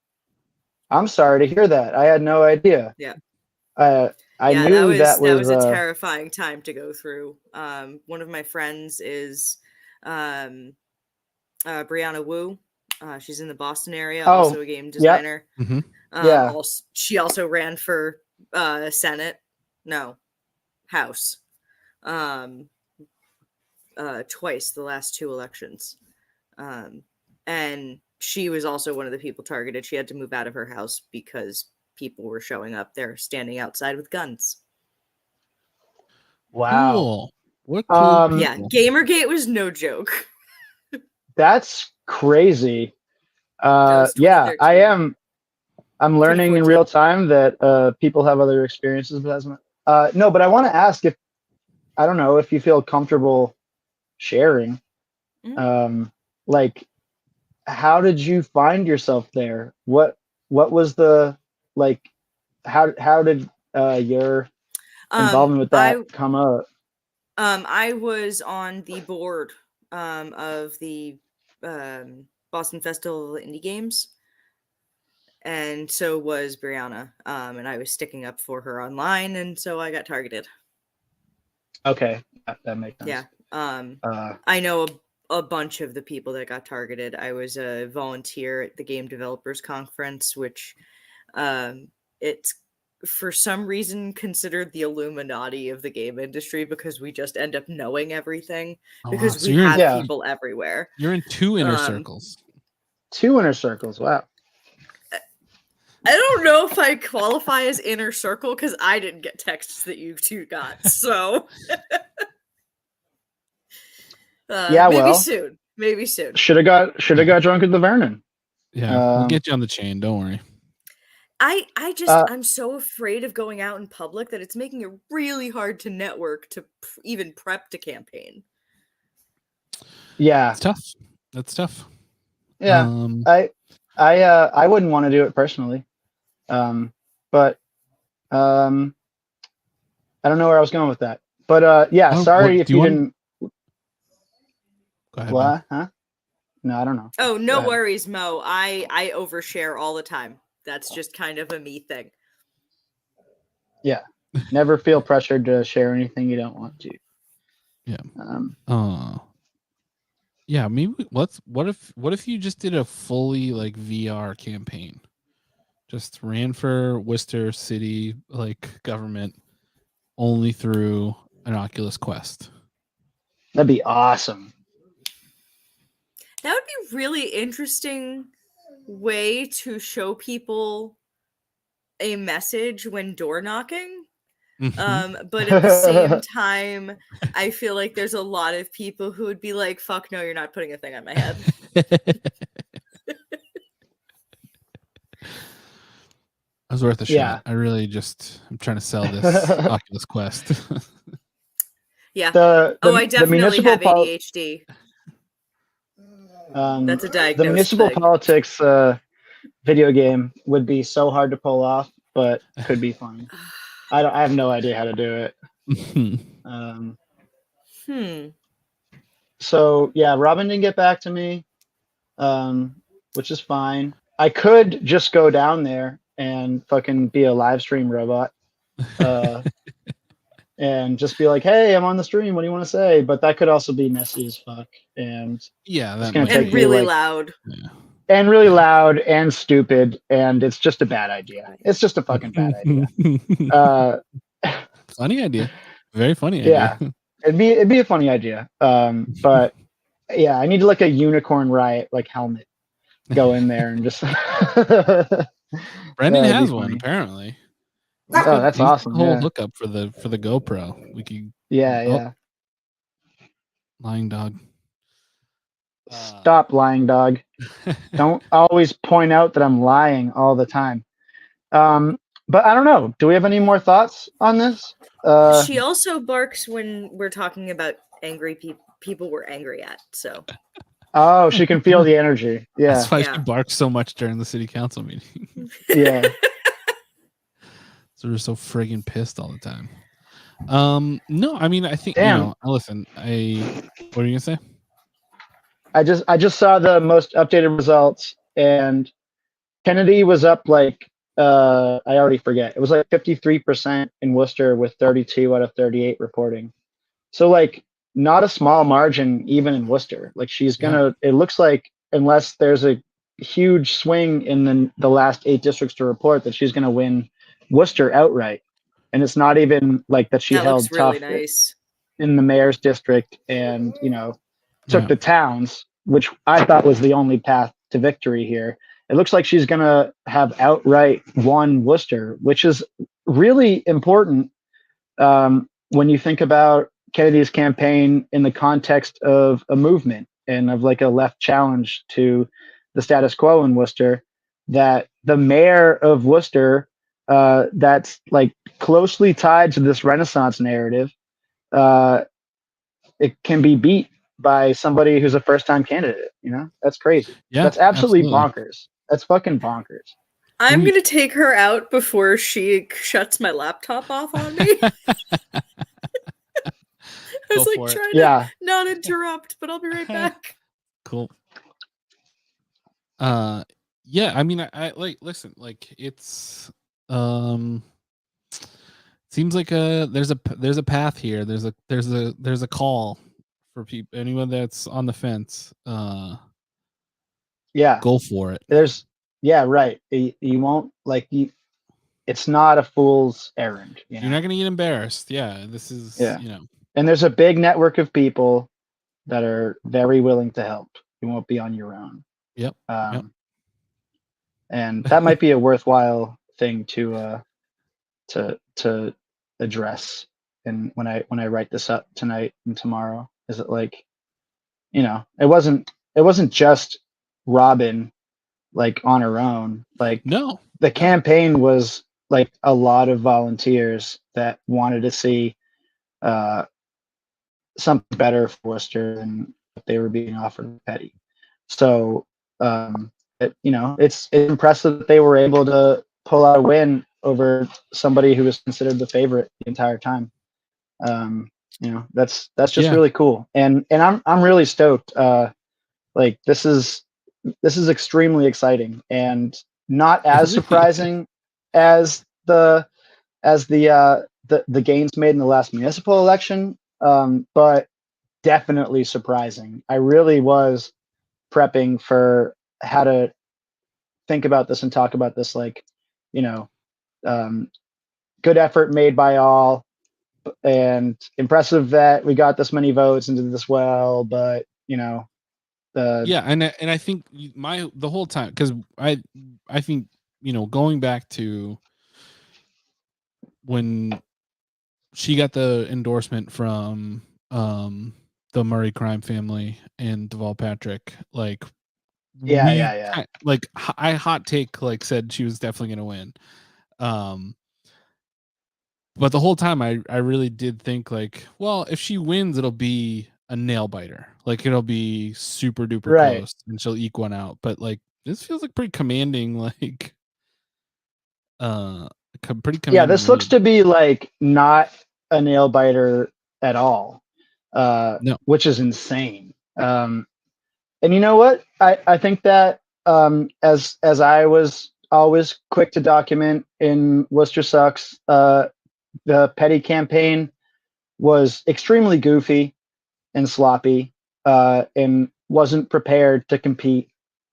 I'm sorry to hear that. I had no idea. Yeah. I Yeah, knew that was a was terrifying time to go through. One of my friends is Brianna Wu. She's in the Boston area, also a game yep, designer. Mm-hmm. yeah. She also ran for House, twice the last 2 elections. And she was also one of the people targeted. She had to move out of her house because people were showing up there, standing outside with guns. Wow. Cool. What cool people. Yeah, Gamergate was no joke. That's crazy. was Yeah, 2013. I'm learning in 2014. real time that people have other experiences with asthma. No, but I want to ask if I don't know if you feel comfortable sharing. Like, how did you find yourself there? What was the like? How did your involvement with that come up? I was on the board of the Boston Festival of Indie Games, and so was Brianna. And I was sticking up for her online, and so I got targeted. Okay, that makes sense. Yeah. I know a bunch of the people that got targeted. I was a volunteer at the Game Developers Conference, which it's for some reason considered the Illuminati of the game industry because we just end up knowing everything because we have people everywhere. You're in 2 inner circles. 2 inner circles. Wow. I don't know if I qualify as inner circle because I didn't get texts that you 2 got. So yeah, maybe soon. Should have got drunk at the Vernon. Yeah, we'll get you on the chain. Don't worry. I'm so afraid of going out in public that it's making it really hard to network to even prep to campaign. Yeah, it's tough. That's tough. Yeah, I wouldn't want to do it personally, but I don't know where I was going with that. But yeah, sorry if you didn't. Go ahead. What? Huh? No, I don't know. Oh, no worries, Mo. I overshare all the time. That's just kind of a me thing. Yeah. Never feel pressured to share anything you don't want to. Yeah. Yeah, maybe what if you just did a fully like VR campaign? Just ran for Worcester City like government only through an Oculus Quest. That'd be awesome. That would be really interesting way to show people a message when door knocking. But at the same time, I feel like there's a lot of people who would be like, fuck no, you're not putting a thing on my head. I was worth a shot. I really I'm trying to sell this Oculus Quest. Yeah. I definitely have ADHD. That's a diagnosis. The municipal politics video game would be so hard to pull off, but could be fun. I have no idea how to do it. So yeah, Robin didn't get back to me, which is fine. I could just go down there and fucking be a live stream robot, and just be like, "Hey, I'm on the stream. What do you want to say?" But that could also be messy as fuck, and it's gonna take really loud. Yeah. And really loud and stupid, and it's just a bad idea. It's just a fucking bad idea. Funny idea, very funny idea. Yeah, it'd be a funny idea. But yeah, I need like a unicorn riot like helmet. Go in there and just. Brendan has one apparently. Oh, that's awesome! Whole hookup for the GoPro. We could. Yeah. Lying dog. Stop lying, dog. Don't always point out that I'm lying all the time. But I don't know. Do we have any more thoughts on this? She also barks when we're talking about angry people we're angry at. So. Oh, she can feel the energy. Yeah. That's why she barks so much during the city council meeting. Yeah. So we're so friggin' pissed all the time. No, I mean, I think listen. What are you gonna say? I just saw the most updated results, and Kennedy was up like I already forget. It was like 53% in Worcester with 32 out of 38 reporting. So like not a small margin even in Worcester. Like she's gonna. It looks like unless there's a huge swing in the last 8 districts to report, that she's gonna win Worcester outright. And it's not even like that she That looks held really tough nice. in the mayor's district and took Yeah. the towns, which I thought was the only path to victory here. It looks like she's going to have outright won Worcester, which is really important when you think about Kennedy's campaign in the context of a movement and of like a left challenge to the status quo in Worcester. That the mayor of Worcester, that's like closely tied to this Renaissance narrative, uh, it can be beat by somebody who's a first-time candidate. That's crazy. Yeah, That's absolutely absolutely. bonkers. That's fucking bonkers. I'm gonna take her out before she shuts my laptop off on me. I was Go like for it. trying Yeah. to not interrupt, but I'll be right back. Cool. Yeah, I mean, I like, listen, like it's seems like there's a path here. There's a call for people, anyone that's on the fence. Yeah. Go for it. Right. You won't it's not a fool's errand. You're not gonna get embarrassed. Yeah, this is Yeah. And there's a big network of people that are very willing to help. You won't be on your own. Yep. And that might be a worthwhile thing to address. And when I write this up tonight and tomorrow, is it like, it wasn't just Robin like on her own. Like No. the campaign was like a lot of volunteers that wanted to see something better for Worcester than what they were being offered with Petty. So it's impressive that they were able to pull out a win over somebody who was considered the favorite the entire time. That's just really cool, and I'm really stoked. Like this is extremely exciting and not as surprising as the gains made in the last municipal election, but definitely surprising. I really was prepping for how to think about this and talk about this, like, good effort made by all, and impressive that we got this many votes and did this well, but and I think the whole time, because I think going back to when she got the endorsement from the Murray crime family and Deval Patrick, like like I hot take like said she was definitely gonna win, but the whole time I really did think like, well, if she wins, it'll be a nail biter, like it'll be super duper close and she'll eke one out. But like this feels like pretty commanding, like pretty commanding. Yeah, this looks to be like not a nail biter at all, no, which is insane. And you know what? I think that as I was always quick to document in Worcester Sucks, the Petty campaign was extremely goofy and sloppy, and wasn't prepared to compete.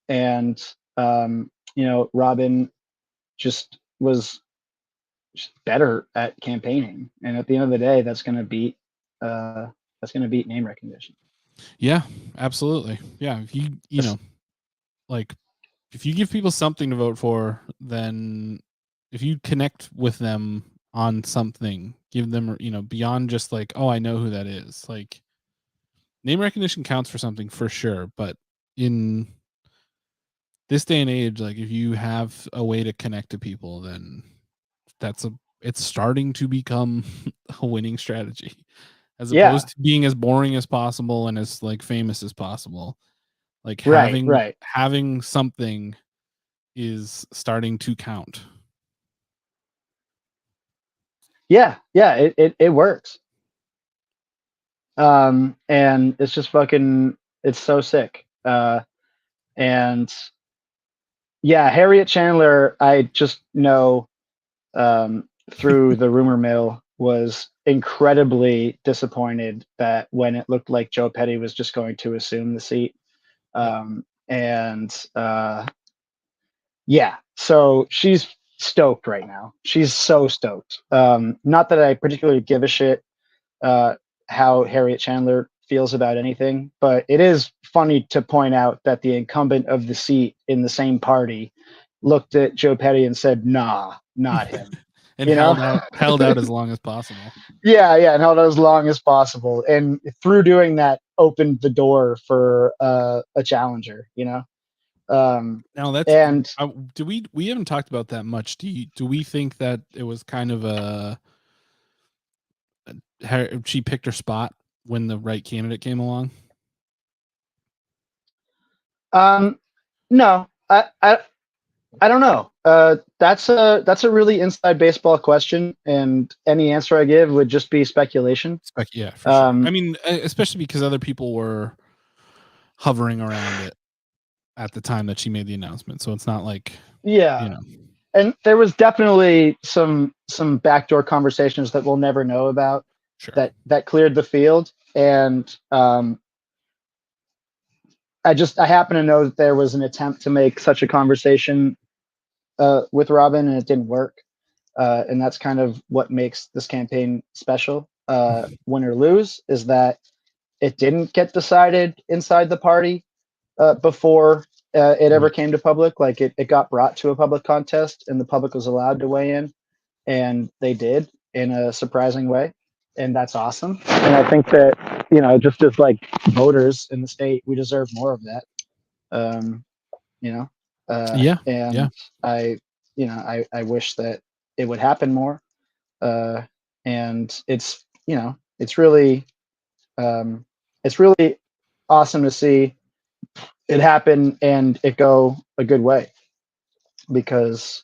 And Robin just was just better at campaigning, and at the end of the day, that's going to beat name recognition. Yeah, absolutely. Yeah, if you know, like if you give people something to vote for, then if you connect with them on something, give them, beyond just like, oh, I know who that is. Like name recognition counts for something for sure, but in this day and age, like if you have a way to connect to people, then it's starting to become a winning strategy, as opposed to being as boring as possible and as like famous as possible. Like having something is starting to count. Yeah, it works. And it's just fucking, it's so sick. And Yeah, Harriet Chandler, I just know through the rumor mill, was incredibly disappointed that when it looked like Joe Petty was just going to assume the seat. And yeah, so she's stoked right now. She's so stoked. Not that I particularly give a shit how Harriet Chandler feels about anything, but it is funny to point out that the incumbent of the seat in the same party looked at Joe Petty and said, "Nah, not him." And You know? held out as long as possible. Yeah, and held out as long as possible, and through doing that, opened the door for a challenger. Now that's And we haven't talked about that much. Do we think that it was kind of she picked her spot when the right candidate came along? no, I don't know. That's a really inside baseball question, and any answer I give would just be speculation. Yeah, for sure. I mean, especially because other people were hovering around it at the time that she made the announcement, so it's not like And there was definitely some backdoor conversations that we'll never know about. Sure. That cleared the field, and I happen to know that there was an attempt to make such a conversation with Robin, and it didn't work. And that's kind of what makes this campaign special. Win or lose is that it didn't get decided inside the party before it ever came to public. Like it got brought to a public contest, and the public was allowed to weigh in, and they did in a surprising way, and that's awesome. And I think that just as like voters in the state, we deserve more of that. And I wish that it would happen more. And it's really awesome to see it happen and it go a good way, because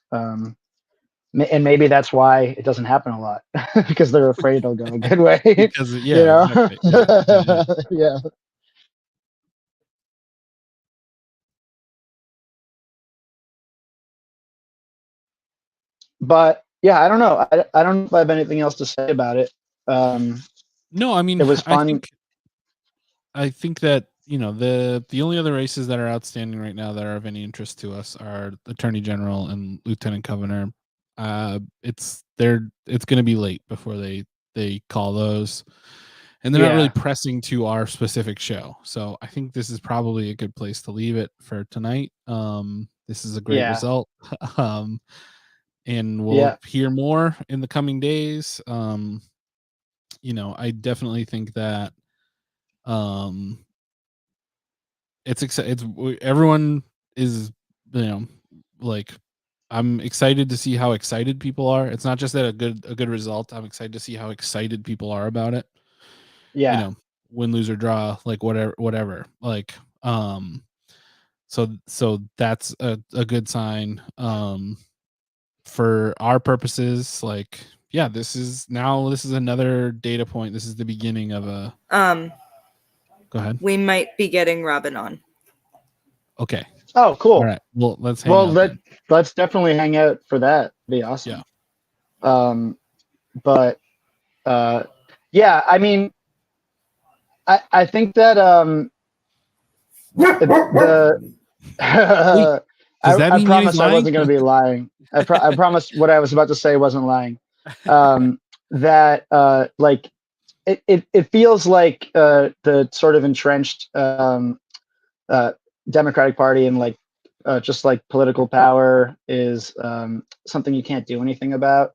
and maybe that's why it doesn't happen a lot, because they're afraid it'll go a good way. Because exactly. Yeah. But yeah, I don't know. I don't know if I have anything else to say about it. No, I mean, it was fun. I think that the only other races that are outstanding right now that are of any interest to us are Attorney General and Lieutenant Governor. It's going to be late before they call those, and they're not really pressing to our specific show. So I think this is probably a good place to leave it for tonight. This is a great result. And we'll hear more in the coming days. I definitely think that it's everyone is like, I'm excited to see how excited people are. It's not just that a good result. I'm excited to see how excited people are about it. Win, lose, or draw, like whatever. Like so that's a good sign. For our purposes, like this is another data point. This is the beginning of a go ahead. We might be getting Robin on. Okay. Oh, cool. All right. Well, let's hang out. Let's definitely hang out for that. It'd be awesome. Yeah. But yeah, I mean, I think that I promised I wasn't going to be lying. I promised what I was about to say wasn't lying. That like it feels like the sort of entrenched Democratic Party and like just like political power is something you can't do anything about,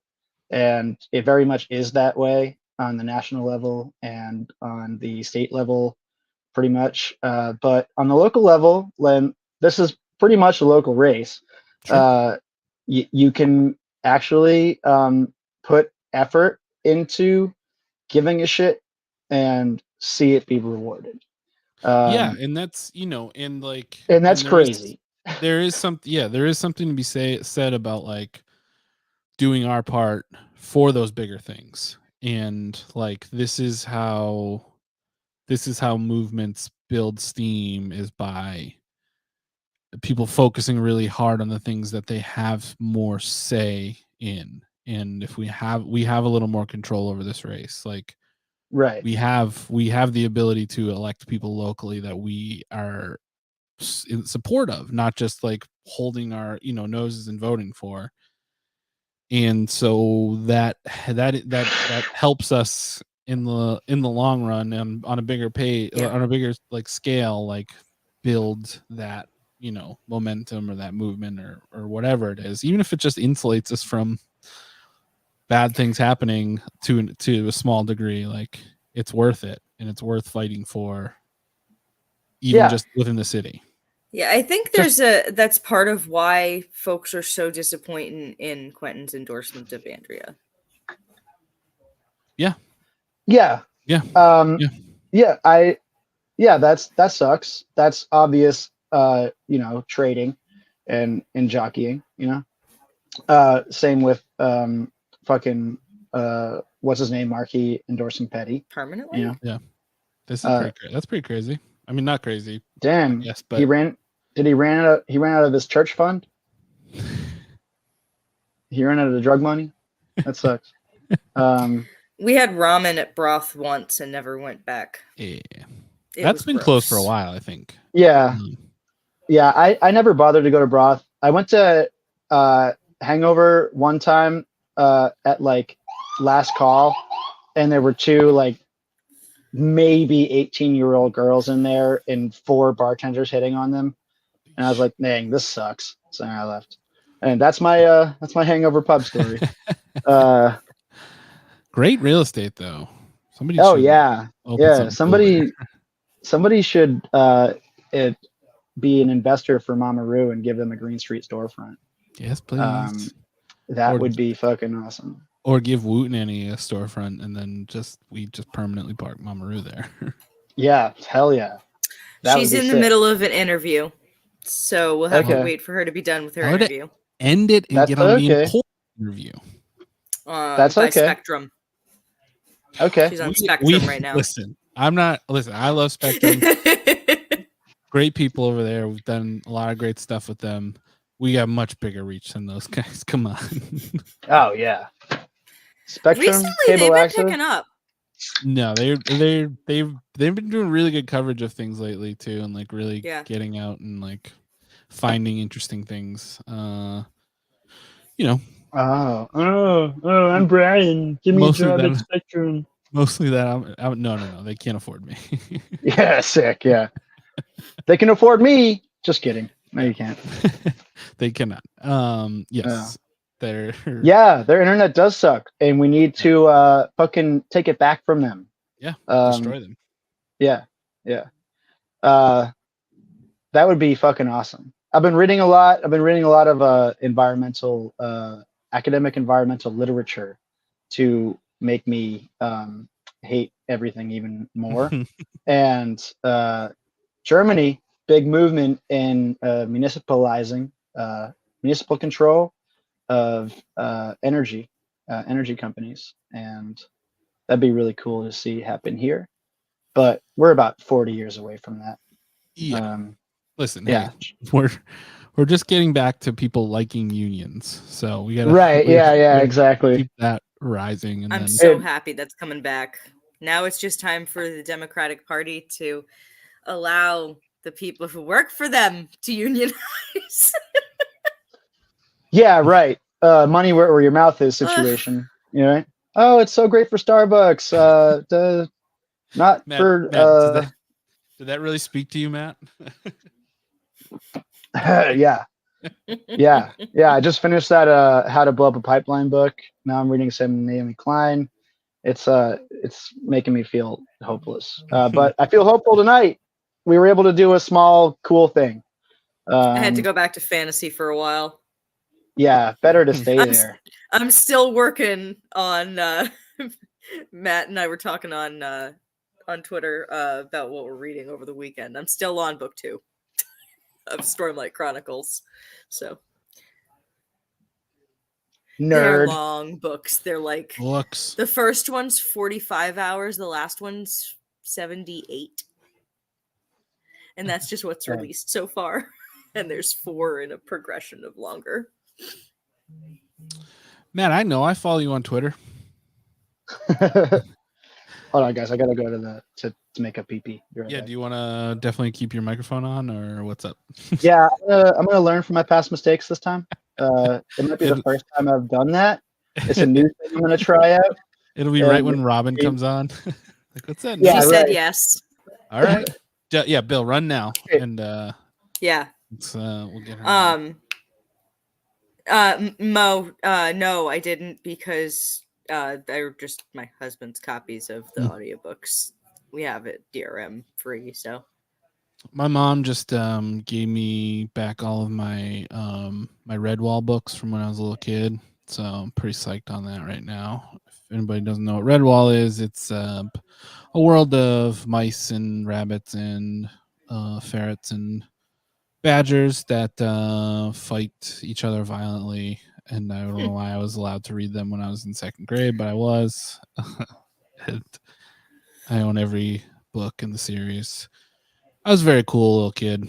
and it very much is that way on the national level and on the state level, pretty much. But on the local level, Len, this is pretty much a local race. Sure. You can actually put effort into giving a shit and see it be rewarded. And that's and that's crazy. There is something to be said about like doing our part for those bigger things, and like this is how movements build steam, is by people focusing really hard on the things that they have more say in. And if we have a little more control over this race, like Right. we have the ability to elect people locally that we are in support of, not just like holding our noses and voting for. And so that helps us in the long run and on a bigger on a bigger like scale, like build that momentum or that movement or whatever it is, even if it just insulates us from bad things happening to a small degree. Like it's worth it, and it's worth fighting for, even just within the city. Yeah, I think that's part of why folks are so disappointed in Quentin's endorsement of Andrea. Yeah. Yeah. That sucks. That's obvious, trading and jockeying, same with fucking what's his name, Markey endorsing Petty permanently. Yeah. This is that's pretty crazy. I mean, not crazy. Damn. Yes, but he ran out of his church fund. He ran out of the drug money. That sucks. We had ramen at Broth once and never went back. Yeah. That's been closed for a while, I think. Yeah. Yeah, I never bothered to go to Broth. I went to Hangover one time at like last call, and there were two like maybe 18-year-old girls in there and 4 bartenders hitting on them. And I was like, dang, this sucks. So I left. And that's my Hangover pub story. Great real estate though. Somebody somebody should be an investor for Mama Roo and give them a Green Street storefront. Yes, please. That would be fucking awesome. Or give Woot Nanny a storefront, and then we just permanently park Mama Roo there. Yeah, hell yeah. She's in the middle of an interview, so we'll have to wait for her to be done with her interview. End it and get on the important interview. That's okay. Spectrum. Okay. She's on Spectrum right now. I love Spectrum. Great people over there. We've done a lot of great stuff with them. We got much bigger reach than those guys. Come on. Oh yeah. Spectrum. Recently, they've been picking up. No, they've been doing really good coverage of things lately too, and like really getting out and like finding interesting things. Oh, I'm Bryan. Give me a job at Spectrum. Mostly that. No, they can't afford me. Yeah, sick. Yeah, they can afford me. Just kidding. No, you can't. They cannot. Yes. Their internet does suck, and we need to fucking take it back from them. Yeah, destroy them. Yeah. That would be fucking awesome. I've been reading a lot of environmental academic environmental literature to make me hate everything even more. And Germany, big movement in municipalizing municipal control of energy companies, and that'd be really cool to see happen here. But we're about 40 years away from that. Yeah. Listen, hey, we're just getting back to people liking unions, so we gotta exactly keep that rising. And I'm so happy that's coming back. Now it's just time for the Democratic Party to allow the people who work for them to unionize. Yeah, right. Money where your mouth is situation. Right? Oh, it's so great for Starbucks. Not Matt, for. Matt, did that really speak to you, Matt? Yeah. I just finished that How to Blow Up a Pipeline book. Now I'm reading some Naomi Klein. It's making me feel hopeless. But I feel hopeful tonight. We were able to do a small, cool thing. I had to go back to fantasy for a while. Yeah, better to stay there. I'm still working on Matt and I were talking on Twitter about what we're reading over the weekend. I'm still on book 2 of Stormlight Chronicles. So they're long books. They're like books. The first one's 45 hours, the last one's 78. And that's just what's released so far. And there's 4 in a progression of longer. Matt, I know. I follow you on Twitter. Hold on, guys. I gotta go to make a pee. Yeah, do you want to definitely keep your microphone on, or what's up? Yeah, I'm gonna learn from my past mistakes this time. It might be the first time I've done that. It's a new thing I'm gonna try out. It'll be right when Robin comes on. Like, what's that? Yeah, She said right. yes. All right. Yeah, Bill, run now, Okay. and Yeah. we'll get her. Mo, no, I didn't, because they're just my husband's copies of the audiobooks. We have it DRM free, so. My mom just gave me back all of my my Redwall books from when I was a little kid, so I'm pretty psyched on that right now. If anybody doesn't know what Redwall is, it's a world of mice and rabbits and ferrets and badgers that fight each other violently. And I don't know why I was allowed to read them when I was in 2nd grade, but I was. And I own every book in the series. I was a very cool little kid.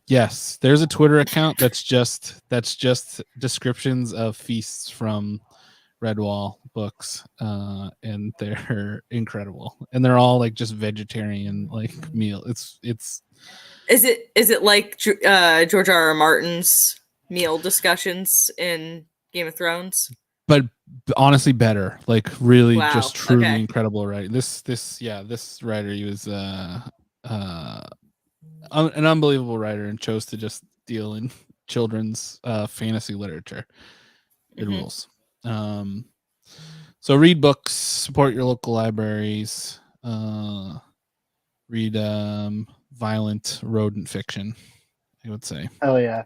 Yes, there's a Twitter account that's just descriptions of feasts from Redwall books, and they're incredible, and they're all like just vegetarian like meal. It's Is it like George R.R. Martin's meal discussions in Game of Thrones? but honestly better, like really Wow, just truly okay. incredible, right? This writer, he was an unbelievable writer and chose to just deal in children's fantasy literature. It rules. So read books, support your local libraries, read violent rodent fiction, I would say. Hell yeah.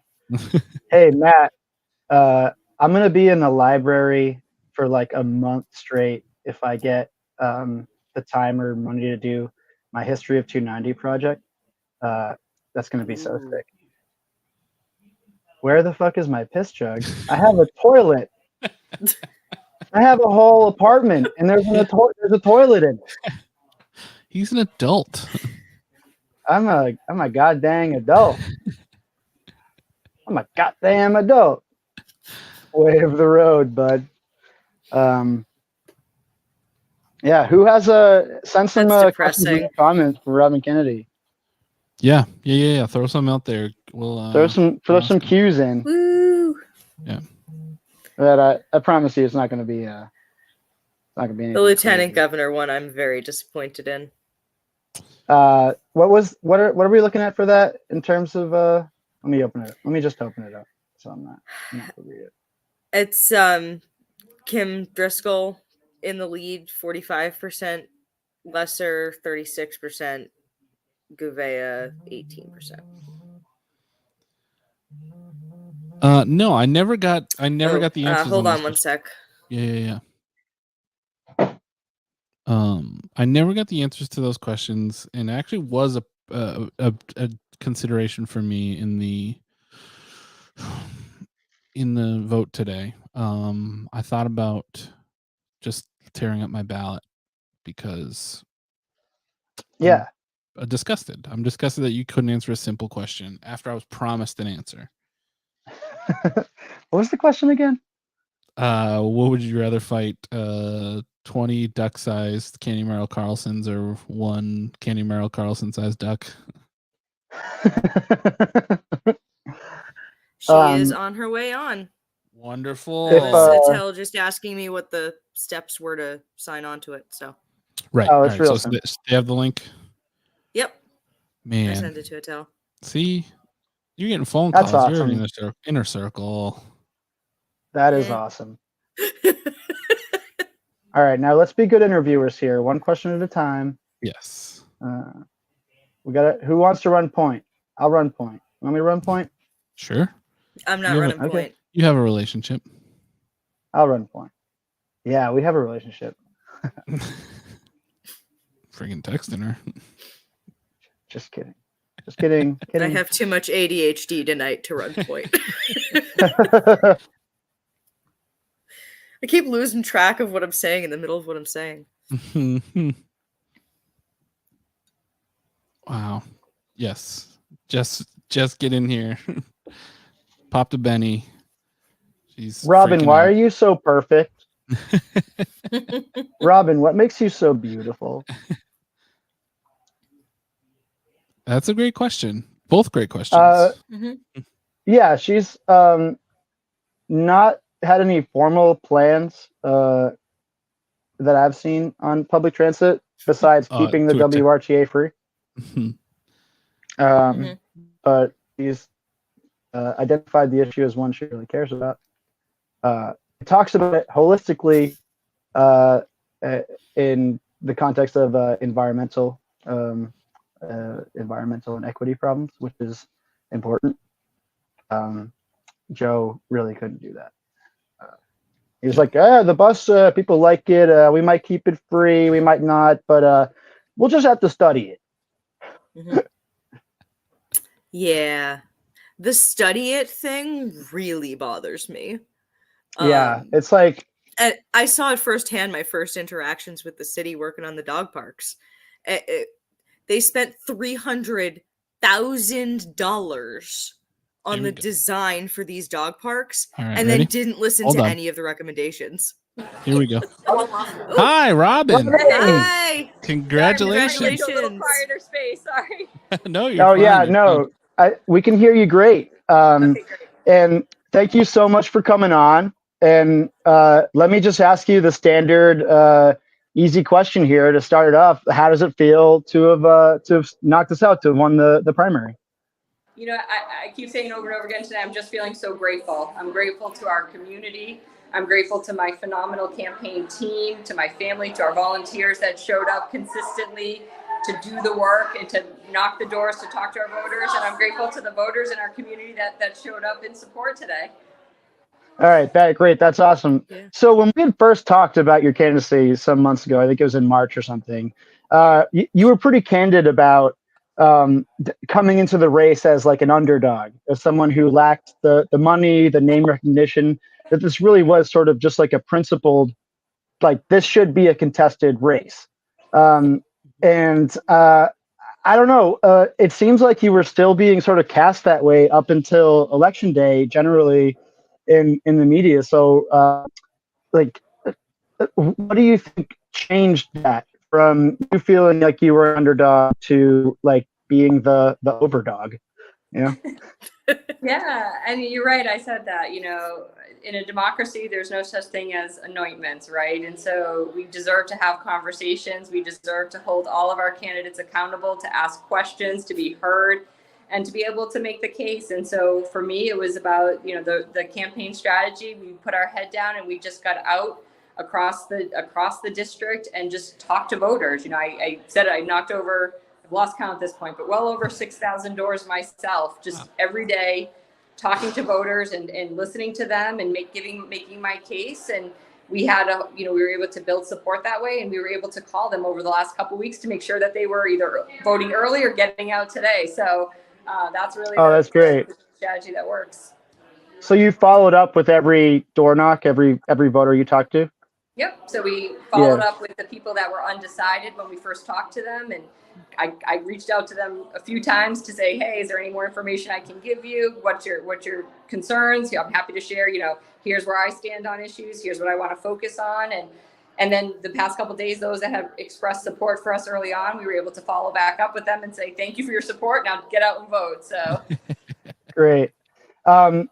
Hey, Matt, I'm going to be in the library for like a month straight if I get the time or money to do my History of 290 project. That's going to be so sick. Where the fuck is my piss jug? I have a toilet. I have a whole apartment, and there's a toilet in it. He's an adult. I'm a goddamn adult. I'm a goddamn adult. Way of the road, bud. Yeah, who has send some depressing. comments for Robin Kennedy? Yeah. Throw some out there. We'll throw some cues in. Woo! Yeah. But I promise you, it's not going to be. Not going to be the lieutenant governor one. I'm very disappointed in. What are we looking at for that in terms of? Let me open it. Let me just open it up, so I'm not read it. It's Kim Driscoll in the lead, 45%, Lesser 36%, Gouveia 18%. No, I never got the answers. Hold on one sec. Yeah. I never got the answers to those questions, and it actually was a consideration for me in the vote today. I thought about just tearing up my ballot because I'm disgusted. I'm disgusted that you couldn't answer a simple question after I was promised an answer. What was the question again? What would you rather fight? 20 duck-sized Candy Merrill Carlsons or 1 Candy Merrill Carlson-sized duck? She is on her way on. Wonderful. Attell just asking me what the steps were to sign on to it. So right. Oh, it's real. So they have the link. Yep. Man, I sent it to Attell. See, you're getting phone calls. That's awesome. You're in the inner circle. That is awesome. All right, now let's be good interviewers here. One question at a time. Yes. We got it. Who wants to run point? I'll run point. Want me to run point? Sure. I'm not running point. Okay. You have a relationship. I'll run point. Yeah, we have a relationship. Freaking texting her. Just kidding. Just kidding. I have too much ADHD tonight to run point. I keep losing track of what I'm saying in the middle of what I'm saying. Wow. Yes. Jess just get in here. Pop to Benny. She's Robin, freaking why out. are you so perfect? Robin, what makes you so beautiful? That's a great question. Both great questions. Yeah, she's not had any formal plans that I've seen on public transit besides keeping the WRTA free. But she's identified the issue as one she really cares about. It talks about it holistically in the context of environmental and equity problems, which is important. Joe really couldn't do that. He was like, the bus, people like it. We might keep it free. We might not, but we'll just have to study it. Yeah. The study it thing really bothers me. Yeah, it's like... I saw it firsthand, my first interactions with the city working on the dog parks. They spent $300,000 on the design for these dog parks, and then didn't listen to any of the recommendations. Here we go. Hi, Robin. Hi. Congratulations. A little quieter space. Sorry. No, you're fine. Yeah, no, we can hear you great. Okay, great. And thank you so much for coming on. And let me just ask you the standard easy question here to start it off. How does it feel to have knocked us out, to have won the primary? You know, I keep saying over and over again today, I'm just feeling so grateful. I'm grateful to our community. I'm grateful to my phenomenal campaign team, to my family, to our volunteers that showed up consistently to do the work and to knock the doors to talk to our voters. And I'm grateful to the voters in our community that showed up in support today. All right, great. That's awesome. Yeah. So when we had first talked about your candidacy some months ago, I think it was in March or something, you were pretty candid about coming into the race as like an underdog, as someone who lacked the money, the name recognition, that this really was sort of just like a principled, like this should be a contested race. And I don't know, it seems like you were still being sort of cast that way up until election day, generally in the media. So like, what do you think changed that from you feeling like you were an underdog to like being the overdog? Yeah. Yeah, I mean, you're right. I said that, you know, in a democracy, there's no such thing as anointments, right? And so we deserve to have conversations. We deserve to hold all of our candidates accountable, to ask questions, to be heard, and to be able to make the case. And so for me, it was about, you know, the campaign strategy. We put our head down and we just got out across the district and just talked to voters. You know, I said I knocked over, I've lost count at this point, but well over 6,000 doors myself, just every day, talking to voters and listening to them and making my case. And we had we were able to build support that way, and we were able to call them over the last couple of weeks to make sure that they were either voting early or getting out today. So that's really that's great. The strategy that works. So you followed up with every door knock, every voter you talked to? Yep. So we followed up with the people that were undecided when we first talked to them, and I reached out to them a few times to say, hey, is there any more information I can give you? What's your concerns? I'm happy to share, you know, here's where I stand on issues. Here's what I want to focus on. And then the past couple of days, those that have expressed support for us early on, we were able to follow back up with them and say, thank you for your support. Now get out and vote. So great.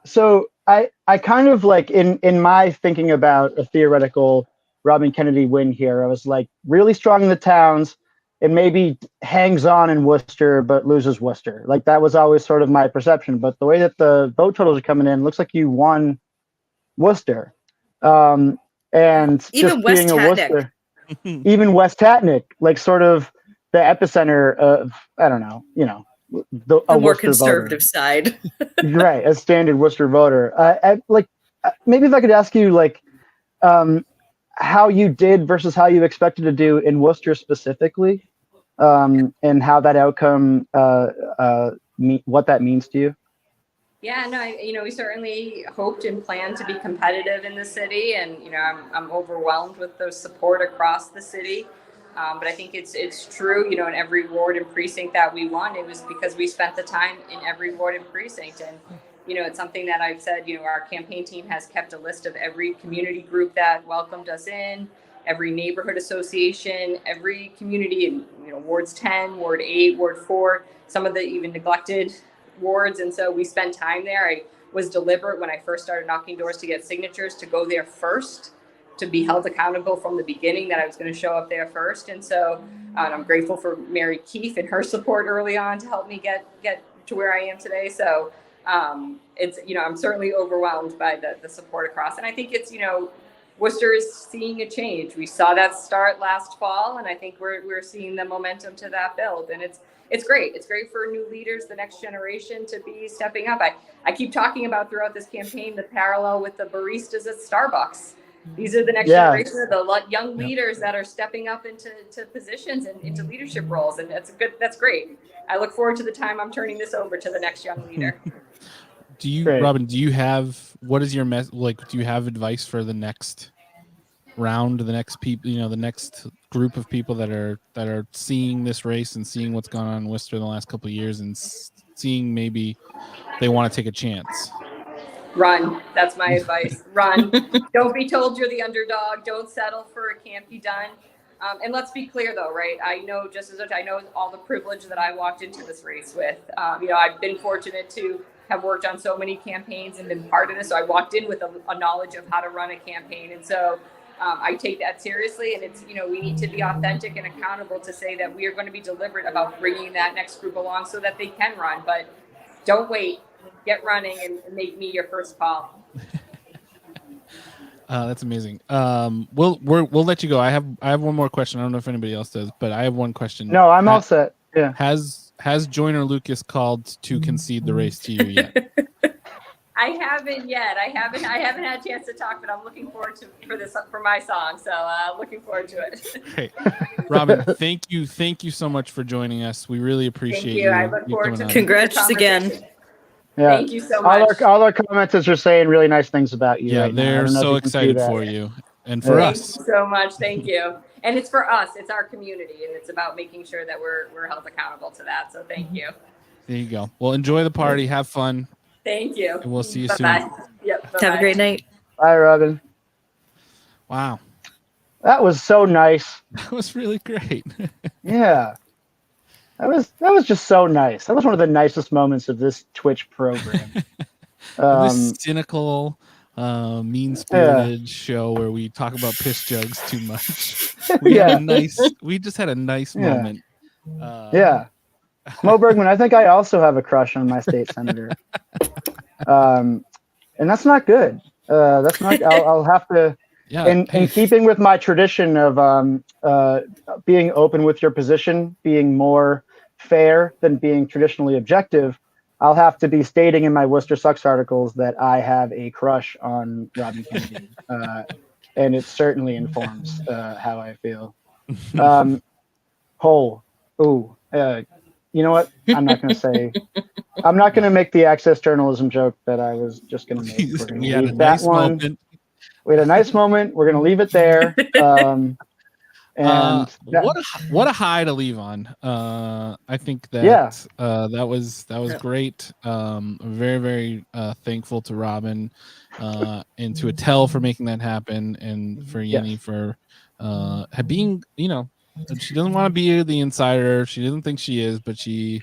So I kind of like in my thinking about a theoretical Robin Kennedy win here, I was like really strong in the towns and maybe hangs on in Worcester, but loses Worcester. Like that was always sort of my perception. But the way that the vote totals are coming in, looks like you won Worcester. And even just being a Worcester, even West Hatnick, like sort of the epicenter of, I don't know, you know, the more Worcester conservative voter. Side. Right, a standard Worcester voter. Maybe if I could ask you, like, how you did versus how you expected to do in Worcester specifically, and how that outcome, what that means to you. Yeah, no, we certainly hoped and planned to be competitive in the city, and I'm overwhelmed with the support across the city. But I think it's true, in every ward and precinct that we won, it was because we spent the time in every ward and precinct. And, it's something that I've said, our campaign team has kept a list of every community group that welcomed us in, every neighborhood association, every community in, wards 10, ward 8, ward 4, some of the even neglected wards. And so we spent time there. I was deliberate when I first started knocking doors to get signatures to go there first, to be held accountable from the beginning that I was going to show up there first. And so I'm grateful for Mary Keefe and her support early on to help me get to where I am today. So it's, I'm certainly overwhelmed by the support across. And I think it's, Worcester is seeing a change. We saw that start last fall, and I think we're seeing the momentum to that build. And it's great. It's great for new leaders, the next generation, to be stepping up. I keep talking about throughout this campaign the parallel with the baristas at Starbucks. These are the next generation of the young leaders that are stepping up into positions and into leadership roles, and that's great. I look forward to the time I'm turning this over to the next young leader. Robin, what is your do you have advice for the next round, the next people, the next group of people that are seeing this race and seeing what's gone on in Worcester in the last couple of years and seeing maybe they want to take a chance? Run. That's my advice. Run. Don't be told you're the underdog. Don't settle for it can't be done. And let's be clear, though, right? I know just as much. I know all the privilege that I walked into this race with. I've been fortunate to have worked on so many campaigns and been part of this. So I walked in with a knowledge of how to run a campaign. And so I take that seriously. And it's, we need to be authentic and accountable to say that we are going to be deliberate about bringing that next group along so that they can run. But don't wait. Get running and make me your first call. That's amazing. We'll let you go. I have one more question. I don't know if anybody else does, but I have one question. No, I'm all set. Yeah. Has Joyner Lucas called to concede the race to you yet? I haven't yet. I haven't had a chance to talk, but I'm looking forward for my song. So looking forward to it. Great. Robin, thank you so much for joining us. We really appreciate you. I look forward to congrats again. Yeah. Thank you so much. All our commenters are saying really nice things about you. Yeah, right they're so excited for you and for us. Thank you so much. Thank you. And it's for us. It's our community, and it's about making sure that we're held accountable to that. So thank you. There you go. Well, enjoy the party. Have fun. Thank you. And we'll see you Bye-bye. soon. Yep. Bye-bye. Have a great night. Bye, Robin. Wow. That was so nice. That was really great. Yeah. That was just so nice. That was one of the nicest moments of this Twitch program. This cynical, mean-spirited show where we talk about piss jugs too much. We just had a nice moment. Mo Bergman, I think I also have a crush on my state senator. And that's not good. That's not. I'll have to. Yeah. In keeping with my tradition of being open with your position, being more fair than being traditionally objective, I'll have to be stating in my Worcester Sucks articles that I have a crush on Robin Kennedy, and it certainly informs how I feel. You know what? I'm not going to make the access journalism joke that I was just going to make. We're going to leave that one. Moment. We had a nice moment. We're going to leave it there. What a high to leave on. I think that that was great. I'm very, very thankful to Robin and to Attell for making that happen, and for Yenny for being, she doesn't want to be the insider. She doesn't think she is, but she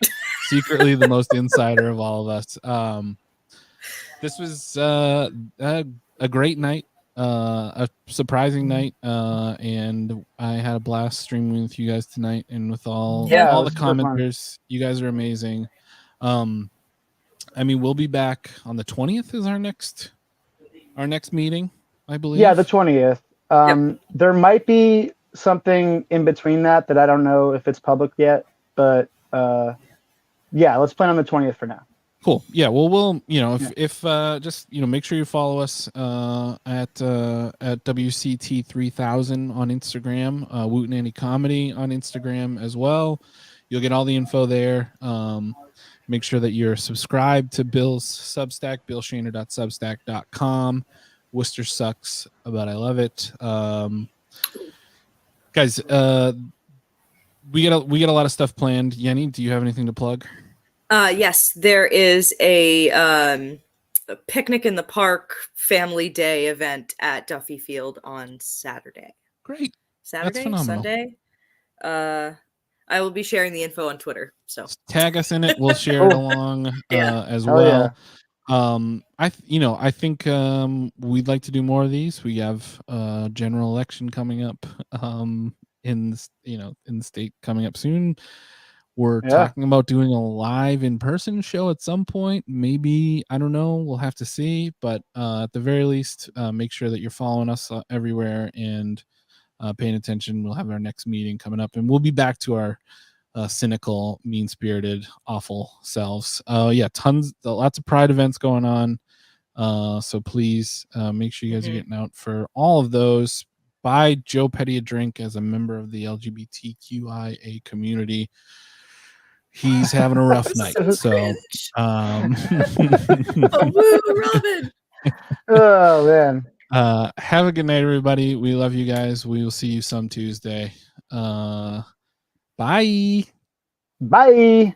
secretly the most insider of all of us. This was a great night. A surprising night, and I had a blast streaming with you guys tonight, and with all the commenters. You guys are amazing. We'll be back on the 20th is our next meeting, I believe. Yeah, the 20th. There might be something in between that I don't know if it's public yet, but let's plan on the 20th for now. Cool. Yeah. Well, if just make sure you follow us at WCT 3000 on Instagram, Wooten Andy Comedy on Instagram as well. You'll get all the info there. Make sure that you're subscribed to Bill's Substack, billshaner.substack.com. Worcester sucks, but I love it. Guys, we get a lot of stuff planned. Yenny, do you have anything to plug? Yes, there is a picnic in the park family day event at Duffy Field on Saturday. Great. Saturday, That's phenomenal. Sunday. I will be sharing the info on Twitter. So Just tag us in it. We'll share it along as Hell well. yeah. I think we'd like to do more of these. We have a general election coming up in the state coming up soon. We're talking about doing a live in-person show at some point. Maybe, I don't know. We'll have to see. But at the very least, make sure that you're following us everywhere and paying attention. We'll have our next meeting coming up, and we'll be back to our cynical, mean-spirited, awful selves. Lots of Pride events going on. So please make sure you guys are getting out for all of those. Buy Joe Petty a drink as a member of the LGBTQIA community. He's having a rough night. So woo, Robin. Oh man. Have a good night, everybody. We love you guys. We will see you some Tuesday. Bye. Bye.